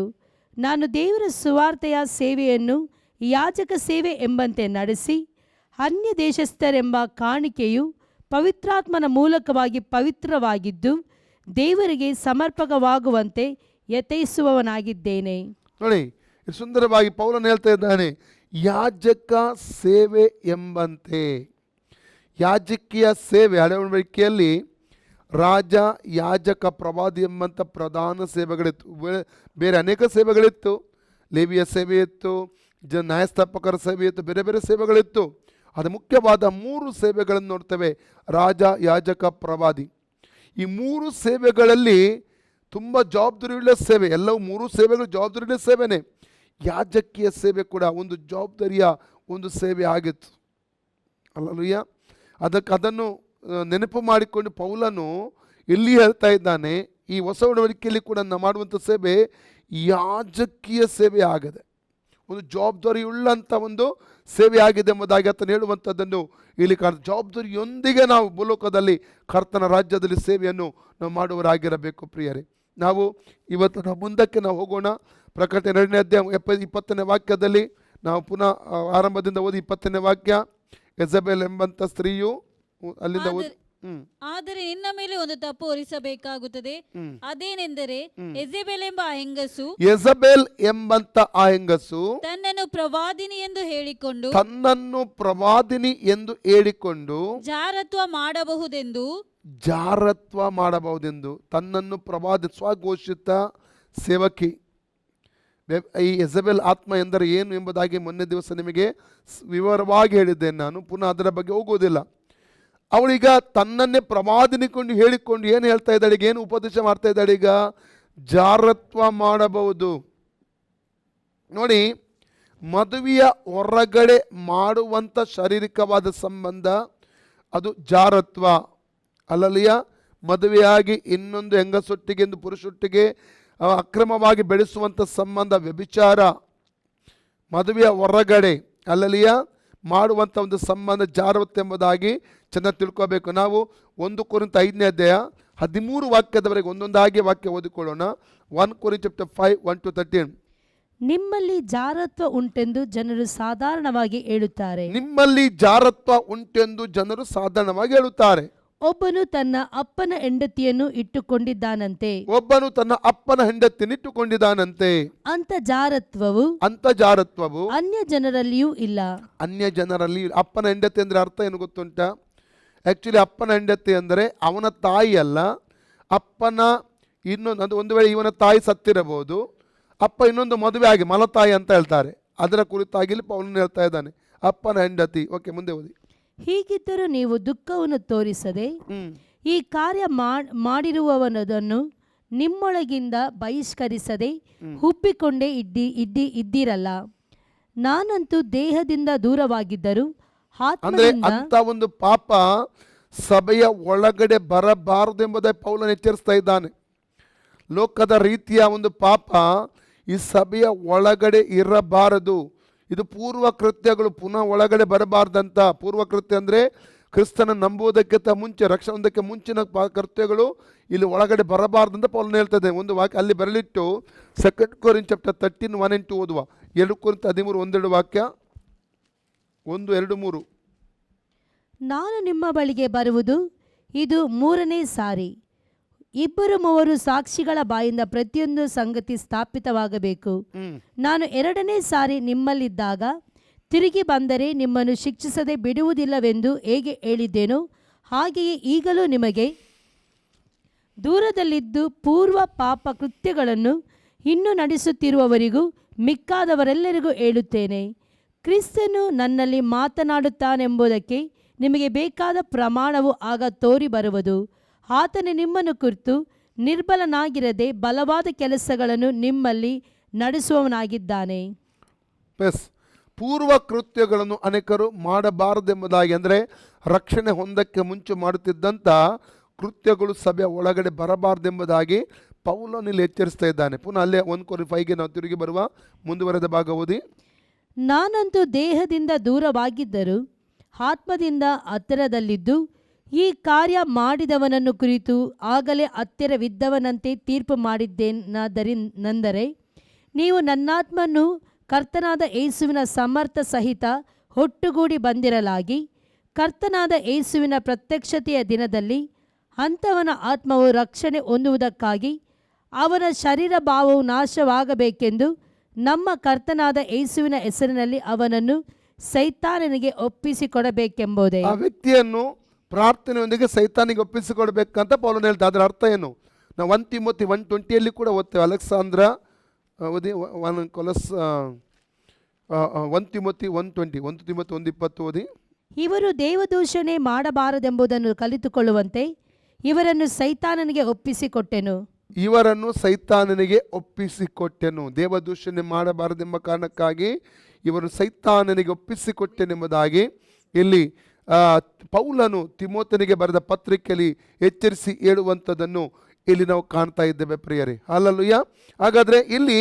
Speaker 3: ನಾನು ದೇವರ ಸುವಾರ್ತೆಯ ಸೇವೆಯನ್ನು ಯಾಜಕ ಸೇವೆ ಎಂಬಂತೆ ನಡೆಸಿ ಅನ್ಯ ದೇಶಸ್ಥರೆಂಬ ಕಾಣಿಕೆಯು ಪವಿತ್ರಾತ್ಮನ ಮೂಲಕವಾಗಿ ಪವಿತ್ರವಾಗಿದ್ದು ದೇವರಿಗೆ ಸಮರ್ಪಕವಾಗುವಂತೆ ಯತ್ನಿಸುವವನಾಗಿದ್ದೇನೆ.
Speaker 1: ನೋಡಿ, ಸುಂದರವಾಗಿ ಪೌಲನು ಹೇಳ್ತಾ ಇದ್ದಾನೆ, ಯಾಜಕ ಸೇವೆ ಎಂಬಂತೆ. ಯಾಜಕೀಯ ಸೇವೆ ಹಳೆಯ ಒಡಂಬಡಿಕೆಯಲ್ಲಿ ರಾಜ, ಯಾಜಕ, ಪ್ರವಾದಿ ಎಂಬಂಥ ಪ್ರಧಾನ ಸೇವೆಗಳಿತ್ತು. ಬೇರೆ ಅನೇಕ ಸೇವೆಗಳಿತ್ತು. ಲೇವಿಯ ಸೇವೆ ಇತ್ತು, ನ್ಯಾಯಸ್ಥಾಪಕರ ಸೇವೆ ಇತ್ತು, ಬೇರೆ ಬೇರೆ ಸೇವೆಗಳಿತ್ತು. ಅದು ಮುಖ್ಯವಾದ 3 ಸೇವೆಗಳನ್ನು ನೋಡ್ತೇವೆ: ರಾಜ, ಯಾಜಕ, ಪ್ರವಾದಿ. ಈ 3 ಸೇವೆಗಳಲ್ಲಿ ತುಂಬ ಜವಾಬ್ದಾರಿಯುಳ್ಳ ಸೇವೆ. ಎಲ್ಲವೂ 3 ಸೇವೆಗಳು ಜವಾಬ್ದಾರಿಯುಳ್ಳ ಸೇವೆನೇ. ಯಾಜಕೀಯ ಸೇವೆ ಕೂಡ ಒಂದು ಜವಾಬ್ದಾರಿಯ ಒಂದು ಸೇವೆ ಆಗಿತ್ತು. ಅಲ್ಲಲುಯ್ಯ. ಅದನ್ನು ನೆನಪು ಮಾಡಿಕೊಂಡು ಪೌಲನು ಇಲ್ಲಿ ಹೇಳ್ತಾ ಇದ್ದಾನೆ, ಈ ಹೊಸ ಒಡಂಬಡಿಕೆಯಲ್ಲಿ ಕೂಡ ನಾವು ಮಾಡುವಂಥ ಸೇವೆ ಯಾಜಕೀಯ ಸೇವೆ ಆಗದೆ, ಒಂದು ಜವಾಬ್ದಾರಿಯುಳ್ಳಂಥ ಒಂದು ಸೇವೆ ಆಗಿದೆ ಎಂಬುದಾಗಿ ಆತನು ಹೇಳುವಂಥದ್ದನ್ನು ಇಲ್ಲಿ ಜವಾಬ್ದಾರಿಯೊಂದಿಗೆ ನಾವು ಭೂಲೋಕದಲ್ಲಿ ಕರ್ತನ ರಾಜ್ಯದಲ್ಲಿ ಸೇವೆಯನ್ನು ನಾವು ಮಾಡುವವರಾಗಿರಬೇಕು ಪ್ರಿಯರೇ. ನಾವು ಇವತ್ತು ನಾವು ಮುಂದಕ್ಕೆ ನಾವು ಹೋಗೋಣ. ಪ್ರಕಟಣೆ 2ನೇ ಅಧ್ಯಾಯ 20ನೇ ವಾಕ್ಯದಲ್ಲಿ ನಾವು ಪುನಃ ಆರಂಭದಿಂದ ಓದಿ 20ನೇ ವಾಕ್ಯ. ಎಜಬೆಲ್ ಎಂಬಂಥ ಸ್ತ್ರೀಯು ಅಲ್ಲಿಂದ
Speaker 2: ಆದರೆ ನಿನ್ನ ಮೇಲೆ ಒಂದು ತಪ್ಪು ಹೊರಿಸಬೇಕಾಗುತ್ತದೆ. ಅದೇನೆಂದರೆ ಎಜೆಬೆಲ್ ಎಂಬ ಆ ಹೆಂಗಸು,
Speaker 1: ಎಜಬೆಲ್ ಎಂಬಂತ ಆ ಹೆಂಗಸು
Speaker 2: ತನ್ನನ್ನು ಪ್ರವಾದಿನಿ ಎಂದು ಹೇಳಿಕೊಂಡು ಜಾರತ್ವ ಮಾಡಬಹುದೆಂದು ತನ್ನನ್ನು ಪ್ರವಾದಿ, ಸ್ವಘೋಷಿತ ಸೇವಕಿ. ಈ ಎಜಬೆಲ್ ಆತ್ಮ ಎಂದರೆ ಏನು ಎಂಬುದಾಗಿ ಮೊನ್ನೆ ದಿವಸ ನಿಮಗೆ ವಿವರವಾಗಿ ಹೇಳಿದ್ದೇನೆ. ನಾನು ಪುನಃ ಅದರ ಬಗ್ಗೆ ಹೋಗೋದಿಲ್ಲ. ಅವಳೀಗ ತನ್ನನ್ನೇ ಪ್ರವಾದಿನಿಕೊಂಡು ಹೇಳಿಕೊಂಡು ಏನು ಹೇಳ್ತಾ ಇದ್ದಾಳೆ, ಏನು ಉಪದೇಶ ಮಾಡ್ತಾ ಇದ್ದಾಳೆ? ಈಗ ಜಾರತ್ವ ಮಾಡಬಹುದು. ನೋಡಿ, ಮದುವೆಯ ಹೊರಗಡೆ ಮಾಡುವಂಥ ಶಾರೀರಿಕವಾದ ಸಂಬಂಧ ಅದು ಜಾರತ್ವ. ಅಲ್ಲಲಿಯ ಮದುವೆಯಾಗಿ ಇನ್ನೊಂದು ಹೆಂಗಸೊಟ್ಟಿಗೆ ಒಂದು ಪುರುಷೊಟ್ಟಿಗೆ ಅಕ್ರಮವಾಗಿ ಬೆಳೆಸುವಂಥ ಸಂಬಂಧ ವ್ಯಭಿಚಾರ. ಮದುವೆಯ ಹೊರಗಡೆ ಅಲ್ಲಲಿಯ ಮಾಡುವಂಥ ಒಂದು ಸಂಬಂಧ ಜಾರತ್ವ ಎಂಬುದಾಗಿ ಚೆನ್ನಾಗಿ ತಿಳ್ಕೋಬೇಕು. ನಾವು 1 ಕೊರಿಂಥ 5ನೇ ಅಧ್ಯಾಯ 13 ವಾಕ್ಯದವರೆಗೆ ಒಂದೊಂದಾಗಿ ವಾಕ್ಯ ಓದಿಕೊಳ್ಳೋಣ. 1 ಕೊರಿಂಥ 5, 1-13.
Speaker 3: ನಿಮ್ಮಲ್ಲಿ ಜಾರತ್ವ ಉಂಟೆಂದು ಜನರು ಸಾಧಾರಣವಾಗಿ ಹೇಳುತ್ತಾರೆ.
Speaker 1: ನಿಮ್ಮಲ್ಲಿ ಜಾರತ್ವ ಉಂಟೆಂದು ಜನರು ಸಾಧಾರಣವಾಗಿ ಹೇಳುತ್ತಾರೆ.
Speaker 3: ಒಬ್ಬನು ತನ್ನ ಅಪ್ಪನ ಹೆಂಡತಿಯನ್ನು ಇಟ್ಟುಕೊಂಡಿದ್ದಾನಂತೆ. ಅಂತ ಜಾರತ್ವವು ಅನ್ಯ ಜನರಲ್ಲಿಯೂ ಇಲ್ಲ.
Speaker 1: ಅನ್ಯ ಜನರಲ್ಲಿ ಅಪ್ಪನ ಹೆಂಡತಿ ಅಂದ್ರೆ ಅರ್ಥ ಏನು ಗೊತ್ತುಂಟ? ಆಕ್ಚುಲಿ ಅಪ್ಪನ ಹೆಂಡತಿ ಅಂದರೆ ಅವನ ತಾಯಿ ಅಲ್ಲ, ಅಪ್ಪನ ಇನ್ನೊಂದು, ಒಂದು ವೇಳೆ ಇವನ ತಾಯಿ ಸತ್ತಿರಬಹುದು, ಅಪ್ಪ ಇನ್ನೊಂದು ಮದುವೆ ಆಗಿ ಮಲತಾಯಿ ಅಂತ ಹೇಳ್ತಾರೆ. ಅದರ ಕುರಿತಾಗಿ ಪೌಲನು ಹೇಳ್ತಾ ಇದ್ದಾನೆ, ಅಪ್ಪನ ಹೆಂಡತಿ. ಓಕೆ, ಮುಂದೆ ಓದಿ.
Speaker 3: ಹೀಗಿದ್ದರೂ ನೀವು ದುಃಖವನ್ನು ತೋರಿಸದೆ ಈ ಕಾರ್ಯ ಮಾಡಿರುವವನದನ್ನು ನಿಮ್ಮೊಳಗಿಂದ ಬಹಿಷ್ಕರಿಸದೆ ಹುಬ್ಬಿಕೊಂಡೇ ಇದ್ದೀರಲ್ಲ. ನಾನಂತೂ ದೇಹದಿಂದ ದೂರವಾಗಿದ್ದರೂ
Speaker 1: ಅಂತ ಒಂದು ಪಾಪ ಸಭೆಯ ಒಳಗಡೆ ಬರಬಾರದು ಎಂಬುದಾಗಿ ಪೌಲನು ಎಚ್ಚರಿಸ್ತಾ ಇದ್ದಾನೆ. ಲೋಕದ ರೀತಿಯ ಒಂದು ಪಾಪ ಈ ಸಭೆಯ ಒಳಗಡೆ ಇರಬಾರದು. ಇದು ಪೂರ್ವ ಕೃತ್ಯಗಳು ಪುನಃ ಒಳಗಡೆ ಬರಬಾರ್ದಂತ. ಪೂರ್ವ ಕೃತ್ಯ ಅಂದರೆ ಕ್ರಿಸ್ತನ ನಂಬುವುದಕ್ಕಿಂತ ಮುಂಚೆ, ರಕ್ಷಣೆ ಹೊಂದಕ್ಕೆ ಮುಂಚಿನ ಕೃತ್ಯಗಳು ಇಲ್ಲಿ ಒಳಗಡೆ ಬರಬಾರ್ದಂತ ಪೌಲನು ಹೇಳ್ತಾ ಇದ್ದಾನೆ. ಒಂದು ವಾಕ್ಯ ಅಲ್ಲಿ ಬರಲಿಟ್ಟು 2 ಕೊರಿಂಥ 13, 1-2 ಓದುವ. 2 ಕೊರಿಂಥ 13, 1-2 ವಾಕ್ಯ. 1, 2, 3.
Speaker 3: ನಾನು ನಿಮ್ಮ ಬಳಿಗೆ ಬರುವುದು ಇದು 3ನೇ ಸಾರಿ. 2-3 ಸಾಕ್ಷಿಗಳ ಬಾಯಿಂದ ಪ್ರತಿಯೊಂದು ಸಂಗತಿ ಸ್ಥಾಪಿತವಾಗಬೇಕು. ನಾನು 2ನೇ ಸಾರಿ ನಿಮ್ಮಲ್ಲಿದ್ದಾಗ ತಿರುಗಿ ಬಂದರೆ ನಿಮ್ಮನ್ನು ಶಿಕ್ಷಿಸದೆ ಬಿಡುವುದಿಲ್ಲವೆಂದು ಹೇಗೆ ಹೇಳಿದ್ದೇನೋ ಹಾಗೆಯೇ ಈಗಲೂ ನಿಮಗೆ ದೂರದಲ್ಲಿದ್ದು ಪೂರ್ವ ಪಾಪ ಕೃತ್ಯಗಳನ್ನು ಇನ್ನೂ ನಡೆಸುತ್ತಿರುವವರಿಗೂ ಮಿಕ್ಕಾದವರೆಲ್ಲರಿಗೂ ಹೇಳುತ್ತೇನೆ. ಕ್ರಿಸ್ತನು ನನ್ನಲ್ಲಿ ಮಾತನಾಡುತ್ತಾನೆಂಬುದಕ್ಕೆ ನಿಮಗೆ ಬೇಕಾದ ಪ್ರಮಾಣವು ಆಗ ತೋರಿ ಬರುವುದು. ಆತನು ನಿಮ್ಮನ್ನು ಕುರಿತು ನಿರ್ಬಲನಾಗಿರದೆ ಬಲವಾದ ಕೆಲಸಗಳನ್ನು ನಿಮ್ಮಲ್ಲಿ ನಡೆಸುವವನಾಗಿದ್ದಾನೆ.
Speaker 1: ಎಸ್, ಪೂರ್ವ ಕೃತ್ಯಗಳನ್ನು ಅನೇಕರು ಮಾಡಬಾರದೆಂಬುದಾಗಿ, ಅಂದರೆ ರಕ್ಷಣೆ ಹೊಂದಕ್ಕೆ ಮುಂಚೆ ಮಾಡುತ್ತಿದ್ದಂಥ ಕೃತ್ಯಗಳು ಸಭೆಯ ಒಳಗಡೆ ಬರಬಾರ್ದೆಂಬುದಾಗಿ ಪೌಲನಲ್ಲಿ ಎಚ್ಚರಿಸ್ತಾ ಇದ್ದಾನೆ. ಪುನಃ ಅಲ್ಲೇ 1 Corinthians 5ಗೆ ನಾವು ತಿರುಗಿ ಬರುವ ಮುಂದುವರೆದ ಭಾಗ ಓದಿ.
Speaker 3: ನಾನಂತೂ ದೇಹದಿಂದ ದೂರವಾಗಿದ್ದರೂ ಆತ್ಮದಿಂದ ಹತ್ತಿರದಲ್ಲಿದ್ದು ಈ ಕಾರ್ಯ ಮಾಡಿದವನನ್ನು ಕುರಿತು ಆಗಲೇ ಹತ್ತಿರವಿದ್ದವನಂತೆ ತೀರ್ಪು ಮಾಡಿದ್ದೇನೆಂದರೆ ನೀವು ನನ್ನಾತ್ಮನ್ನು ಕರ್ತನಾದ ಯೇಸುವಿನ ಸಮರ್ಥ ಸಹಿತ ಒಟ್ಟುಗೂಡಿ ಬಂದಿರಲಾಗಿ ಕರ್ತನಾದ ಯೇಸುವಿನ ಪ್ರತ್ಯಕ್ಷತೆಯ ದಿನದಲ್ಲಿ ಅಂಥವನ ಆತ್ಮವು ರಕ್ಷಣೆ ಹೊಂದುವುದಕ್ಕಾಗಿ ಅವನ ಶರೀರ ಭಾವವು ನಾಶವಾಗಬೇಕೆಂದು ನಮ್ಮ ಕರ್ತನಾದ ಯೇಸುವಿನ ಹೆಸರಿನಲ್ಲಿ ಅವನನ್ನು ಸೈತಾನನಿಗೆ ಒಪ್ಪಿಸಿಕೊಡಬೇಕೆಂಬುದೇ.
Speaker 1: ಆ ವ್ಯಕ್ತಿಯನ್ನು ಪ್ರಾರ್ಥನೆಯೊಂದಿಗೆ ಸೈತಾನಿಗೆ ಒಪ್ಪಿಸಿಕೊಡ್ಬೇಕಂತ ಪೌಲನು ಹೇಳ್ತಾ. ಅದರ ಅರ್ಥ ಏನು? ನಾವು 1 Timothy 1:20 ಕೂಡ ಓದ್ತೇವೆ. ಅಲೆಕ್ಸಾಂದ್ರ ಓದಿ 1 Timothy 1:20, 1 Timothy 1:20 ಓದಿ.
Speaker 3: ಇವರು ದೇವದೂಷಣೆ ಮಾಡಬಾರದೆಂಬುದನ್ನು ಕಲಿತುಕೊಳ್ಳುವಂತೆ ಇವರನ್ನು ಸೈತಾನನಿಗೆ ಒಪ್ಪಿಸಿಕೊಟ್ಟೆನು.
Speaker 1: ಇವರನ್ನು ಸೈತಾನನಿಗೆ ಒಪ್ಪಿಸಿಕೊಟ್ಟೆನು. ದೇವದೂಷಣೆ ಮಾಡಬಾರದೆಂಬ ಕಾರಣಕ್ಕಾಗಿ ಇವರು ಸೈತಾನನಿಗೆ ಒಪ್ಪಿಸಿಕೊಟ್ಟೆನೆಂಬುದಾಗಿ ಇಲ್ಲಿ ಪೌಲನು ತಿಮೋಥನಿಗೆ ಬರೆದ ಪತ್ರಿಕೆಯಲ್ಲಿ ಎಚ್ಚರಿಸಿ ಹೇಳುವಂಥದ್ದನ್ನು ಇಲ್ಲಿ ನಾವು ಕಾಣ್ತಾ ಇದ್ದೇವೆ ಪ್ರಿಯರೇ. ಹಲ್ಲೆಲೂಯ. ಹಾಗಾದರೆ ಇಲ್ಲಿ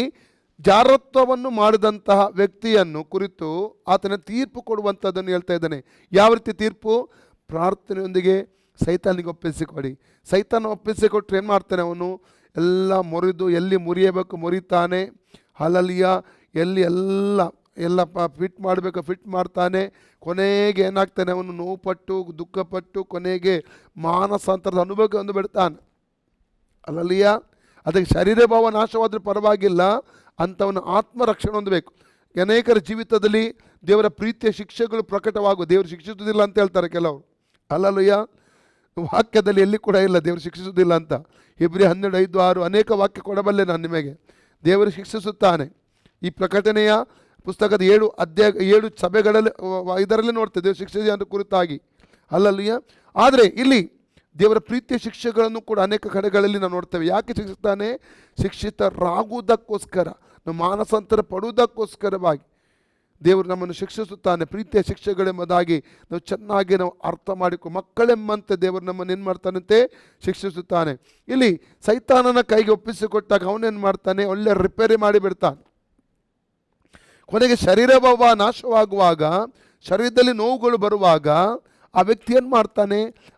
Speaker 1: ಜಾರತ್ವವನ್ನು ಮಾಡಿದಂತಹ ವ್ಯಕ್ತಿಯನ್ನು ಕುರಿತು ಆತನ ತೀರ್ಪು ಕೊಡುವಂಥದ್ದನ್ನು ಹೇಳ್ತಾ ಇದ್ದಾನೆ. ಯಾವ ರೀತಿ ತೀರ್ಪು? ಪ್ರಾರ್ಥನೆಯೊಂದಿಗೆ ಸೈತಾನಿಗೆ ಒಪ್ಪಿಸಿಕೊಡಿ. ಸೈತಾನ ಒಪ್ಪಿಸಿಕೊಟ್ರೆ ಏನು ಮಾಡ್ತಾನೆ? ಅವನು ಎಲ್ಲ ಮುರಿದು ಎಲ್ಲಿ ಮುರಿಯಬೇಕು ಮುರಿತಾನೆ. ಹಲ್ಲೆಲೂಯ. ಎಲ್ಲಿ ಎಲ್ಲ ಫಿಟ್ ಮಾಡಬೇಕು ಫಿಟ್ ಮಾಡ್ತಾನೆ. ಕೊನೆಗೆ ಏನಾಗ್ತಾನೆ? ಅವನು ನೋವುಪಟ್ಟು ದುಃಖಪಟ್ಟು ಕೊನೆಗೆ ಮಾನಸಾಂತರದ ಅನುಭವ ಒಂದು ಬಿಡ್ತಾನೆ. ಹಲ್ಲೆಲೂಯ. ಅದಕ್ಕೆ ಶರೀರ ಭಾವ ನಾಶವಾದರೂ ಪರವಾಗಿಲ್ಲ, ಅಂಥವನ ಆತ್ಮರಕ್ಷಣೆ ಹೊಂದಬೇಕು. ಅನೇಕರ ಜೀವಿತದಲ್ಲಿ ದೇವರ ಪ್ರೀತಿಯ ಶಿಕ್ಷೆಗಳು ಪ್ರಕಟವಾಗುವ. ದೇವರು ಶಿಕ್ಷಿಸುವುದಿಲ್ಲ ಅಂತ ಹೇಳ್ತಾರೆ ಕೆಲವರು. ಹಲ್ಲೆಲೂಯ. ವಾಕ್ಯದಲ್ಲಿ ಎಲ್ಲಿ ಕೂಡ ಇಲ್ಲ ದೇವರು ಶಿಕ್ಷಿಸುವುದಿಲ್ಲ ಅಂತ. Hebrews 12:5 ಅನೇಕ ವಾಕ್ಯ ಕೊಡಬಲ್ಲೆ ನಾನು ನಿಮಗೆ. ದೇವರು ಶಿಕ್ಷಿಸುತ್ತಾನೆ. ಈ ಪ್ರಕಟಣೆಯ ಪುಸ್ತಕದ 7 ಸಭೆಗಳಲ್ಲಿ ಇದರಲ್ಲಿ ನೋಡ್ತೇವೆ ದೇವರು ಶಿಕ್ಷೆ ಅಂತ ಕುರಿತಾಗಿ. ಹಲ್ಲೆಲೂಯ. ಆದರೆ ಇಲ್ಲಿ ದೇವರ ಪ್ರೀತಿಯ ಶಿಕ್ಷೆಗಳನ್ನು ಕೂಡ ಅನೇಕ ಕಡೆಗಳಲ್ಲಿ ನಾವು ನೋಡ್ತೇವೆ. ಯಾಕೆ ಶಿಕ್ಷಿಸ್ತಾನೆ? ಶಿಕ್ಷಿತರಾಗುವುದಕ್ಕೋಸ್ಕರ, ನಾವು ಮಾನಸಾಂತರ ಪಡುವುದಕ್ಕೋಸ್ಕರವಾಗಿ ದೇವರು ನಮ್ಮನ್ನು ಶಿಕ್ಷಿಸುತ್ತಾನೆ. ಪ್ರೀತಿಯ ಶಿಕ್ಷೆಗಳೆಂಬುದಾಗಿ ನಾವು ಚೆನ್ನಾಗಿ ನಾವು ಅರ್ಥ ಮಾಡಿಕೊ. ಮಕ್ಕಳೆಂಬಂತೆ ದೇವರು ನಮ್ಮನ್ನು ಏನು ಮಾಡ್ತಾನಂತೆ? ಶಿಕ್ಷಿಸುತ್ತಾನೆ. ಇಲ್ಲಿ ಸೈತಾನನ ಕೈಗೆ ಒಪ್ಪಿಸಿಕೊಟ್ಟಾಗ ಅವನೇನು ಮಾಡ್ತಾನೆ? ಒಳ್ಳೆ ರಿಪೇರಿ ಮಾಡಿಬಿಡ್ತಾನೆ. ಕೊನೆಗೆ ಶರೀರ ಭಾವ ನಾಶವಾಗುವಾಗ, ಶರೀರದಲ್ಲಿ ನೋವುಗಳು ಬರುವಾಗ ಆ ವ್ಯಕ್ತಿ ಏನು ಮಾಡ್ತಾನೆ?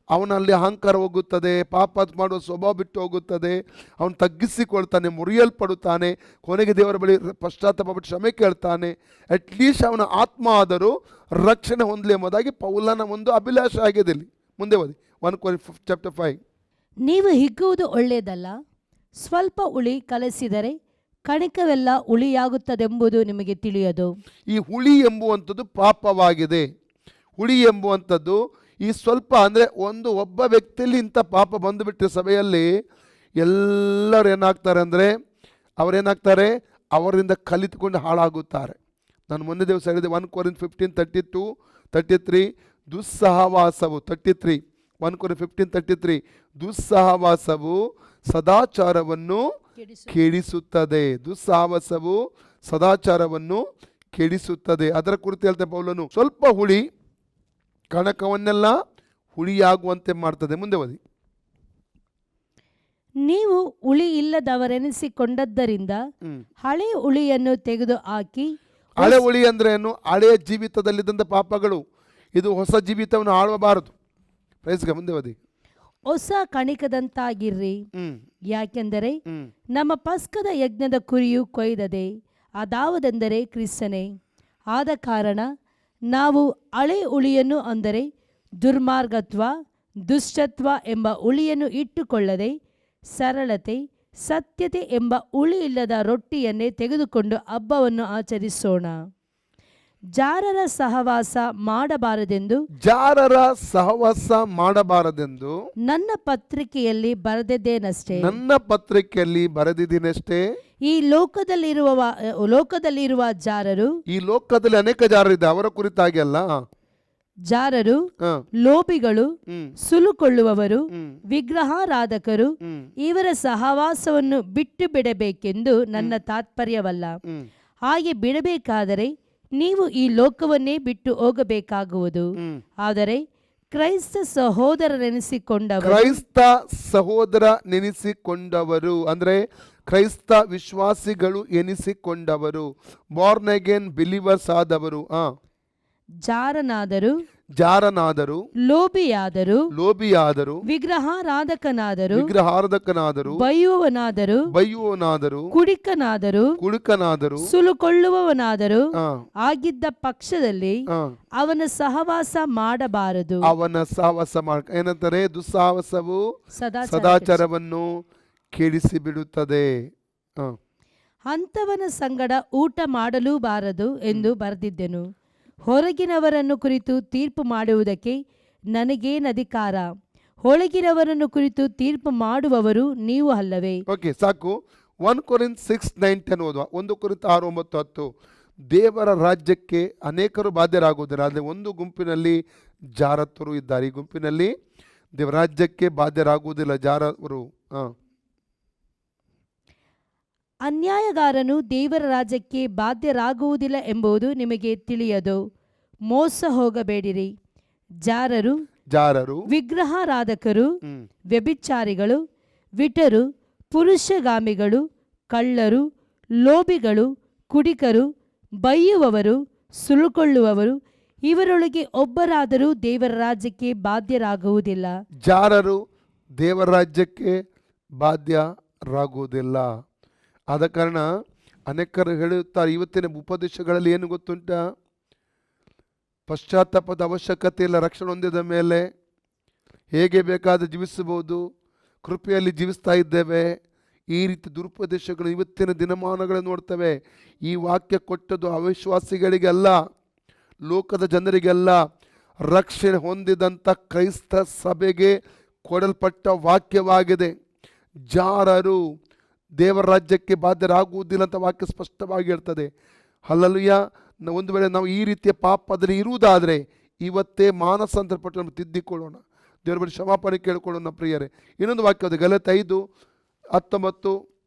Speaker 1: ಅವನಲ್ಲಿ ಅಹಂಕಾರ ಹೋಗುತ್ತದೆ, ಪಾಪ ಮಾಡುವ ಸ್ವಭಾವ ಬಿಟ್ಟು ಹೋಗುತ್ತದೆ, ಅವನು ತಗ್ಗಿಸಿಕೊಳ್ತಾನೆ, ಮುರಿಯಲ್ಪಡುತ್ತಾನೆ. ಕೊನೆಗೆ ದೇವರ ಬಳಿ ಪಶ್ಚಾತ್ತಾಪ ಕ್ಷಮೆ ಕೇಳ್ತಾನೆ. ಅಟ್ಲೀಸ್ಟ್ ಅವನ ಆತ್ಮ ಆದರೂ ರಕ್ಷಣೆ ಹೊಂದಲಿ ಎಂಬುದಾಗಿ ಪೌಲನ ಒಂದು ಅಭಿಲಾಷೆ ಆಗಿದೆ. ಇಲ್ಲಿ ಮುಂದೆ ಓದಿ 1 Corinthians chapter 5.
Speaker 3: ನೀವು ಹಿಗ್ಗುವುದು ಒಳ್ಳೆಯದಲ್ಲ. ಸ್ವಲ್ಪ ಹುಳಿ ಕಲಸಿದರೆ ಕಣಿಕವೆಲ್ಲ ಹುಳಿಯಾಗುತ್ತದೆಂಬುದು ನಿಮಗೆ ತಿಳಿಯದು. ಈ
Speaker 1: ಹುಳಿ ಎಂಬುವಂಥದ್ದು ಪಾಪವಾಗಿದೆ. ಹುಳಿ ಎಂಬುವಂಥದ್ದು ಈ ಸ್ವಲ್ಪ ಅಂದರೆ ಒಬ್ಬ ವ್ಯಕ್ತಿಯಲ್ಲಿ ಇಂಥ ಪಾಪ ಬಂದುಬಿಟ್ರೆ ಸಭೆಯಲ್ಲಿ ಎಲ್ಲರೂ ಏನಾಗ್ತಾರೆ ಅಂದರೆ ಅವರೇನಾಗ್ತಾರೆ? ಅವರಿಂದ ಕಲಿತುಕೊಂಡು ಹಾಳಾಗುತ್ತಾರೆ. ನಾನು ಮೊನ್ನೆ ದಿವಸ ಹೇಳಿದೆ 1 Corinthians 15:32-33 ದುಸ್ಸಹವಾಸವು 33 1 Corinthians 15:33 ದುಸ್ಸಹವಾಸವು ಸದಾಚಾರವನ್ನು ಕೆಡಿಸುತ್ತದೆ. ದುಸ್ಸಹವಾಸವು ಸದಾಚಾರವನ್ನು ಕೆಡಿಸುತ್ತದೆ. ಅದರ ಕುರಿತು ಹೇಳ್ತೇನೆ ಪೌಲನು. ಸ್ವಲ್ಪ ಹುಳಿ ಕಣಕವನ್ನೆಲ್ಲ ಹುಳಿಯಾಗುವಂತೆ ಮಾಡ್ತದೆ. ಮುಂದೆ ಓದಿ.
Speaker 3: ನೀವು ಹುಳಿ ಇಲ್ಲದವರೆನಿಸಿಕೊಂಡದ್ದರಿಂದ ಹಳೆ ಹುಳಿಯನ್ನು ತೆಗೆದು ಹಾಕಿ.
Speaker 1: ಹಳೆ ಹುಳಿ ಅಂದ್ರೆ ಏನು? ಹಳೆಯ ಜೀವಿತದಲ್ಲಿದ್ದಂಥ ಪಾಪಗಳು. ಇದು ಹೊಸ ಜೀವಿತವನ್ನು ಆಳಬಾರದು. ಪ್ರೈಸ್ಗೆ ಮುಂದೆ ಓದಿ.
Speaker 3: ಹೊಸ ಕಣಿಕದಂತಾಗಿರ್ರಿ. ಯಾಕೆಂದರೆ ನಮ್ಮ ಪಸ್ಕದ ಯಜ್ಞದ ಕುರಿಯು ಕೊಯ್ದದೆ, ಅದಾವದೆಂದರೆ ಕ್ರಿಸ್ತನೇ. ಆದ ಕಾರಣ ನಾವು ಹಳೆ ಉಳಿಯನ್ನು ಅಂದರೆ ದುರ್ಮಾರ್ಗತ್ವ ದುಷ್ಟತ್ವ ಎಂಬ ಉಳಿಯನ್ನು ಇಟ್ಟುಕೊಳ್ಳದೆ ಸರಳತೆ ಸತ್ಯತೆ ಎಂಬ ಉಳಿ ಇಲ್ಲದ ರೊಟ್ಟಿಯನ್ನೇ ತೆಗೆದುಕೊಂಡು ಹಬ್ಬವನ್ನು ಆಚರಿಸೋಣ. ಜಾರರ ಸಹವಾಸ ಮಾಡಬಾರದೆಂದು
Speaker 1: ಜಾರರ ಸಹವಾಸ ಮಾಡಬಾರದೆಂದು
Speaker 3: ನನ್ನ ಪತ್ರಿಕೆಯಲ್ಲಿ
Speaker 1: ಬರೆದಿದ್ದೀನಷ್ಟೇ.
Speaker 3: ಈ ಲೋಕದಲ್ಲಿರುವ ಜಾರರು,
Speaker 1: ಈ ಲೋಕದಲ್ಲಿ ಅನೇಕ ಜಾರರಿದೆ, ಅವರ ಕುರಿತಾಗಿ ಅಲ್ಲ.
Speaker 3: ಜಾರರು,
Speaker 1: ಹ.
Speaker 3: ಲೋಭಿಗಳು,
Speaker 1: ಹ್ಮ್.
Speaker 3: ಸುಲುಕೊಳ್ಳುವವರು,
Speaker 1: ಹ್ಮ್.
Speaker 3: ವಿಗ್ರಹಾರಾಧಕರು,
Speaker 1: ಹ್ಮ್.
Speaker 3: ಇವರ ಸಹವಾಸವನ್ನು ಬಿಟ್ಟು ಬಿಡಬೇಕೆಂದು ನನ್ನ ತಾತ್ಪರ್ಯವಲ್ಲ.
Speaker 1: ಹ್ಮ್.
Speaker 3: ಹಾಗೆ ಬಿಡಬೇಕಾದರೆ ನೀವು ಈ ಲೋಕವನ್ನೇ ಬಿಟ್ಟು ಹೋಗಬೇಕಾಗುವುದು.
Speaker 1: ಹ್ಮ್.
Speaker 3: ಆದರೆ ಕ್ರೈಸ್ತ
Speaker 1: ಸಹೋದರ ನೆನೆಸಿಕೊಂಡವರು ಅಂದ್ರೆ ಕ್ರೈಸ್ತ ವಿಶ್ವಾಸಿಗಳು ಎನಿಸಿಕೊಂಡವರು, ಬಾರ್ನ್ ಅಗೇನ್ ಬಿಲೀವರ್ಸ್ ಆದವರು,
Speaker 3: ಜಾರನಾದರೂ
Speaker 1: ಲೋಭಿಯಾದರು
Speaker 3: ವಿಗ್ರಹಾರಾಧಕನಾದರೂ ಬೈಯುವವನಾದರೂ ಕುಡುಕನಾದರೂ ಸುಲುಕೊಳ್ಳುವವನಾದರೂ ಆಗಿದ್ದ ಪಕ್ಷದಲ್ಲಿ ಅವನ ಸಹವಾಸ ಮಾಡಬಾರದು.
Speaker 1: ಏನಂತಾರೆ? ದುಸ್ಸಾಹಸವು ಸದಾಚಾರವನ್ನು ಕೆಡಿಸಿಬಿಡುತ್ತದೆ.
Speaker 3: ಅಂಥವನ ಸಂಗಡ ಊಟ ಮಾಡಲೂಬಾರದು ಎಂದು ಬರೆದಿದ್ದೆನು. ಹೊರಗಿನವರನ್ನು ಕುರಿತು ತೀರ್ಪು ಮಾಡುವುದಕ್ಕೆ ನನಗೇನಧಿಕಾರ? ಒಳಗಿನವರನ್ನು ಕುರಿತು ತೀರ್ಪು ಮಾಡುವವರು ನೀವು ಅಲ್ಲವೇ?
Speaker 1: ಓಕೆ, ಸಾಕು. 1 ಕೊರಿಂಥ 6:9-10 ಓದುವ. 1 ಕೊರಿಂಥ 6:9-10. ದೇವರ ರಾಜ್ಯಕ್ಕೆ ಅನೇಕರು ಬಾಧ್ಯರಾಗುವುದಿಲ್ಲ, ಆದರೆ ಒಂದು ಗುಂಪಿನಲ್ಲಿ ಜಾರತ್ವರು ಇದ್ದಾರೆ. ಈ ಗುಂಪಿನಲ್ಲಿ ದೇವರ ರಾಜ್ಯಕ್ಕೆ ಬಾಧ್ಯರಾಗುವುದಿಲ್ಲ ಜಾರವರು.
Speaker 3: ಅನ್ಯಾಯಗಾರನು ದೇವರ ರಾಜ್ಯಕ್ಕೆ ಬಾಧ್ಯರಾಗುವುದಿಲ್ಲ ಎಂಬುದು ನಿಮಗೆ ತಿಳಿಯದು. ಮೋಸ ಹೋಗಬೇಡಿರಿ. ಜಾರರು, ವಿಗ್ರಹಾರಾಧಕರು, ವ್ಯಭಿಚಾರಿಗಳು, ವಿಟರು, ಪುರುಷಗಾಮಿಗಳು, ಕಳ್ಳರು, ಲೋಭಿಗಳು, ಕುಡಿಕರು, ಬೈಯುವವರು, ಸುಲುಕೊಳ್ಳುವವರು, ಇವರೊಳಗೆ ಒಬ್ಬರಾದರೂ ದೇವರ ರಾಜ್ಯಕ್ಕೆ ಬಾಧ್ಯರಾಗುವುದಿಲ್ಲ.
Speaker 1: ಜಾರರು ದೇವರ ರಾಜ್ಯಕ್ಕೆ ಬಾಧ್ಯರಾಗುವುದಿಲ್ಲ. ಆದ ಕಾರಣ ಅನೇಕರು ಹೇಳುತ್ತಾರೆ, ಇವತ್ತಿನ ಉಪದೇಶಗಳಲ್ಲಿ ಏನು ಗೊತ್ತುಂಟ? ಪಶ್ಚಾತ್ತಾಪದ ಅವಶ್ಯಕತೆ ಇಲ್ಲ, ರಕ್ಷಣೆ ಹೊಂದಿದ ಮೇಲೆ ಹೇಗೆ ಬೇಕಾದ ಜೀವಿಸಬಹುದು, ಕೃಪೆಯಲ್ಲಿ ಜೀವಿಸ್ತಾ ಇದ್ದೇವೆ. ಈ ರೀತಿ ದುರುಪದೇಶಗಳು ಇವತ್ತಿನ ದಿನಮಾನಗಳನ್ನು ನೋಡ್ತವೆ. ಈ ವಾಕ್ಯ ಕೊಟ್ಟದ್ದು ಅವಿಶ್ವಾಸಿಗಳಿಗೆಲ್ಲ, ಲೋಕದ ಜನರಿಗೆಲ್ಲ, ರಕ್ಷಣೆ ಹೊಂದಿದಂಥ ಕ್ರೈಸ್ತ ಸಭೆಗೆ ಕೊಡಲ್ಪಟ್ಟ ವಾಕ್ಯವಾಗಿದೆ. ಜಾರರು ದೇವರ ರಾಜ್ಯಕ್ಕೆ ಬಾಧ್ಯರಾಗುವುದಿಲ್ಲ ಅಂತ ವಾಕ್ಯ ಸ್ಪಷ್ಟವಾಗಿ ಹೇಳ್ತದೆ. ಹಲ್ಲೆಲೂಯಾ. ಒಂದು ವೇಳೆ ನಾವು ಈ ರೀತಿಯ ಪಾಪದಲ್ಲಿ ಇರುವುದಾದರೆ ಇವತ್ತೇ ಮಾನಸಾಂತರಪಟ್ಟು ನಾವು ತಿದ್ದಿಕೊಳ್ಳೋಣ, ದೇವರ ಬಳಿ ಕ್ಷಮಾಪಣೆ ಕೇಳಿಕೊಳ್ಳೋಣ ಪ್ರಿಯರೇ. ಇನ್ನೊಂದು ವಾಕ್ಯ ಅದು ಗಲಾತ್ಯ 5:19,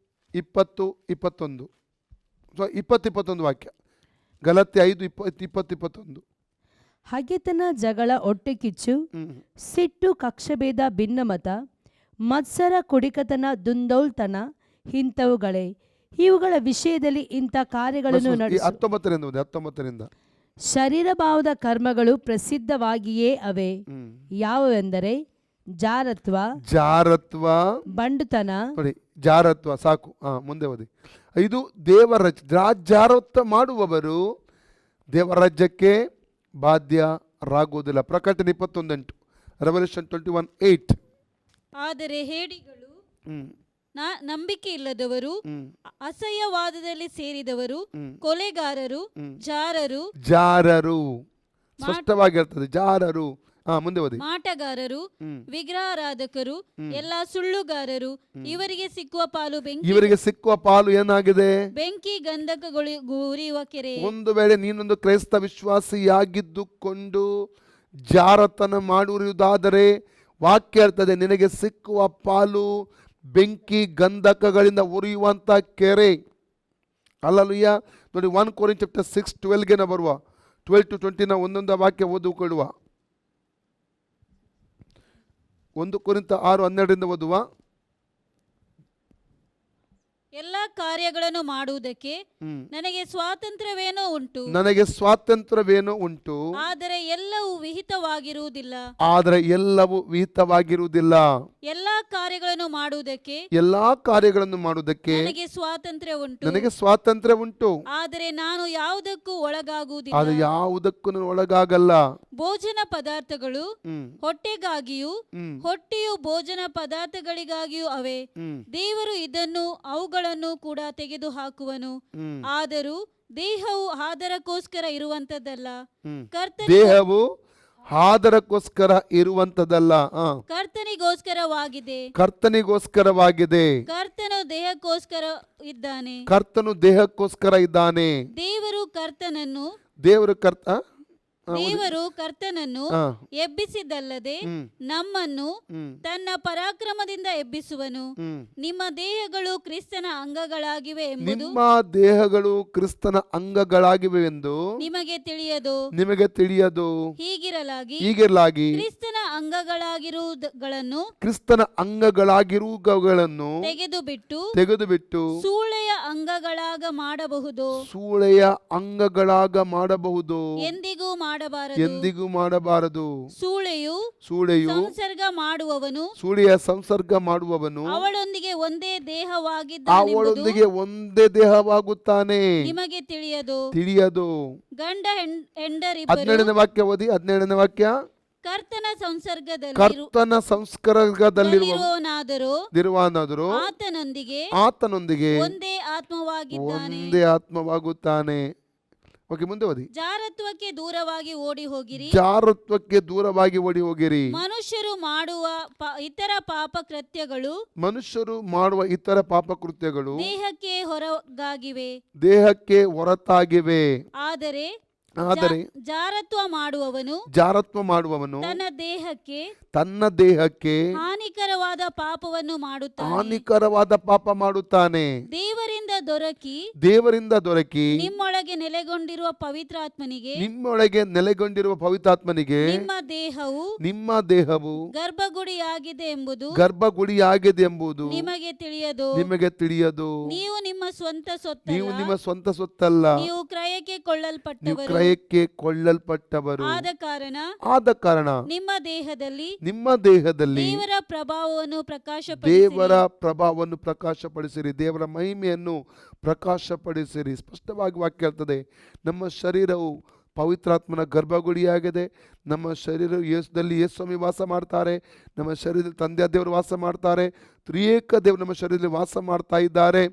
Speaker 1: 20, 21. 20-21 ವಾಕ್ಯ. ಗಲಾತ್ಯ 5:20-21.
Speaker 3: ಹಗೆತನ, ಜಗಳ, ಹೊಟ್ಟೆಕಿಚ್ಚು, ಸಿಟ್ಟು, ಕಕ್ಷಭೇದ, ಭಿನ್ನಮತ, ಮತ್ಸರ, ಕುಡಿಕತನ, ದುಂದೌಲ್ತನ ಇಂಥವುಗಳೇ. ಇವುಗಳ ವಿಷಯದಲ್ಲಿ ಇಂಥ ಕಾರ್ಯಗಳನ್ನು
Speaker 1: 19
Speaker 3: ಶರೀರ ಭಾವದ ಕರ್ಮಗಳು ಪ್ರಸಿದ್ಧವಾಗಿಯೇ ಅವೆ. ಯಾವುವೆಂದರೆ ಜಾರತ್ವ, ಬಂಡುತನ.
Speaker 1: ಜಾರತ್ವ ಸಾಕು, ಮುಂದೆ ಓದಿ. ಇದು ದೇವರ ಜಾರತ್ವ ಮಾಡುವವರು ದೇವರ ರಾಜ್ಯಕ್ಕೆ ಬಾಧ್ಯರಾಗುವುದಿಲ್ಲ. ಪ್ರಕಟಣೆ 21:8, ರೆವಲ್ಯೂಷನ್ 21:8.
Speaker 2: ಆದರೆ ಹೇಡಿಗಳು, ನಂಬಿಕೆ ಇಲ್ಲದವರು, ಅಸಹ್ಯವಾದದಲ್ಲಿ ಸೇರಿದವರು, ಕೊಲೆಗಾರರು, ಜಾರರು
Speaker 1: ಸ್ಪಷ್ಟವಾಗಿ ಹೇಳ್ತದೆ. ಜಾರರು, ಮುಂದೆ ಓದಿ.
Speaker 2: ಮಾಟಗಾರರು, ವಿಗ್ರಹಾರಾಧಕರು, ಎಲ್ಲಾ ಸುಳ್ಳುಗಾರರು, ಇವರಿಗೆ ಸಿಕ್ಕುವ ಪಾಲು
Speaker 1: ಏನಾಗಿದೆ?
Speaker 2: ಬೆಂಕಿ, ಗಂಧಕಗಳು ಉರಿಯುವ ಕೆರೆ.
Speaker 1: ಒಂದು ವೇಳೆ ನೀನೊಂದು ಕ್ರೈಸ್ತ ವಿಶ್ವಾಸಿಯಾಗಿದ್ದುಕೊಂಡು ಜಾರತನ ಮಾಡುವುದಾದರೆ ವಾಕ್ಯ ಹೇಳ್ತದೆ, ನಿನಗೆ ಸಿಕ್ಕುವ ಪಾಲು ಬೆಂಕಿ ಗಂಧಕಗಳಿಂದ ಉರಿಯುವಂಥ ಕೆರೆ. ಹಲ್ಲೆಲೂಯಾ. ನೋಡಿ, 1 ಕೊರಿಂಥ 6:12ಗೆ ಬರುವ 12-20 ಒಂದೊಂದು ವಾಕ್ಯ ಓದಿಕೊಳ್ಳುವ. 1 ಕೊರಿಂಥ 6:12 ಓದುವ.
Speaker 2: ಎಲ್ಲ ಕಾರ್ಯಗಳನ್ನು ಮಾಡುವುದಕ್ಕೆ
Speaker 1: ಹ್ಮ್.
Speaker 2: ನನಗೆ ಸ್ವಾತಂತ್ರ್ಯವೇನೋ ಉಂಟು,
Speaker 1: ನನಗೆ ಸ್ವಾತಂತ್ರ್ಯವೇನೋ ಉಂಟು,
Speaker 2: ಆದರೆ ಎಲ್ಲವೂ ವಿಹಿತವಾಗಿರುವುದಿಲ್ಲ.
Speaker 1: ಆದರೆ ಎಲ್ಲವೂ ವಿಹಿತವಾಗಿರುವುದಿಲ್ಲ.
Speaker 2: ಎಲ್ಲ ಕಾರ್ಯಗಳನ್ನು ಮಾಡುವುದಕ್ಕೆ
Speaker 1: ಎಲ್ಲಾ ಕಾರ್ಯಗಳನ್ನು ಮಾಡುವುದಕ್ಕೆ
Speaker 2: ನನಗೆ ಸ್ವಾತಂತ್ರ್ಯ ಉಂಟು,
Speaker 1: ನನಗೆ ಸ್ವಾತಂತ್ರ್ಯ ಉಂಟು,
Speaker 2: ಆದರೆ ನಾನು ಯಾವುದಕ್ಕೂ
Speaker 1: ಅದು
Speaker 2: ಒಳಗಾಗುವುದಿಲ್ಲ.
Speaker 1: ಯಾವುದಕ್ಕೂ ನಾನು ಒಳಗಾಗಲ್ಲ.
Speaker 2: ಭೋಜನ ಪದಾರ್ಥಗಳು
Speaker 1: ಹ್ಮ್
Speaker 2: ಹೊಟ್ಟೆಗಾಗಿಯೂ,
Speaker 1: ಹ್ಮ್
Speaker 2: ಹೊಟ್ಟೆಯು ಭೋಜನ ಪದಾರ್ಥಗಳಿಗಾಗಿಯೂ ಅವೆ.
Speaker 1: ಹ್ಮ್
Speaker 2: ದೇವರು ಇದನ್ನು ಅವುಗಳನ್ನು ಕೂಡ ತೆಗೆದು ಹಾಕುವನು.
Speaker 1: ಹ್ಮ್
Speaker 2: ಆದರೂ ದೇಹವು ಆದರಕ್ಕೋಸ್ಕರ ಇರುವಂತದ್ದಲ್ಲ,
Speaker 1: ಹ್ಮ್
Speaker 2: ಕರ್ತನಿಗೋ-
Speaker 1: ದೇಹವು ಆದರಕ್ಕೋಸ್ಕರ ಇರುವಂತದಲ್ಲ,
Speaker 2: ಕರ್ತನಿಗೋಸ್ಕರವಾಗಿದೆ.
Speaker 1: ಕರ್ತನಿಗೋಸ್ಕರವಾಗಿದೆ.
Speaker 2: ಕರ್ತನು ದೇಹಕ್ಕೋಸ್ಕರ ಇದ್ದಾನೆ.
Speaker 1: ಕರ್ತನು ದೇಹಕ್ಕೋಸ್ಕರ ಇದ್ದಾನೆ.
Speaker 2: ದೇವರು ಕರ್ತನನ್ನು
Speaker 1: ದೇವರು ಹಾ.
Speaker 2: ಎಬ್ಬಿಸಿದ್ದಲ್ಲದೆ
Speaker 1: ಹ್ಮ್
Speaker 2: ನಮ್ಮನ್ನು
Speaker 1: ಹ್ಮ್
Speaker 2: ತನ್ನ ಪರಾಕ್ರಮದಿಂದ ಎಬ್ಬಿಸುವನು.
Speaker 1: ಹ್ಮ್
Speaker 2: ನಿಮ್ಮ ದೇಹಗಳು ಕ್ರಿಸ್ತನ ಅಂಗಗಳಾಗಿವೆ ಎಂಬುದು
Speaker 1: ನಿಮ್ಮ ದೇಹಗಳು ಕ್ರಿಸ್ತನ ಅಂಗಗಳಾಗಿವೆ ಎಂದು
Speaker 2: ನಿಮಗೆ ತಿಳಿಯದು.
Speaker 1: ನಿಮಗೆ ತಿಳಿಯದು.
Speaker 2: ಹೀಗಿರಲಾಗಿ
Speaker 1: ಹೀಗಿರಲಾಗಿ
Speaker 2: ಕ್ರಿಸ್ತನ ಅಂಗಗಳಾಗಿರುವುದಗಳನ್ನು
Speaker 1: ಕ್ರಿಸ್ತನ ಅಂಗಗಳಾಗಿರುವಗಳನ್ನು
Speaker 2: ತೆಗೆದುಬಿಟ್ಟು ಸೂಳೆಯ ಅಂಗಗಳಾಗ ಮಾಡಬಹುದು.
Speaker 1: ಸೂಳೆಯ ಅಂಗಗಳಾಗ ಮಾಡಬಹುದು,
Speaker 2: ಎಂದಿಗೂ ಮಾಡಬಾರದು.
Speaker 1: ಎಂದಿಗೂ ಮಾಡಬಾರದು.
Speaker 2: ಸೂಳೆಯು ಸಂಸರ್ಗ ಮಾಡುವವನು
Speaker 1: ಸೂಳೆಯ ಸಂಸರ್ಗ ಮಾಡುವವನು
Speaker 2: ಅವಳೊಂದಿಗೆ ಒಂದೇ ದೇಹವಾಗಿದ್ದಾನೆಂಬುದು
Speaker 1: ಅವಳೊಂದಿಗೆ ಒಂದೇ ದೇಹವಾಗುತ್ತಾನೆ.
Speaker 2: ನಿಮಗೆ
Speaker 1: ತಿಳಿಯದು.
Speaker 2: ಗಂಡ ಹೆಂಡರಿಬ್ಬರು
Speaker 1: 17ನೇ ವಾಕ್ಯ ಓದಿ. 17ನೇ ವಾಕ್ಯ.
Speaker 2: ಕರ್ತನ
Speaker 1: ಕರ್ತನ
Speaker 2: ಸಂಸರ್ಗದಲ್ಲಿರುವವನಾದರೂ ಆತನೊಂದಿಗೆ
Speaker 1: ಒಂದೇ
Speaker 2: ಆತ್ಮವಾಗಿದ್ದಾನೆ.
Speaker 1: ಆತ್ಮವಾಗುತ್ತಾನೆ. ಓಕೆ, ಮುಂದೆ ಓದಿ.
Speaker 2: ಜಾರತ್ವಕ್ಕೆ ದೂರವಾಗಿ ಓಡಿ ಹೋಗಿರಿ.
Speaker 1: ಜಾರತ್ವಕ್ಕೆ ದೂರವಾಗಿ ಓಡಿ ಹೋಗಿರಿ.
Speaker 2: ಮನುಷ್ಯರು ಮಾಡುವ ಇತರ ಪಾಪ ಕೃತ್ಯಗಳು ದೇಹಕ್ಕೆ
Speaker 1: ಹೊರತಾಗಿವೆ.
Speaker 2: ಆದರೆ ಜಾರತ್ವ ಮಾಡುವವನು ತನ್ನ ದೇಹಕ್ಕೆ
Speaker 1: ಹಾನಿಕರವಾದ ಪಾಪ ಮಾಡುತ್ತಾನೆ. ದೇವರಿಂದ ದೊರಕಿ
Speaker 2: ನಿಮ್ಮೊಳಗೆ ನೆಲೆಗೊಂಡಿರುವ
Speaker 1: ಪವಿತ್ರಾತ್ಮನಿಗೆ ನಿಮ್ಮ ದೇಹವು ಗರ್ಭಗುಡಿಯಾಗಿದೆ ಎಂಬುದು ನಿಮಗೆ ತಿಳಿಯದು.
Speaker 2: ನೀವು ನಿಮ್ಮ ಸ್ವಂತ
Speaker 1: ಸೊತ್ತಲ್ಲ,
Speaker 2: ನೀವು ಕ್ರಯಕ್ಕೆ
Speaker 1: ಕೊಳ್ಳಲ್ಪಟ್ಟವರು. ಆದ ಕಾರಣ ನಿಮ್ಮ ದೇಹದಲ್ಲಿ
Speaker 2: ದೇವರ
Speaker 1: ಪ್ರಭಾವವನ್ನು ಪ್ರಕಾಶಪಡಿಸಿರಿ, ದೇವರ ಮಹಿಮೆಯನ್ನು ಪ್ರಕಾಶಪಡಿಸಿರಿ. ಸ್ಪಷ್ಟವಾಗಿ ವಾಕ್ಯ ಹೇಳ್ತದೆ, ನಮ್ಮ ಶರೀರವು ಪವಿತ್ರಾತ್ಮನ ಗರ್ಭಗುಡಿಯಾಗಿದೆ. ನಮ್ಮ ಶರೀರ ಯೇಸುದಲ್ಲಿ ಯೇಸುಸ್ವಾಮಿ ವಾಸ ಮಾಡ್ತಾರೆ. ನಮ್ಮ ಶರೀರದಲ್ಲಿ ತಂದೆ ದೇವರು ವಾಸ ಮಾಡ್ತಾರೆ. ತ್ರಿಯೇಕ ದೇವರು ನಮ್ಮ ಶರೀರದಲ್ಲಿ ವಾಸ ಮಾಡ್ತಾ ಇದ್ದಾರೆ.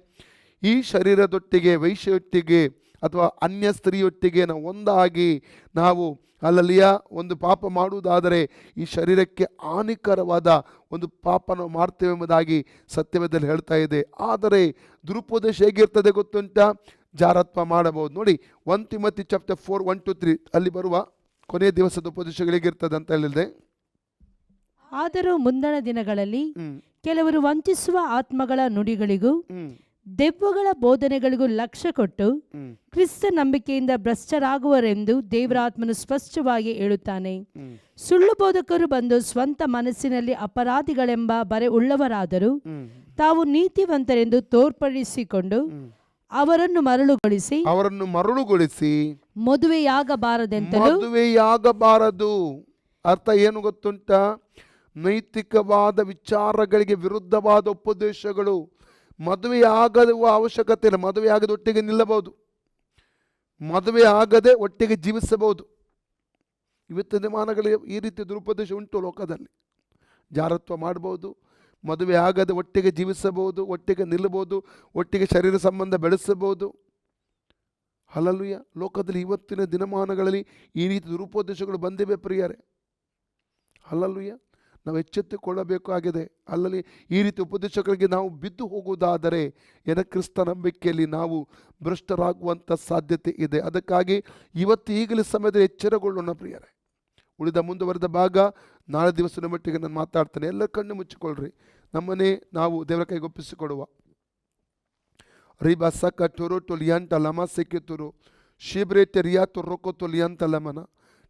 Speaker 1: ಈ ಶರೀರದೊಟ್ಟಿಗೆ ವೈಶ್ಯೊಟ್ಟಿಗೆ ಅಥವಾ ಅನ್ಯ ಸ್ತ್ರೀಯೊಟ್ಟಿಗೆ ನಾವು ಒಂದಾಗಿ ನಾವು ಅಲ್ಲಲ್ಲಿಯ ಒಂದು ಪಾಪ ಮಾಡುವುದಾದರೆ ಈ ಶರೀರಕ್ಕೆ ಹಾನಿಕರವಾದ ಒಂದು ಪಾಪ ನಾವು ಮಾಡ್ತೇವೆ ಎಂಬುದಾಗಿ ಸತ್ಯವೇದದಲ್ಲಿ ಹೇಳ್ತಾ ಇದೆ. ಆದರೆ ದುರುಪದೇಶ ಹೇಗಿರ್ತದೆ ಗೊತ್ತುಂಟಾ? ಜಾರತ್ವ ಮಾಡಬಹುದು. ನೋಡಿ, 1 ತಿಮೋಥಿ ಚಾಪ್ಟರ್ 4 1-3 ಅಲ್ಲಿ ಬರುವ ಕೊನೆಯ ದಿವಸದ ಉಪದೇಶಗಳಿಗಿರ್ತದೆ ಅಂತ ಹೇಳಿದೆ.
Speaker 3: ಆದರೂ ಮುಂದಣ ದಿನಗಳಲ್ಲಿ ಕೆಲವರು ವಂಚಿಸುವ ಆತ್ಮಗಳ ನುಡಿಗಳಿಗೂ ದೆವ್ವಗಳ ಬೋಧನೆಗಳಿಗೂ ಲಕ್ಷ್ಯ ಕೊಟ್ಟು ಕ್ರಿಸ್ತ ನಂಬಿಕೆಯಿಂದ ಭ್ರಷ್ಟರಾಗುವರೆಂದು ದೇವರಾತ್ಮನು ಸ್ಪಷ್ಟವಾಗಿ ಹೇಳುತ್ತಾನೆ. ಸುಳ್ಳು ಬೋಧಕರು ಬಂದು ಸ್ವಂತ ಮನಸ್ಸಿನಲ್ಲಿ ಅಪರಾಧಿಗಳೆಂಬ ಬರೆ ಉಳ್ಳವರಾದರೂ ತಾವು ನೀತಿವಂತರೆಂದು ತೋರ್ಪಡಿಸಿಕೊಂಡು ಅವರನ್ನು ಮರಳುಗೊಳಿಸಿ
Speaker 1: ಮದುವೆಯಾಗಬಾರದು. ಅರ್ಥ ಏನು ಗೊತ್ತುಂಟಾ? ನೈತಿಕವಾದ ವಿಚಾರಗಳಿಗೆ ವಿರುದ್ಧವಾದ ಉಪದೇಶಗಳು. ಮದುವೆ ಆಗುವ ಅವಶ್ಯಕತೆ ಇಲ್ಲ. ಮದುವೆ ಆಗದೆ ಒಟ್ಟಿಗೆ ನಿಲ್ಲಬಹುದು, ಮದುವೆ ಆಗದೆ ಒಟ್ಟಿಗೆ ಜೀವಿಸಬಹುದು. ಇವತ್ತಿನ ದಿನಮಾನಗಳಿಗೆ ಈ ರೀತಿ ದುರುಪದೇಶ ಉಂಟು ಲೋಕದಲ್ಲಿ. ಜಾರತ್ವ ಮಾಡಬಹುದು, ಮದುವೆ ಆಗದೆ ಒಟ್ಟಿಗೆ ಜೀವಿಸಬಹುದು, ಒಟ್ಟಿಗೆ ನಿಲ್ಲಬಹುದು, ಒಟ್ಟಿಗೆ ಶರೀರ ಸಂಬಂಧ ಬೆಳೆಸಬಹುದು. ಹಲ್ಲೆಲೂಯಾ. ಲೋಕದಲ್ಲಿ ಇವತ್ತಿನ ದಿನಮಾನಗಳಲ್ಲಿ ಈ ರೀತಿ ದುರುಪದೇಶಗಳು ಬಂದಿವೆ ಪ್ರಿಯರೇ. ಹಲ್ಲೆಲೂಯಾ. ನಾವು ಎಚ್ಚೆತ್ತುಕೊಳ್ಳಬೇಕಾಗಿದೆ. ಅಲ್ಲಲ್ಲಿ ಈ ರೀತಿ ಉಪದೇಶಗಳಿಗೆ ನಾವು ಬಿದ್ದು ಹೋಗುವುದಾದರೆ ಕ್ರಿಸ್ತ ನಂಬಿಕೆಯಲ್ಲಿ ನಾವು ಭ್ರಷ್ಟರಾಗುವಂಥ ಸಾಧ್ಯತೆ ಇದೆ. ಅದಕ್ಕಾಗಿ ಈಗಲೇ ಸಮಯದಲ್ಲಿ ಎಚ್ಚರಗೊಳ್ಳೋಣ ಪ್ರಿಯರೇ. ಉಳಿದ ಮುಂದುವರೆದ ಭಾಗ ನಾಳೆ ದಿವಸದ ಮಟ್ಟಿಗೆ ನಾನು ಮಾತಾಡ್ತೇನೆ. ಎಲ್ಲ ಕಣ್ಣು ಮುಚ್ಚಿಕೊಳ್ಳ್ರಿ. ನಮ್ಮನ್ನೇ ನಾವು ದೇವರ ಕೈಗೊಪ್ಪಿಸಿಕೊಡುವ. ರಿಬಾ ಸಕ ಟೊರೋ ಟೊಲಿಯಂಟ ಲಮ ಸೆಕೆತುರು ಶಿಬ್ರೇಟ ರಿಯಾತು ರೊಕೊ ಟೊಲಿಯಂತ ಲಮನ.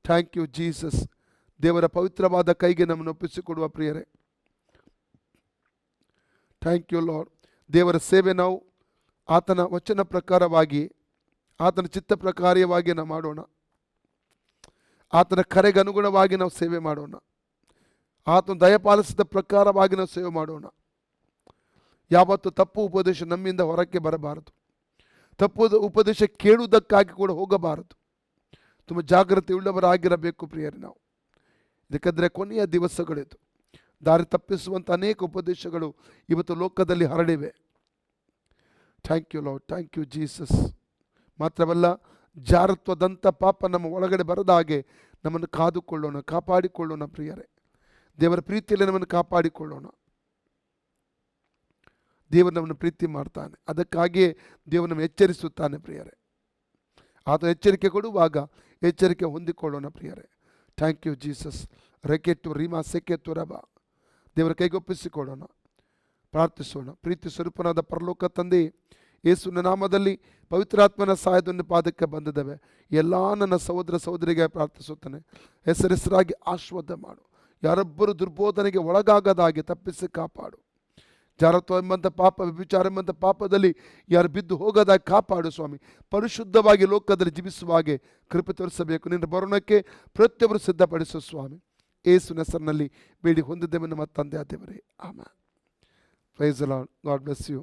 Speaker 1: Thank you Jesus. ದೇವರ ಪವಿತ್ರವಾದ ಕೈಗೆ ನಮ್ಮನ್ನು ಒಪ್ಪಿಸಿಕೊಡುವ ಪ್ರಿಯರೇ. Thank you Lord. ದೇವರ ಸೇವೆ ನಾವು ಆತನ ವಚನ ಪ್ರಕಾರವಾಗಿ, ಆತನ ಚಿತ್ತ ಪ್ರಕಾರವಾಗಿ ನಾವು ಮಾಡೋಣ. ಆತನ ಕರೆಗೆ ಅನುಗುಣವಾಗಿ ನಾವು ಸೇವೆ ಮಾಡೋಣ. ಆತನ ದಯಪಾಲಿಸಿದ ಪ್ರಕಾರವಾಗಿ ನಾವು ಸೇವೆ ಮಾಡೋಣ. ಯಾವತ್ತು ತಪ್ಪು ಉಪದೇಶ ನಮ್ಮಿಂದ ಹೊರಕ್ಕೆ ಬರಬಾರದು. ತಪ್ಪು ಉಪದೇಶ ಕೇಳುವುದಕ್ಕಾಗಿ ಕೂಡ ಹೋಗಬಾರದು. ತುಂಬ ಜಾಗ್ರತೆ ಉಳ್ಳವರಾಗಿರಬೇಕು ಪ್ರಿಯರೇ ನಾವು. ಯಾಕಂದರೆ ಕೊನೆಯ ದಿವಸಗಳಿದು. ದಾರಿ ತಪ್ಪಿಸುವಂಥ ಅನೇಕ ಉಪದೇಶಗಳು ಇವತ್ತು ಲೋಕದಲ್ಲಿ ಹರಡಿವೆ. Thank you Lord, thank you Jesus. ಮಾತ್ರವಲ್ಲ, ಜಾರತ್ವದಂಥ ಪಾಪ ನಮ್ಮ ಒಳಗಡೆ ಬರದ ಹಾಗೆ ನಮ್ಮನ್ನು ಕಾದುಕೊಳ್ಳೋಣ, ಕಾಪಾಡಿಕೊಳ್ಳೋಣ ಪ್ರಿಯರೇ. ದೇವರ ಪ್ರೀತಿಯಲ್ಲಿ ನಮ್ಮನ್ನು ಕಾಪಾಡಿಕೊಳ್ಳೋಣ. ದೇವರು ನಮ್ಮನ್ನು ಪ್ರೀತಿ ಮಾಡ್ತಾನೆ, ಅದಕ್ಕಾಗಿಯೇ ದೇವರು ನಮ್ಮನ್ನು ಎಚ್ಚರಿಸುತ್ತಾನೆ ಪ್ರಿಯರೇ. ಆತ ಎಚ್ಚರಿಕೆ ಕೊಡುವಾಗ ಎಚ್ಚರಿಕೆ ಹೊಂದಿಕೊಳ್ಳೋಣ ಪ್ರಿಯರೇ. Thank you Jesus. ರೆಕೆಟ್ಟು ರೀಮಾ ಸೆಕೆತ್ತು ರಬ. ದೇವರ ಕೈಗೊಪ್ಪಿಸಿಕೊಳ್ಳೋಣ, ಪ್ರಾರ್ಥಿಸೋಣ. ಪ್ರೀತಿ ಸ್ವರೂಪನಾದ ಪರಲೋಕ ತಂದೆ, ಯೇಸುವಿನ ನಾಮದಲ್ಲಿ ಪವಿತ್ರಾತ್ಮನ ಸಹಾಯದಿಂದ ಪಾದಕ್ಕೆ ಬಂದಿದ್ದಾವೆ ಎಲ್ಲ ನನ್ನ ಸಹೋದರ ಸಹೋದರಿಗೆ ಪ್ರಾರ್ಥಿಸುತ್ತಾನೆ. ಹೆಸರಾಗಿ ಆಶೀರ್ವಾದ ಮಾಡು. ಯಾರೊಬ್ಬರು ದುರ್ಬೋಧನೆಗೆ ಒಳಗಾಗದಾಗೆ ತಪ್ಪಿಸಿ ಕಾಪಾಡು. ಜಾರತ್ವ ಎಂಬಂಥ ಪಾಪ, ವ್ಯಭಿಚಾರ ಎಂಬಂಥ ಪಾಪದಲ್ಲಿ ಯಾರು ಬಿದ್ದು ಹೋಗದಾಗಿ ಕಾಪಾಡು ಸ್ವಾಮಿ. ಪರಿಶುದ್ಧವಾಗಿ ಲೋಕದಲ್ಲಿ ಜೀವಿಸುವ ಹಾಗೆ ಕೃಪೆ ತೋರಿಸಬೇಕು. ನಿನ್ನ ಬರೋಣಕ್ಕೆ ಪ್ರತಿಯೊಬ್ಬರು ಸಿದ್ಧಪಡಿಸು ಸ್ವಾಮಿ. ಯೇಸುವಿನ ಹೆಸರಿನಲ್ಲಿ ಬೇಡಿ ಹೊಂದಿದ್ದೇವೆ ನಮ್ಮ ತಂದೆ ದೇವರೇ, amen. Praise the lord. God bless you.